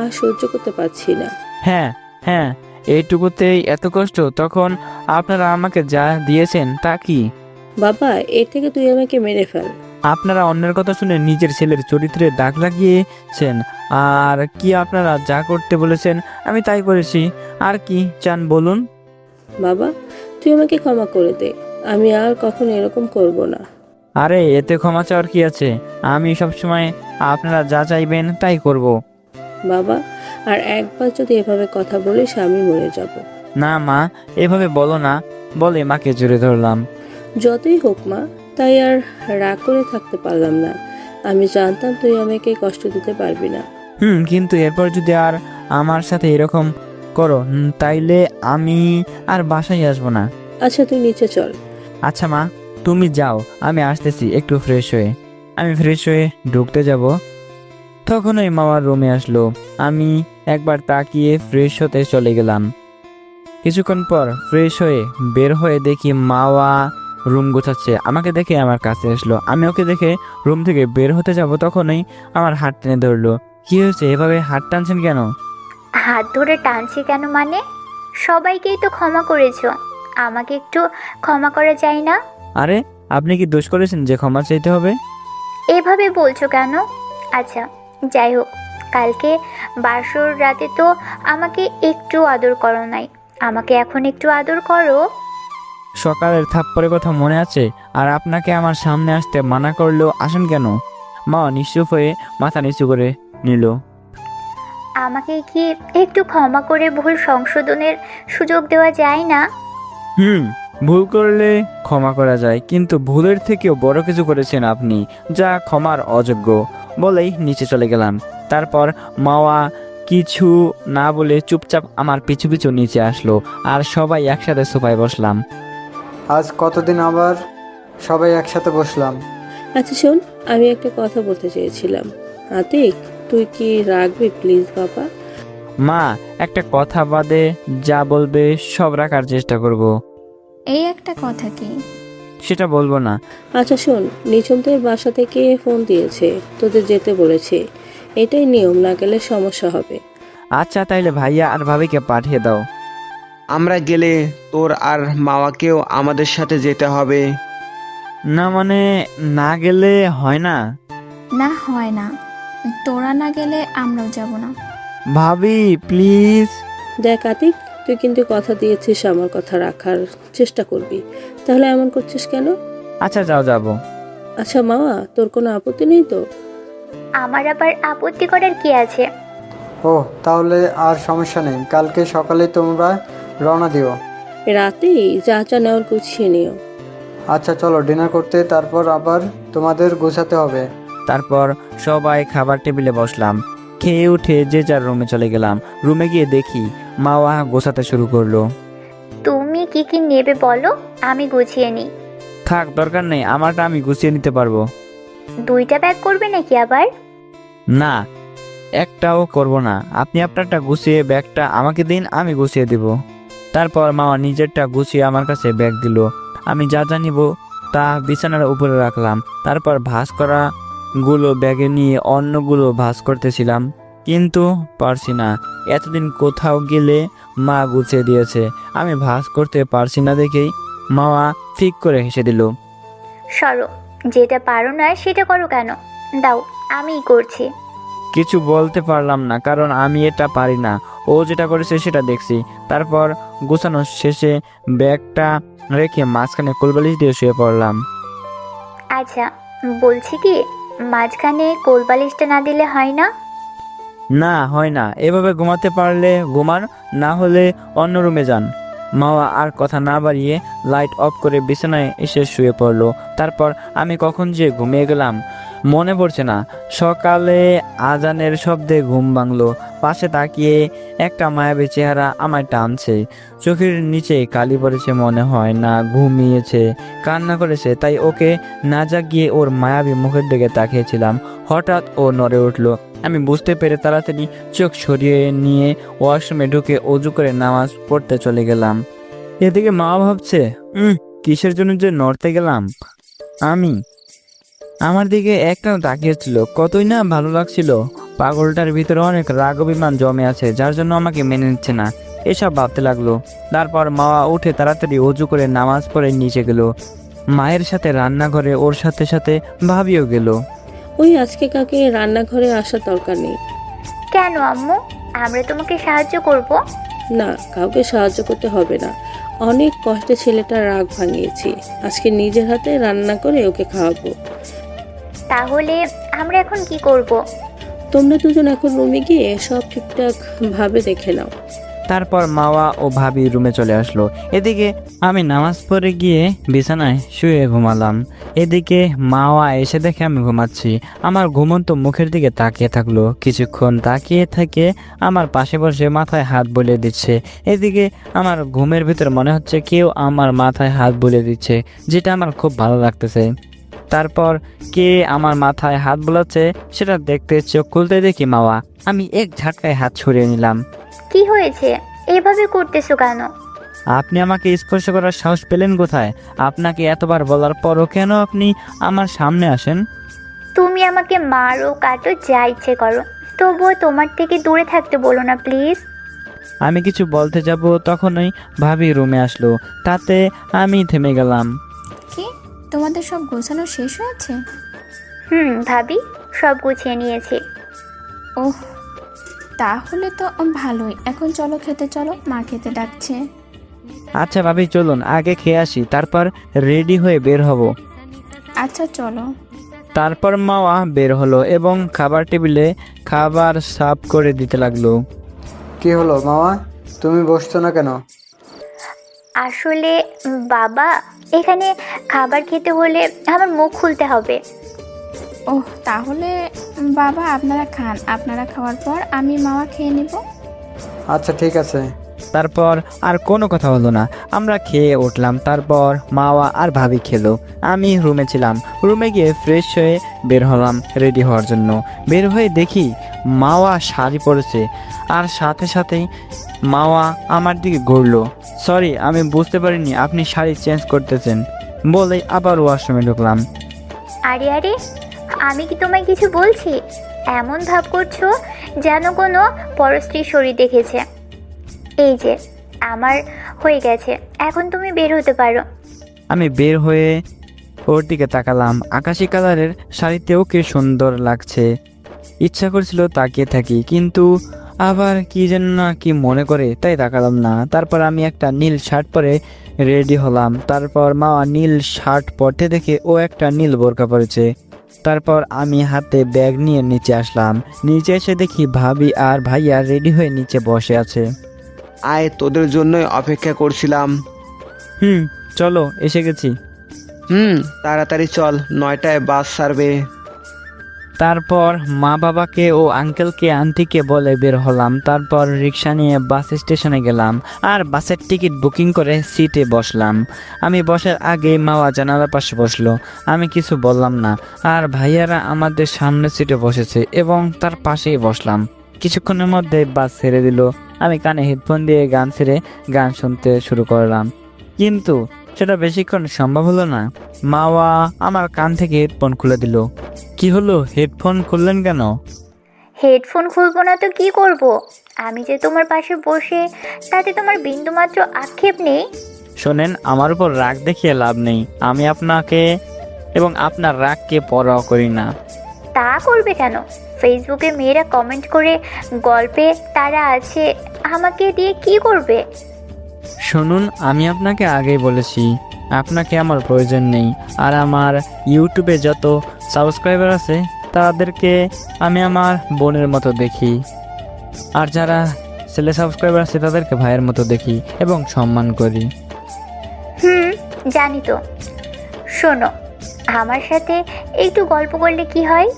আর সহ্য করতে পারছি না। হ্যাঁ হ্যাঁ, এইটুকুতেই এত কষ্ট? তখন আপনারা আমাকে যা দিয়েছেন তা কি? বাবা, এর থেকে তুই আমাকে মেরে ফেল। আপনারা অন্যের কথা শুনে নিজের ছেলের চরিত্রে দাগ লাগিয়েছেন। আর কি, আপনারা যা করতে বলেছেন আমি তাই করেছি। আর কি চান বলুন? বাবা, তুই আমাকে ক্ষমা করে দে। আমি আর কখনো এরকম করব না। আরে এতে ক্ষমা চাওয়ার কি আছে? আমি সবসময় আপনারা যা চাইবেন তাই করব। বাবা, আর একবার যদি এভাবে কথা বলিস আমি মরে যাব। না মা, এভাবে বলো না, বলে মাকে জড়িয়ে ধরলাম। যতই হোক মা, তাই আর রাগ করে থাকতে পারলাম না। আমি জানতাম তুই আমাকে কষ্ট দিতে পারবি না। কিন্তু এরপর যদি আর আমার সাথে এরকম করো, তাইলে আমি আর বাসায় আসবো না। আচ্ছা, তুই নিচে চল। আচ্ছা মা, তুমি যাও, আমি আসতেছি একটু ফ্রেশ হয়ে। আমি ফ্রেশ হয়ে ঢুকতে যাব, তখন ওই মামার রুমে আসলো। আমি একবার তাকিয়ে ফ্রেশ হতে চলে গেলাম। কিছুক্ষণ পর ফ্রেশ হয়ে বের হয়ে দেখি মাওয়া রুম গোছাচ্ছে। আমাকে দেখে আমার কাছে আসলো। আমি ওকে দেখে রুম থেকে বের হতে যাব, তখনই আমার হাত টেনে ধরলো। কি হয়েছে, এভাবে হাত টানছেন কেন? হাত ধরে টানছি কেন মানে? সবাইকেই তো ক্ষমা করেছো, আমাকে একটু ক্ষমা করা যায় না? আরে আপনি কি দোষ করেছেন যে ক্ষমা চাইতে হবে? এভাবে বলছো কেন? আচ্ছা যাই হোক, কালকে বাসর রাতে তো আমাকে একটু আদর করো নাই, আমাকে এখন একটু আদর করো। সকালের থাপ্পড়ের কথা মনে আছে? আর আপনাকে আমার সামনে আসতে মানা করলেও আসেন কেন? মা নিশ্চুপ হয়ে মাথা নিচু করে নিল। আমাকে কি একটু ক্ষমা করে ভুল সংশোধনের সুযোগ দেওয়া যায় না? ভুল করলে ক্ষমা করা যায়, কিন্তু ভুলের থেকেও বড় কিছু করেছেন আপনি, যা ক্ষমার অযোগ্য। বলেই নিচে চলে গেলাম। তারপর মাওয়া কিছু না বলে চুপচাপ আমার পিছু পিছু নিচে আসলো, আর সবাই একসাথে সোফায় বসলাম। আজ কতদিন আবার সবাই একসাথে বসলাম। আচ্ছা শোন, আমি একটা কথা বলতে চেয়েছিলাম। আতিক, তুই কি রাখবি প্লিজ বাবা? মা, একটা কথা বাদে যা বলবে সব রাখার চেষ্টা করব। এই একটা কথা কি? সেটা বলবো না। আচ্ছা শোন, নিঝুমদের বাসা থেকে ফোন দিয়েছে, তোদের যেতে বলেছে। এটাই নিয়ম, না গেলে সমস্যা হবে। আচ্ছা, তাইলে ভাইয়া আর ভাবিকে পাঠিয়ে দাও। আমরা গেলে তোর আর মাওয়াকেও আমাদের সাথে যেতে হবে। না মানে, না গেলে হয় না? না হয় না, তোরা না গেলে আমরাও যাব না। ভাবি প্লিজ। দেখ আতিক, তুই কিন্তু কথা দিয়েছিস আমার কথা রাখার চেষ্টা করবি, তাহলে এমন করছিস কেন? আচ্ছা যাও, যাবো। আচ্ছা মামা, তোর কোনো আপত্তি নেই তো? আমার আবার আপত্তি করার কি আছে? ও তাহলে আর সমস্যা নেই, কালকে সকালে তোমরা রওনা দিও। রাতেই যা যা নেওয়ার গুছিয়ে নিও। আচ্ছা চলো ডিনার করতে, তারপর আবার তোমাদের গোছাতে হবে। তারপর সবাই খাবার টেবিলে বসলাম। খেয়ে উঠে যে যার রুমে চলে গেলাম। রুমে গিয়ে দেখি মাওয়া গোছাতে শুরু করলো। তুমি কি কি নেবে বলো, আমি গুছিয়ে নিই। থাক, দরকার নেই, আমারটা আমি গুছিয়ে নিতে পারবো। 2টা ব্যাগ করবে নাকি আবার? না, একটাও করব না। আপনি আপনারটা গুছিয়ে ব্যাগটা আমাকে দিন, আমি গুছিয়ে দিব। তারপর মামা নিজেরটা গুছিয়ে আমার কাছে ব্যাগ দিল। আমি যা জানিব তা বিছানার উপরে রাখলাম। তারপর ভাঁজ করা গুলো ব্যাগে নিয়ে অন্যগুলো ভাঁজ করতেছিলাম, কিন্তু পারছি না। এতদিন কোথাও গেলে মা গুছিয়ে দিয়েছে, আমি ভাঁজ করতে পারছি না দেখেই মামা ঠিক করে হেসে দিল। সরো, যেটা পারো না সেটা করো কেন? দাও, আমিই করছি। কিছু বলতে পারলাম না, কারণ আমি এটা পারি না। ও যেটা করেছে সেটা দেখছি। তারপর গোছানো শেষে ব্যাগটা রেখে মাঝখানে কোলবালিশ দিয়ে শুয়ে পড়লাম। আচ্ছা বলছি কি, মাঝখানে কোলবালিশটা না দিলে হয় না? না, হয় না। এভাবে ঘুমাতে পারলে ঘুমান, না হলে অন্য রুমে যান। মাওয়া আর কথা না বাড়িয়ে লাইট অফ করে বিছানায় এসে শুয়ে পড়লো। তারপর আমি কখন যে ঘুমিয়ে গেলাম মনে পড়ছে না। সকালে আজানের শব্দে ঘুম ভাঙলো। পাশে তাকিয়ে একটা মায়াবী চেহারা আমায় টানছে। চোখের নিচে কালি পড়েছে, মনে হয় না ঘুমিয়েছে, কান্না করেছে। তাই ওকে না জাগিয়ে ওর মায়াবী মুখের দিকে তাকিয়েছিলাম। হঠাৎ ও নড়ে উঠলো। আমি বুঝতে পেরে তাড়াতাড়ি চোখ সরিয়ে নিয়ে ওয়াশরুমে ঢুকে অজু করে নামাজ পড়তে চলে গেলাম। এদিকে মা ভাবছে, কিসের জন্য যে নড়তে গেলাম আমি। আমার দিকে একটাও তাকিয়েছিল, কতই না ভালো লাগছিল। পাগলটার ভিতরে অনেক রাগ অভিমান জমে আছে, যার জন্য আমাকে মেনে নিচ্ছে না, এসব ভাবতে লাগলো। তারপর মাওয়া উঠে তাড়াতাড়ি অজু করে নামাজ পড়ে নিচে গেল। মায়ের সাথে রান্নাঘরে, ওর সাথে সাথে ভাবিও গেল। ওই আজকে কাকে রান্নাঘরে আসার দরকার নেই। কেন আম্মু, আমরা তোমাকে সাহায্য করব? না, কাউকে সাহায্য করতে হবে না। অনেক কষ্টে ছেলেটার রাগ ভাঙিয়েছি, আজকে নিজের হাতে রান্না করে ওকে খাওয়াবো। তাহলে আমরা এখন কি করব? তোমরা দুজন এখন রুমে গিয়ে সব ঠিকঠাক ভাবে দেখে নাও। তারপর মাওয়া ও ভাবি রুমে চলে আসলো। এদিকে আমি নামাজ পড়ে গিয়ে বিছানায় শুয়ে ঘুমালাম। এদিকে মাওয়া এসে দেখে আমি ঘুমাচ্ছি। আমার ঘুমন্ত মুখের দিকে তাকিয়ে থাকলো। কিছুক্ষণ তাকিয়ে থেকে আমার পাশে বসে মাথায় হাত বুলিয়ে দিচ্ছে। এদিকে আমার ঘুমের ভিতর মনে হচ্ছে কেউ আমার মাথায় হাত বুলিয়ে দিচ্ছে, যেটা আমার খুব ভালো লাগতেছে। তারপর কে আমার মাথায় হাত বোলাচ্ছে সেটা দেখতে চোখ খুলতে দেখি মাওয়া। আমি এক ঝাটকায় হাত ছড়িয়ে নিলাম। কি হয়েছে, এভাবে করতেছো কেন? আপনি আমাকে স্পর্শ করার সাহস পেলেন কোথায়? আপনাকে এতবার বলার পরও কেন আপনি আমার সামনে আসেন? তুমি আমাকে মারো কাটো যা ইচ্ছে করো, তবুও তোমার থেকে দূরে থাকতে বলো না প্লিজ। আমি কিছু বলতে যাব তখনই ভাবি রুমে আসলো, তাতে আমি থেমে গেলাম। কি, তোমাদের সব গোছানো শেষ হয়েছে? ভাবি, সব গুছিয়ে নিয়েছি। ওহ, তাহলে তো ভালোই। এখন চলো খেতে, চলো, মা খেতে ডাকছে। আচ্ছা ভাবি, চলুন আগে খেয়ে আসি, তারপর রেডি হয়ে বের হব। আচ্ছা চলো। তারপর মাওয়া বের হলো এবং খাবার টেবিলে খাবার সার্ভ করে দিতে লাগলো। কি হলো মামা, তুমি বসছো না কেন? আসলে বাবা, এখানে খাবার খেতে হলে আমার মুখ খুলতে হবে। ওহ, তাহলে বাবা আপনারা খান, আপনারা খাওয়ার পর আমি মাওয়া খেয়ে নেব। আচ্ছা ঠিক আছে। তারপর আর কোনো কথা হলো না, আমরা খেয়ে উঠলাম। তারপর মাওয়া আর ভাবি খেলো। আমি রুমে ছিলাম। রুমে গিয়ে ফ্রেশ হয়ে বের হলাম রেডি হওয়ার জন্য। বের হয়ে দেখি মাওয়া শাড়ি পরেছে, আর সাথে সাথেই মাওয়া আমার দিকে ঘুরলো। সরি, আমি বুঝতে পারিনি আপনি শাড়ি চেঞ্জ করতেছেন, বলে আবার ওয়াশরুমে ঢুকলাম। আরে আরে, আমি কি তোমায় কিছু বলছি? এমন ভাব করছো যেন কোনো পরস্ত্রী শরীর দেখেছে। এই যে আমার হয়ে গেছে, এখন তুমি বের হতে পারো। আমি বের হয়ে ওর দিকে তাকালাম। আকাশি কালারের শাড়িতেও কি সুন্দর লাগছে। ইচ্ছা করছিল তাকিয়ে থাকি, কিন্তু আবার কি যেন না কি মনে করে তাই তাকালাম না। তারপর আমি একটা নীল শার্ট পরে রেডি হলাম। তারপর মাওয়া নীল শার্ট পরতে দেখে ও একটা নীল বোরকা পরেছে। তারপর আমি হাতে ব্যাগ নিয়ে নিচে আসলাম। নিচে এসে দেখি ভাবি আর ভাইয়া রেডি হয়ে নিচে বসে আছে। আয়, তোদের জন্যই অপেক্ষা করছিলাম। চলো, এসে গেছি। তাড়াতাড়ি চল, 9টায় বাস ছাড়বে। তারপর মা বাবাকে ও আঙ্কেলকে আন্টিকে বলে বের হলাম। তারপর রিক্সা নিয়ে বাস স্টেশনে গেলাম আর বাসের টিকিট বুকিং করে সিটে বসলাম। আমি বসার আগে মাওয়া জানালার পাশে বসলো। আমি কিছু বললাম না, আর ভাইয়ারা আমাদের সামনের সিটে বসেছে এবং তার পাশেই বসলাম। কিছুক্ষণের মধ্যে বাস ছেড়ে দিল। আমি কানে হেডফোন দিয়ে গান ছেড়ে গান শুনতে শুরু করলাম, কিন্তু সেটা বেশিক্ষণ সম্ভব হলো না। মাওয়া আমার কান থেকে হেডফোন খুলে দিল। কি হলো, হেডফোন খুললেন কেন? হেডফোন খুলবো না তো কি করব? আমি যে তোমার পাশে বসে, তাতে তোমার বিন্দুমাত্র আক্ষেপ নেই। শোনেন, আমার উপর রাগ দেখিয়ে লাভ নেই। আমি আপনাকে এবং আপনার রাগকে পরোয়া করি না। তা করবে কেন? ফেসবুকে মেয়েরা কমেন্ট করে গল্পে তারা আছে, আমাকে দিয়ে কি করবে? শুনুন, আমি আপনাকে আগেই বলেছি আপনাকে আমার প্রয়োজন নেই। আর আমার ইউটিউবে যত সাবস্ক্রাইবার আছে তাদেরকে আমি আমার বোনের মতো দেখি, আর যারা ছেলে সাবস্ক্রাইবার আছে তাদেরকে ভাইয়ের মতো দেখি এবং সম্মান করি। জানি তো। শোনো, আমার সাথে একটু গল্প করলে কি হয়?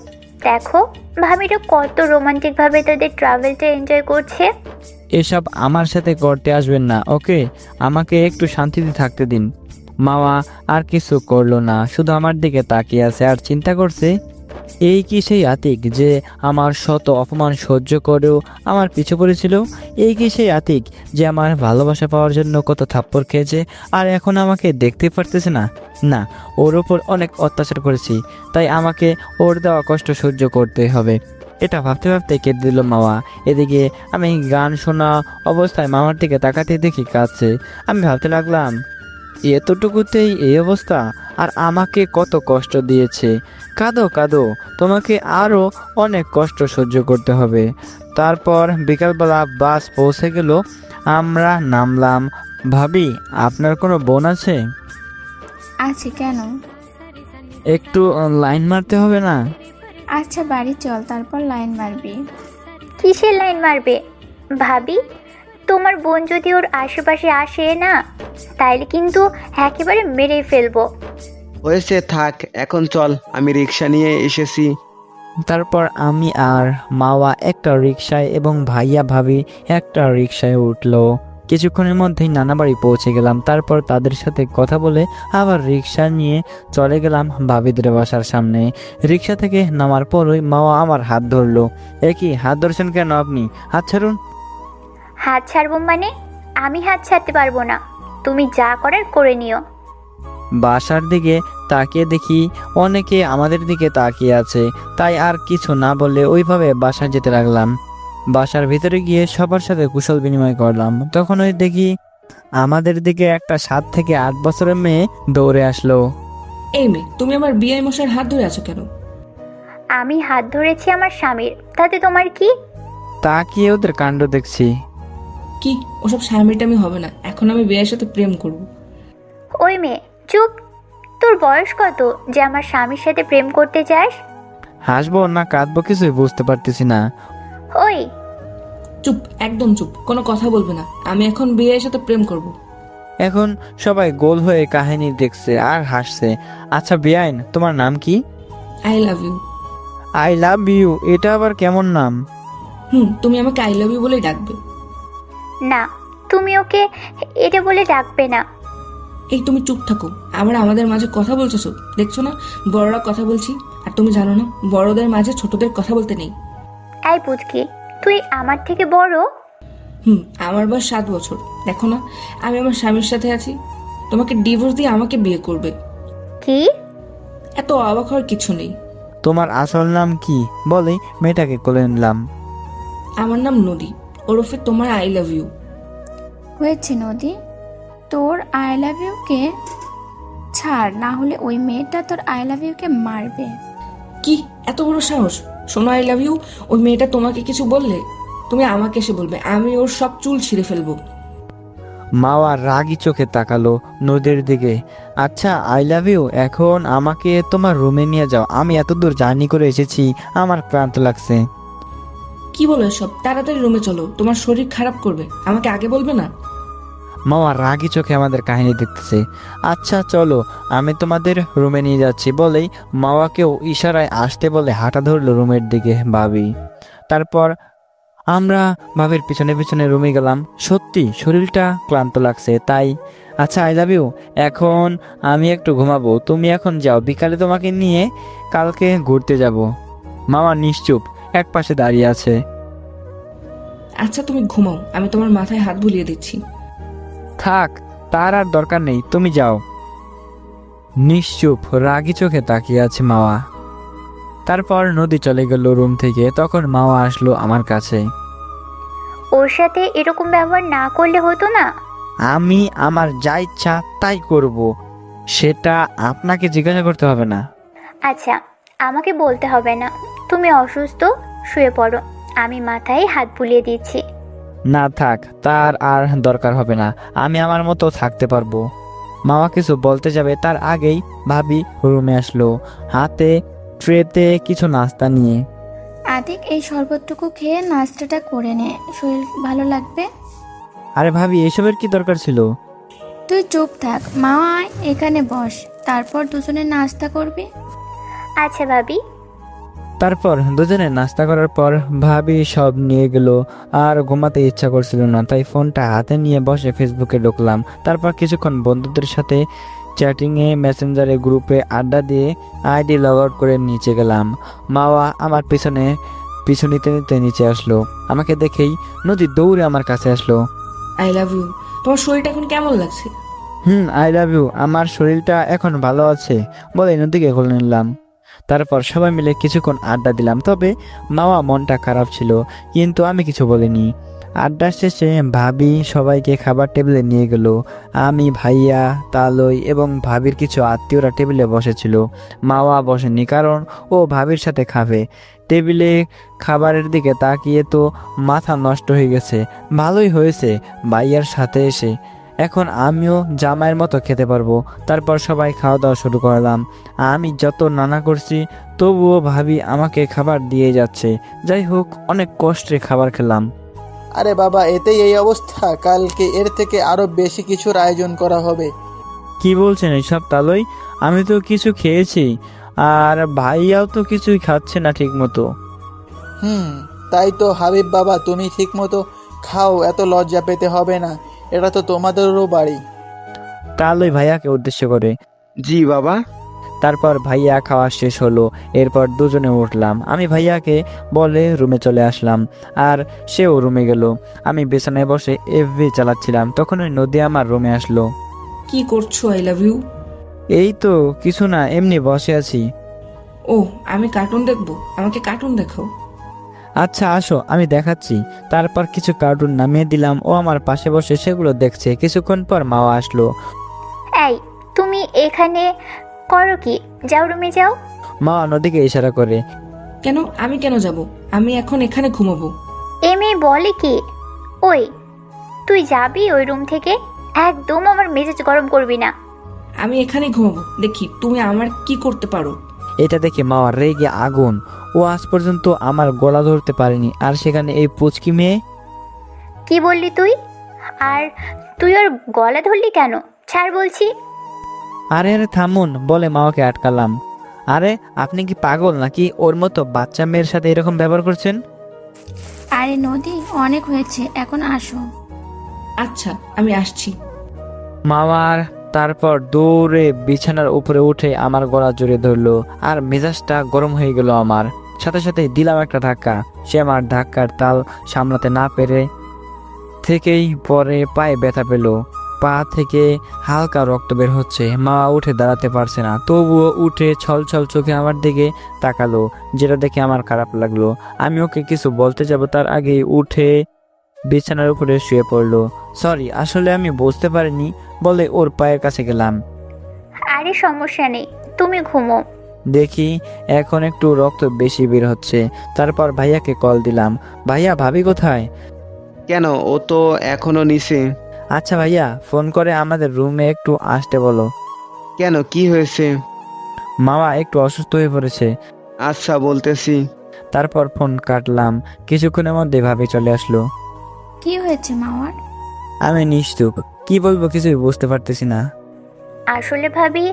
দেখো ভাবিটা কত রোমান্টিকভাবে তাদের ট্রাভেলটা এনজয় করছে। এসব আমার সাথে করতে আসবেন না, ওকে? আমাকে একটু শান্তিতে থাকতে দিন। মাওয়া আর কিছু করলো না, শুধু আমার দিকে তাকিয়ে আছে আর চিন্তা করছে, এই কি সেই আতিক যে আমার শত অপমান সহ্য করেও আমার পিছু পড়েছিল? এই কি সেই আতিক যে আমার ভালোবাসা পাওয়ার জন্য কত থাপ্পড় খেয়েছে আর এখন আমাকে দেখতে পারতেছে না? না, ওর ওপর অনেক অত্যাচার করেছি, তাই আমাকে ওর দেওয়া কষ্ট সহ্য করতে হবে। এটা ভাবতে ভাবতে কেটে দিল মাওয়া। এদিকে আমি গান শোনা অবস্থায় মামার দিকে তাকাতে দেখি কাঁদছে। আমি ভাবতে লাগলাম, এতটুকুতেই এই অবস্থা, আর আমাকে কত কষ্ট দিয়েছে। কাঁদো কাঁদো, তোমাকে আরও অনেক কষ্ট সহ্য করতে হবে। তারপর বিকালবেলা বাস পৌঁছে গেল, আমরা নামলাম। ভাবি, আপনার কোনো বোন আছে? আছে, কেন? একটু লাইন মারতে হবে না? আচ্ছা বাড়ি চল, তারপর লাইন মারবি। কিসের লাইন মারবে? ভাবি, তোমার বোন যদি ওর আশেপাশে আসে না, তাইলে কিন্তু একেবারে মেরেই ফেলবো। হয়েছে, থাক, এখন চল, আমি রিক্সা নিয়ে এসেছি। তারপর আমি আর মাওয়া একটা রিক্সায় এবং ভাইয়া ভাবি একটা রিক্সায় উঠলো। কিছুক্ষণের মধ্যেই নানা বাড়ি পৌঁছে গেলাম। তারপর তাদের সাথে কথা বলে আবার রিক্সা নিয়ে চলে গেলাম ভাবিদের বাসার সামনে। রিক্সা থেকে নামার পরই মাওয়া আমার হাত ধরলো। কি হাত ধরছেন কেন আপনি? হাত ছাড়ুন। হাত ছাড়বো মানে? আমি হাত ছাড়তে পারবো না। তুমি যা করার করে নিও। বাসার দিকে তাকিয়ে দেখি অনেকে আমাদের দিকে তাকিয়ে আছে, তাই আর কিছু না বলে ওইভাবে বাসায় যেতে লাগলাম। বাসার ভিতরে গিয়ে সবার সাথে কুশল বিনিময় করলাম। তখন ওই দেখি আমাদের দিকে একটা 7 থেকে 8 বছরের মেয়ে দৌড়ে আসলো। এই মেয়ে, তুমি আমার বিআই মশাইয়ের হাত ধরে আছো কেন? আমি হাত ধরেছি আমার স্বামীর, তাতে তোমার কি? তাকিয়ে ওদের কাণ্ড দেখছি। কি ওসব স্বামীটামি হবে না, এখন আমি বিয়ের সাথে প্রেম করব। ওই মেয়ে চুপ। তোর বয়স কত যে আমার স্বামীর সাথে প্রেম করতে চাস? হাসবো না কাঁদবো কিছুই বুঝতে পারতেছি না। ওই চুপ, একদম চুপ, কোনো কথা বলবে না। আমি এখন বিয়ের সাথে প্রেম করব। এখন সবাই গোল হয়ে কাহিনী দেখছে আর হাসছে। আচ্ছা বেআইন, তোমার নাম কি? I love you. I love you, এটা আবার কেমন নাম? তুমি আমাকে আই লাভ ইউ বলেই ডাকবে। না, তুমি ওকে এটা বলে ডাকবে না। এই তুমি চুপ থাকো, আবার আমাদের মাঝে কথা বলছো। দেখছো না বড়রা কথা বলছি, আর তুমি জানো না বড়দের মাঝে ছোটদের কথা বলতে নেই। এই পুচকি, তুই আমার থেকে বড়? আমার বয়স 7 বছর। দেখো না আমি আমার স্বামীর সাথে আছি, তোমাকে ডিভোর্স দিয়ে আমাকে বিয়ে করবে। কি? এত অবাক হওয়ার কিছু নেই। তোমার আসল নাম কি বলে মেয়েটাকে কোলে নিলাম। আমার নাম নদী, ওরফে তোমার আই লাভ ইউ। হয়েছে নদী, তোর আই লাভ ইউকে ছাড়, না হলে ওই মেয়েটা তোর আই লাভ ইউকে মারবে। কি এত বড় সাহস? শোনো আই লাভ ইউ, ওই মেয়েটা তোমাকে কিছু বললে তুমি আমাকে এসে বলবে, আমি ওর সব চুল ছিঁড়ে ফেলবো। মাওয়া রাগি চোখে তাকালো নদীর দিকে। আচ্ছা আই লাভ ইউ, এখন আমাকে তোমার রুমে নিয়ে যাও, আমি এত দূর জার্নি করে এসেছি, আমার ক্লান্ত লাগছে। কি বলো এসব? তাড়াতাড়ি রুমে চলো, তোমার শরীর খারাপ করবে, আমাকে আগে বলবে না? মাওয়া রাগি চোখে আমাদের কাহিনী দেখতেছে। আচ্ছা চলো, আমি তোমাদের রুমে নিয়ে যাচ্ছি বলেই মাওয়াকেও ইশারায় আসতে বলে হাঁটা ধরলো রুমের দিকে ভাবি। তারপর আমরা ভাবির পিছনে পিছনে রুমে গেলাম। সত্যি শরীরটা ক্লান্ত লাগছে তাই। আচ্ছা আই লাভ ইউ, এখন আমি একটু ঘুমাবো, তুমি এখন যাও, বিকালে তোমাকে নিয়ে কালকে ঘুরতে যাব। মামা নিশ্চুপ এক পাশে দাঁড়িয়ে আছে। আচ্ছা তুমি ঘুমাও, আমি তোমার মাথায় হাত বুলিয়ে দিচ্ছি। থাক, তার আর দরকার নেই, তুমি যাও। নিশ্চুপ রাগি চোখে তাকিয়ে আছে মাওয়া। তারপর নদী চলে গেল রুম থেকে। তখন মাওয়া আসলো আমার কাছে। ওর সাথে এরকম ব্যবহার না করলে হতো না? আমি আমার যা ইচ্ছা তাই করব, সেটা আপনাকে জিজ্ঞাসা করতে হবে না। আচ্ছা, আমাকে বলতে হবে না। তুমি অসুস্থ, শুয়ে পড়ো, আমি মাথায় হাত বুলিয়ে দিচ্ছি। না থাক, তার আর দরকার হবে না, আমি আমার মতো থাকতে পারবো। মামা কিছু বলতে যাবে তার আগেই ভাবি রুমে আসলো, হাতে ট্রেতে কিছু নাস্তা নিয়ে। আতিক, এই শরবতটুকু খেয়ে নাস্তাটা করে নে, শরীর ভালো লাগবে। আরে ভাবি, এসবের কি দরকার ছিল? তুই চুপ থাক, মা আয় এখানে বস, তারপর দুজনে নাস্তা করবি। আচ্ছা ভাবি। তারপর দুজনে নাস্তা করার পর ভাবি সব নিয়ে গেল। আর ঘুমাতে ইচ্ছা করছিল না, তাই ফোনটা হাতে নিয়ে বসে ফেসবুকে ঢুকলাম। তারপর কিছুক্ষণ বন্ধুদের সাথে চ্যাটিংয়ে, মেসেঞ্জারে, গ্রুপে আড্ডা দিয়ে আইডি লগ আউট করে নিচে গেলাম। মাওয়া আমার পিছু নিতে নিতে নিচে আসলো। আমাকে দেখেই নদী দৌড়ে আমার কাছে আসলো। I love you. তোমার শরীরটা এখন কেমন লাগছে? আই লাভ ইউ, আমার শরীরটা এখন ভালো আছে বলে নদীকে কোলে নিলাম। তারপর সবাই মিলে কিছুক্ষণ আড্ডা দিলাম। তবে মাওয়া মনটা খারাপ ছিল, কিন্তু আমি কিছু বলিনি। আড্ডা শেষে ভাবি সবাইকে খাবার টেবিলে নিয়ে গেল। আমি, ভাইয়া, তালই এবং ভাবির কিছু আত্মীয়রা টেবিলে বসেছিল। মাওয়া বসেনি, কারণ ও ভাবির সাথে খাবে। টেবিলে খাবারের দিকে তাকিয়ে তো মাথা নষ্ট হয়ে গেছে। ভালোই হয়েছে ভাইয়ার সাথে এসে, এখন আমিও জামাইয়ের মতো খেতে পারবো। তারপর সবাই খাওয়া দাওয়া শুরু করলাম। আমি যত নানা করছি তবুও ভাবি আমাকে খাবার দিয়ে যাচ্ছে। যাই হোক, অনেক কষ্টে খাবার খেলাম। আরে বাবা, এতেই এই অবস্থা? কালকে এর থেকে আরো বেশি কিছুর আয়োজন করা হবে। কি বলছেন এইসব তালই? আমি তো কিছু খেয়েছি, আর ভাইয়াও তো কিছুই খাচ্ছে না ঠিক মতো। তাই তো হাবিব বাবা, তুমি ঠিক মতো খাও, এত লজ্জা পেতে হবে না, এটা তো তোমাদেরও বাড়ি। তালই ভাইয়াকে উদ্দেশ্য করে, জি বাবা। তারপর ভাইয়া খাওয়া শেষ হলো। এরপর দুজনে উঠলাম। আমি ভাইয়াকে বলে রুমে চলে আসলাম, আর সেও রুমে গেল। আমি বিছানায় বসে এফবি চালাচ্ছিলাম, তখন ওই নদী আমার রুমে আসলো। কি করছো? I love you. এই তো কিছু না, এমনি বসে আছি। ও, আমি কার্টুন দেখবো, আমাকে কার্টুন দেখাও। আচ্ছা আসো, আমি দেখাচ্ছি। তারপর কিছু কার্টুন নামিয়ে দিলাম, ও আমার পাশে বসে সেগুলো দেখছে। কিছুক্ষণ পর মাওয়া আসলো। এই, তুমি এখানে করো কি? যাও, রুমে যাও। মাওয়া নদীকে ইশারা করে। কেন? আমি কেন যাব? আমি এখন এখানে ঘুমাবো। এ মেয়ে বলে কি? ওই, তুই যাবি ওই রুম থেকে? একদম আমার মেজাজ গরম করবি না। আমি এখানে ঘুমাবো, দেখি তুমি আমার কি করতে পারো। এটা দেখে মাওয়া রেগে আগুন। ও আজ পর্যন্ত আমার গলা ধরতে পারেনি, আর সেখানে এই পুচকি মেয়ে। কি বললি তুই? আর তুই ওর গলা ধরলি কেন? ছাড় বলছি। আরে আরে থামুন বলে মাওয়াকে আটকালাম। আরে আপনি কি পাগল নাকি? ওর মতো বাচ্চা মেয়ের সাথে এরকম ব্যবহার করছেন? আরে নদী, অনেক হয়েছে, এখন আসো। আচ্ছা, আমি আসছি। মামার তারপর দৌড়ে বিছানার উপরে উঠে আমার গলা জড়িয়ে ধরলো, আর মেজাজটা গরম হয়ে গেল আমার। সাথে সাথে দিলাম একটা ধাক্কা। সে আমার ধাক্কার তাল সামলাতে না পেরে থেকেই পরে পায়ে ব্যথা পেল। পা থেকে হালকা রক্ত বের হচ্ছে। মা উঠে দাঁড়াতে পারছে না, তবুও উঠে ছল ছল চোখে আমার দিকে তাকালো, যেটা দেখে আমার খারাপ লাগলো। আমি ওকে কিছু বলতে যাব তার আগেই উঠে বিছানার উপরে শুয়ে পড়লো। সরি, আসলে আমি বুঝতে পারিনি বলে ওর পায়ের কাছে গেলাম। আরে সমস্যা নেই, তুমি ঘুমো। দেখি এখন একটু রক্ত বেশি বের হচ্ছে। তারপর ভাইয়াকে কল দিলাম। ভাইয়া, ভাবি কোথায়? কেন, ও তো এখনো নিচে। আচ্ছা ভাইয়া, ফোন করে আমাদের রুমে একটু আসতে বলো। কেন, কি হয়েছে? মামা একটু অসুস্থ হয়ে পড়েছে। আচ্ছা, বলতেছি। তারপর ফোন কাটলাম। কিছুক্ষণের মধ্যে ভাবি চলে আসলো। কি হয়েছে মাওয়ার? আমি নিশ্চুপ, কি বলবো কিছুই বুঝতে পারতেছি না। আসলে ভাবি,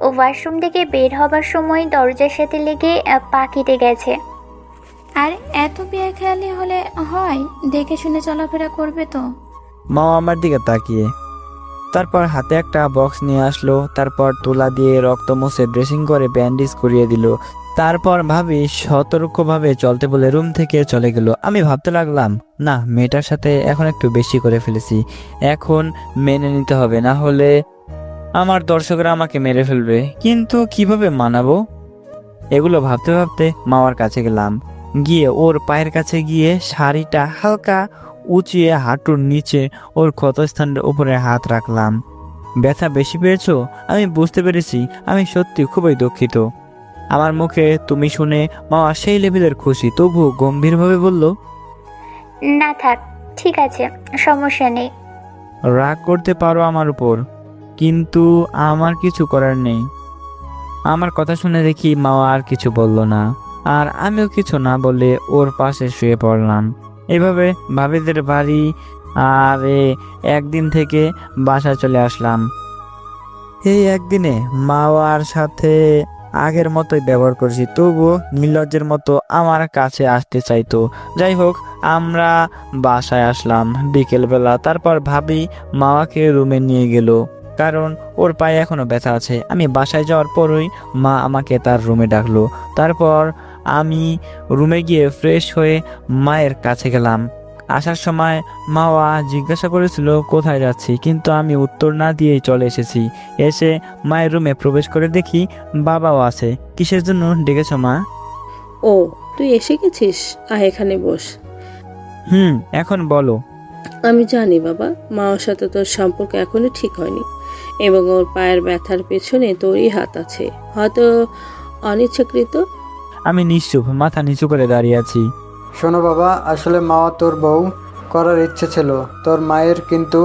ও ওয়াশরুম থেকে বের হবার সময় দরজার সাথে লেগে পা কেটে গেছে। আর এত বিয়ে খেয়ালি হলে হয়? দেখে শুনে চলাফেরা করবে তো। মা আমার দিকে তাকিয়ে তারপর হাতে একটা বক্স নিয়ে আসলো। তারপর তুলা দিয়ে রক্ত মুছে ড্রেসিং করে ব্যান্ডেজ করিয়ে দিল। তারপর ভাবি সতর্কভাবে চলতে বলে রুম থেকে চলে গেল। আমি ভাবতে লাগলাম, না, মেয়েটার সাথে এখন একটু বেশি করে ফেলেছি। এখন মেনে নিতে হবে, না হলে আমার দর্শকরা আমাকে মেরে ফেলবে। কিন্তু কিভাবে মানাবো? এগুলো ভাবতে ভাবতে মামার কাছে গেলাম। গিয়ে ওর পায়ের কাছে গিয়ে শাড়িটা হালকা উঁচিয়ে হাঁটুর নিচে ওর ক্ষতস্থানের উপরে হাত রাখলাম। ব্যথা বেশি পেয়েছো? আমি বুঝতে পেরেছি, আমি সত্যি খুবই দুঃখিত। আমার মুখে তুমি শুনে মামা সেই লেভেলের খুশি, তবু গম্ভীরভাবে বলল, না থাক, ঠিক আছে, সমস্যা নেই। রাগ করতে পারো আমার উপর, কিন্তু আমার কিছু করার নেই। আমার কথা শুনে দেখি মামা আর কিছু বলল না, আর আমিও কিছু না বলে ওর পাশে শুয়ে পড়লাম। এভাবে ভাবিদের বাড়ি আর একদিন থেকে বাসায় চলে আসলাম। এই একদিনে মাওয়ার সাথে আগের মতোই ব্যবহার করেছি, তবুও নির্লজ্জের মতো আমার কাছে আসতে চাইতো। যাই হোক, আমরা বাসায় আসলাম বিকেলবেলা। তারপর ভাবি মাওয়াকে রুমে নিয়ে গেল, কারণ ওর পায়ে এখনো ব্যথা আছে। আমি বাসায় যাওয়ার পরই মা আমাকে তার রুমে ডাকলো। তারপর আমি রুমে গিয়ে ফ্রেশ হয়ে মায়ের কাছে গেলাম। আসার সময় মাওয়া জিজ্ঞাসা করেছিল কোথায় যাচ্ছি, কিন্তু আমি উত্তর না দিয়েই চলে এসেছি। এসে মায়ের রুমে প্রবেশ করে দেখি বাবাও আছে। কিসের জন্য ডেকেছো মা? ও, তুই এসে গেছিস, আয় এখানে বস। এখন বলো। আমি জানি বাবা, মার সাথে তোর সম্পর্ক এখনো ঠিক হয়নি, এবং ওর পায়ের ব্যথার পেছনে তোরই হাত আছে, হয়তো অনিচ্ছাকৃত। আমি নিশ্চুপ, মাথা নিচু করে দাঁড়িয়ে আছি। শোনো বাবা, আসলে মাওয়া তোর বউ করার ইচ্ছে ছিল তোর মায়ের, কিন্তু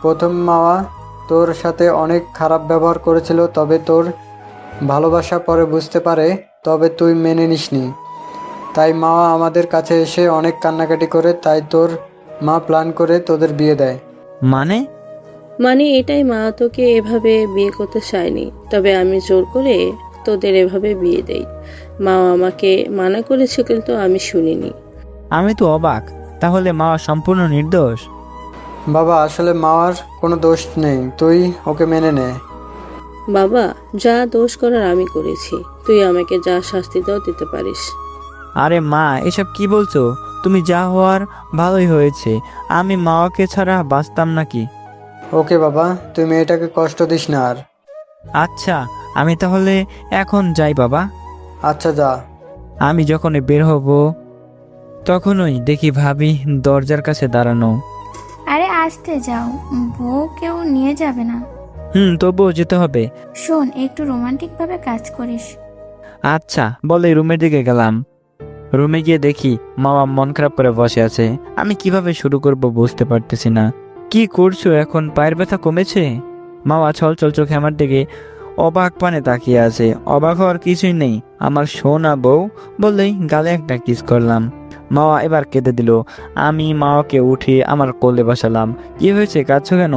প্রথম মাওয়া তোর সাথে অনেক খারাপ ব্যবহার করেছিল। তবে তোর ভালোবাসা পরে বুঝতে পারে, তবে তুই মেনে নিসনি। তাই মাওয়া আমাদের কাছে এসে অনেক কান্নাকাটি করে, তাই তোর মা প্ল্যান করে তোদের বিয়ে দেয়। মানে এটাই, মা তোকে এভাবে বিয়ে করতে চায়নি, তবে আমি জোর করে তোদের এভাবে বিয়ে দেই। মা আমাকে মানা করেছে, কিন্তু আমি শুনিনি। আমি তো অবাক, তাহলে মা সম্পূর্ণ নির্দোষ? বাবা, আসলে মাওয়ার কোনো দোষ নেই, তুই ওকে মেনে নে। বাবা, যা দোষ করার আমি করেছি, তুই আমাকে যা শাস্তি দাও দিতে পারিস। আরে মা, এসব কি বলছো? তুমি যা হওয়ার ভালোই হয়েছে, আমি মাওয়াকে ছাড়া বাঁচতাম নাকি? ওকে বাবা, তুই মেয়েটাকে কষ্ট দিস না আর। আচ্ছা, আমি তাহলে এখন যাই বাবা। আচ্ছা, যা। আমি যখনই বের হব তখনই দেখি ভাবি দরজার কাছে দাঁড়ানো। আরে আসতে যাও, বউ কেউ নিয়ে যাবে না। তবুও যেতে হবে। শোন, একটু রোমান্টিক ভাবে কাজ করিস। আচ্ছা বলে রুমের দিকে গেলাম। রুমে গিয়ে দেখি মামা মন খারাপ করে বসে আছে। আমি কিভাবে শুরু করব বুঝতে পারতেছি না। কি করছো এখন? পায়ের ব্যথা কমেছে? মামা ছল ছল চোখে আমার দিকে অবাক পানে তাকিয়ে আছে। অবাক হওয়ার কিছুই নেই, আমার সোনা বউ বললেই গালে একটা কিস করলাম। মামা এবার কেঁদে দিল। আমি মামাকে উঠে আমার কোলে বসালাম। কি হয়েছে, কাঁদছো কেন?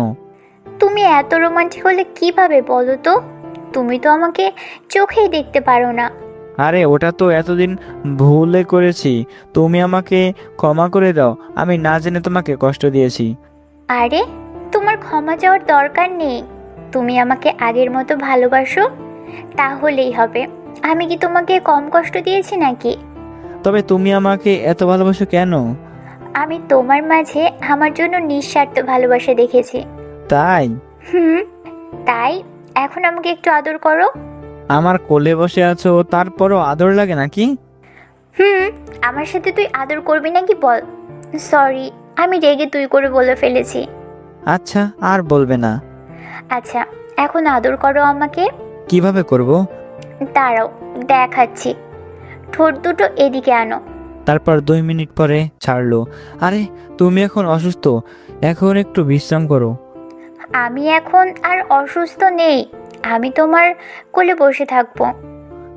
তুমি এত রোমান্টিক হলে কিভাবে বলো তো? তুমি তো আমাকে চোখেই দেখতে পারো না। আরে ওটা তো এতদিন ভুলে করেছি, তুমি আমাকে ক্ষমা করে দাও। আমি না জেনে তোমাকে কষ্ট দিয়েছি। আরে তোমার ক্ষমা চাওয়ার দরকার নেই। তুমি আমাকে আগের মতো ভালোবাসো, তাহলেই হবে। আমি কি তোমাকে কম কষ্ট দিয়েছি নাকি? তবে তুমি আমাকে এত ভালোবাসো কেন? আমি তোমার মাঝে আমার জন্য নিঃস্বার্থ ভালোবাসা দেখেছি। তাই? তাই এখন আমাকে একটু আদর করো। আমার কোলে বসে আছো, তারপরও আদর লাগে নাকি? আমার সাথে তুই আদর করবি নাকি বল? সরি, আমি রেগে তুই করে বলে ফেলেছি। আচ্ছা, আর বলবে না। আচ্ছা, এখন আদর করো আমাকে। কিভাবে করব? দাঁড়াও, দেখাচ্ছি। ঠোঁট দুটো এদিকে আনো। তারপর 2 মিনিট পরে ছাড়লো। আরে তুমি এখন অসুস্থ, এখন একটু বিশ্রাম করো। আমি এখন আর অসুস্থ নেই, আমি তোমার কোলে বসে থাকবো।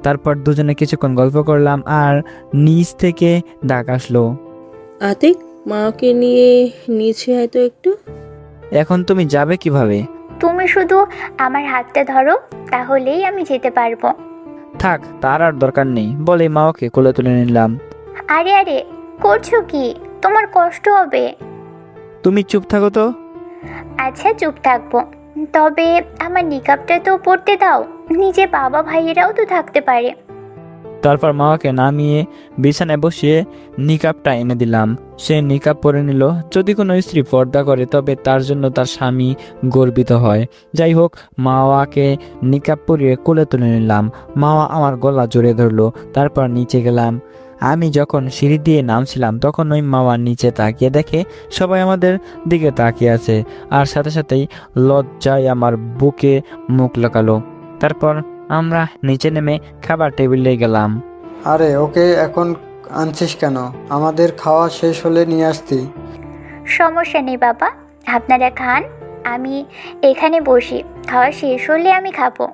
তারপর দুজনে কিছুক্ষণ গল্প করলাম আর নিচ থেকে ডাক আসলো, আতিক, মাকে নিয়ে নিচে আয় তো একটু। এখন তুমি যাবে কিভাবে? তুমি শুধু আমার হাতটা ধরো, তাহলেই আমি যেতে পারবো। থাক, তার আর দরকার নেই বলে মাকে কোলে তুলে নিলাম। আরে আরে, করছো কি? তোমার কষ্ট হবে। তুমি চুপ থাকো তো। আচ্ছা, চুপ থাকবো। তবে আমার নিকাবটা তো পড়তে দাও, নিজে বাবা ভাইয়েরাও তো থাকতে পারে। তারপর মাকে নামিয়ে বিছানায় বসিয়ে নিকাবটা এনে দিলাম। সে নিকাব পরে নিল। যদি কোনো স্ত্রী পর্দা করে তবে তার জন্য তার স্বামী গর্বিত হয়। যাই হোক, মাওয়াকে নিকাব পরিয়ে কোলে তুলে নিলাম। মাওয়া আমার গলা জড়িয়ে ধরলো। তারপর নিচে গেলাম। আমি যখন সিঁড়ি দিয়ে নামছিলাম তখন ওই মাওয়া নিচে তাকিয়ে দেখে সবাই আমাদের দিকে তাকিয়ে আছে, আর সাথে সাথেই লজ্জায় আমার বুকে মুখ লাগালো। তারপর আমরা নিচে নেমে খাবার টেবিলে গেলাম। আরে ওকে এখন আনছিস কেন? আমাদের খাওয়া শেষ হলে নিয়ে আসতি। সমস্যা নেই বাবা, আপনারা খান, আমি এখানে বসি। খাওয়া শেষ হলে আমি খাবো।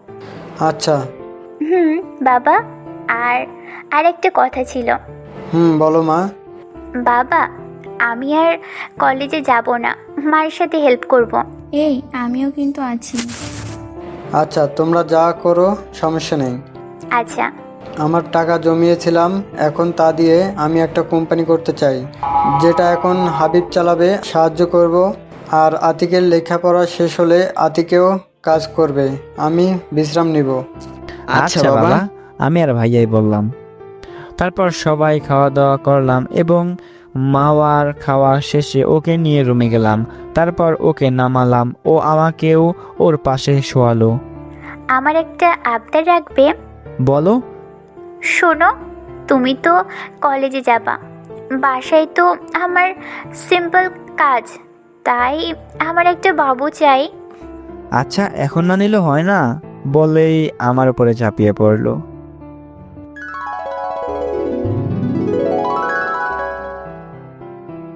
আচ্ছা। বাবা, আর একটা কথা ছিল। বলো মা। বাবা, আমি আর কলেজে যাব না, মায়ের সাথে হেল্প করব। এই, আমিও কিন্তু আছি। আচ্ছা, তোমরা যা করো, সমস্যা নেই। আচ্ছা। আমার টাকা জমিয়েছিলাম, এখন তা দিয়ে আমি একটা কোম্পানি করতে চাই, যেটা এখন হাবিব চালাবে। সাহায্য করব। আর আতিকের লেখাপড়া শেষ হলে আতিকেও কাজ করবে, আমি বিশ্রাম নিব। আচ্ছা বাবা, আমি আর ভাইয়াই বললাম। তারপর সবাই খাওয়া দাওয়া করলাম এবং মাওয়ার খাওয়া শেষে ওকে নিয়ে রুমে গেলাম। তারপর ওকে নামালাম, ও আমাকেও ওর পাশে শোয়ালো। আমার একটা আবদার রাখবে? বলো। শোনো, তুমি তো কলেজে যাবা, বাসায় তো আমার সিম্পল কাজ, তাই আমার একটা বাবু চাই। আচ্ছা, এখন না নিলে হয় না বলেই আমার উপরে ঝাঁপিয়ে পড়লো।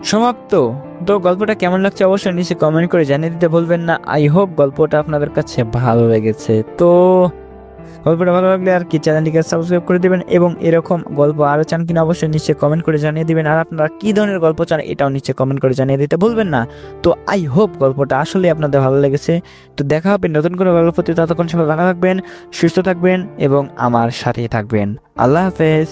সমাপ্ত। তো গল্পটা কেমন লাগছে অবশ্যই নিচে কমেন্ট করে জানিয়ে দিতে ভুলবেন না। আই হোপ গল্পটা আপনাদের কাছে ভালো লেগেছে। তো গল্পটা ভালো লাগলে আর কি চ্যানেলটিকে সাবস্ক্রাইব করে দিবেন, এবং এরকম গল্প আরও চান কিনা অবশ্যই নিচে কমেন্ট করে জানিয়ে দিবেন। আর আপনারা কী ধরনের গল্প চান এটাও নিচে কমেন্ট করে জানিয়ে দিতে ভুলবেন না। তো আই হোপ গল্পটা আসলে আপনাদের ভালো লেগেছে। তো দেখা হবে নতুন কোনো গল্পতে, ততক্ষণ সবাই ভালো থাকবেন, সুস্থ থাকবেন এবং আমার সাথেই থাকবেন। আল্লাহ হাফেজ।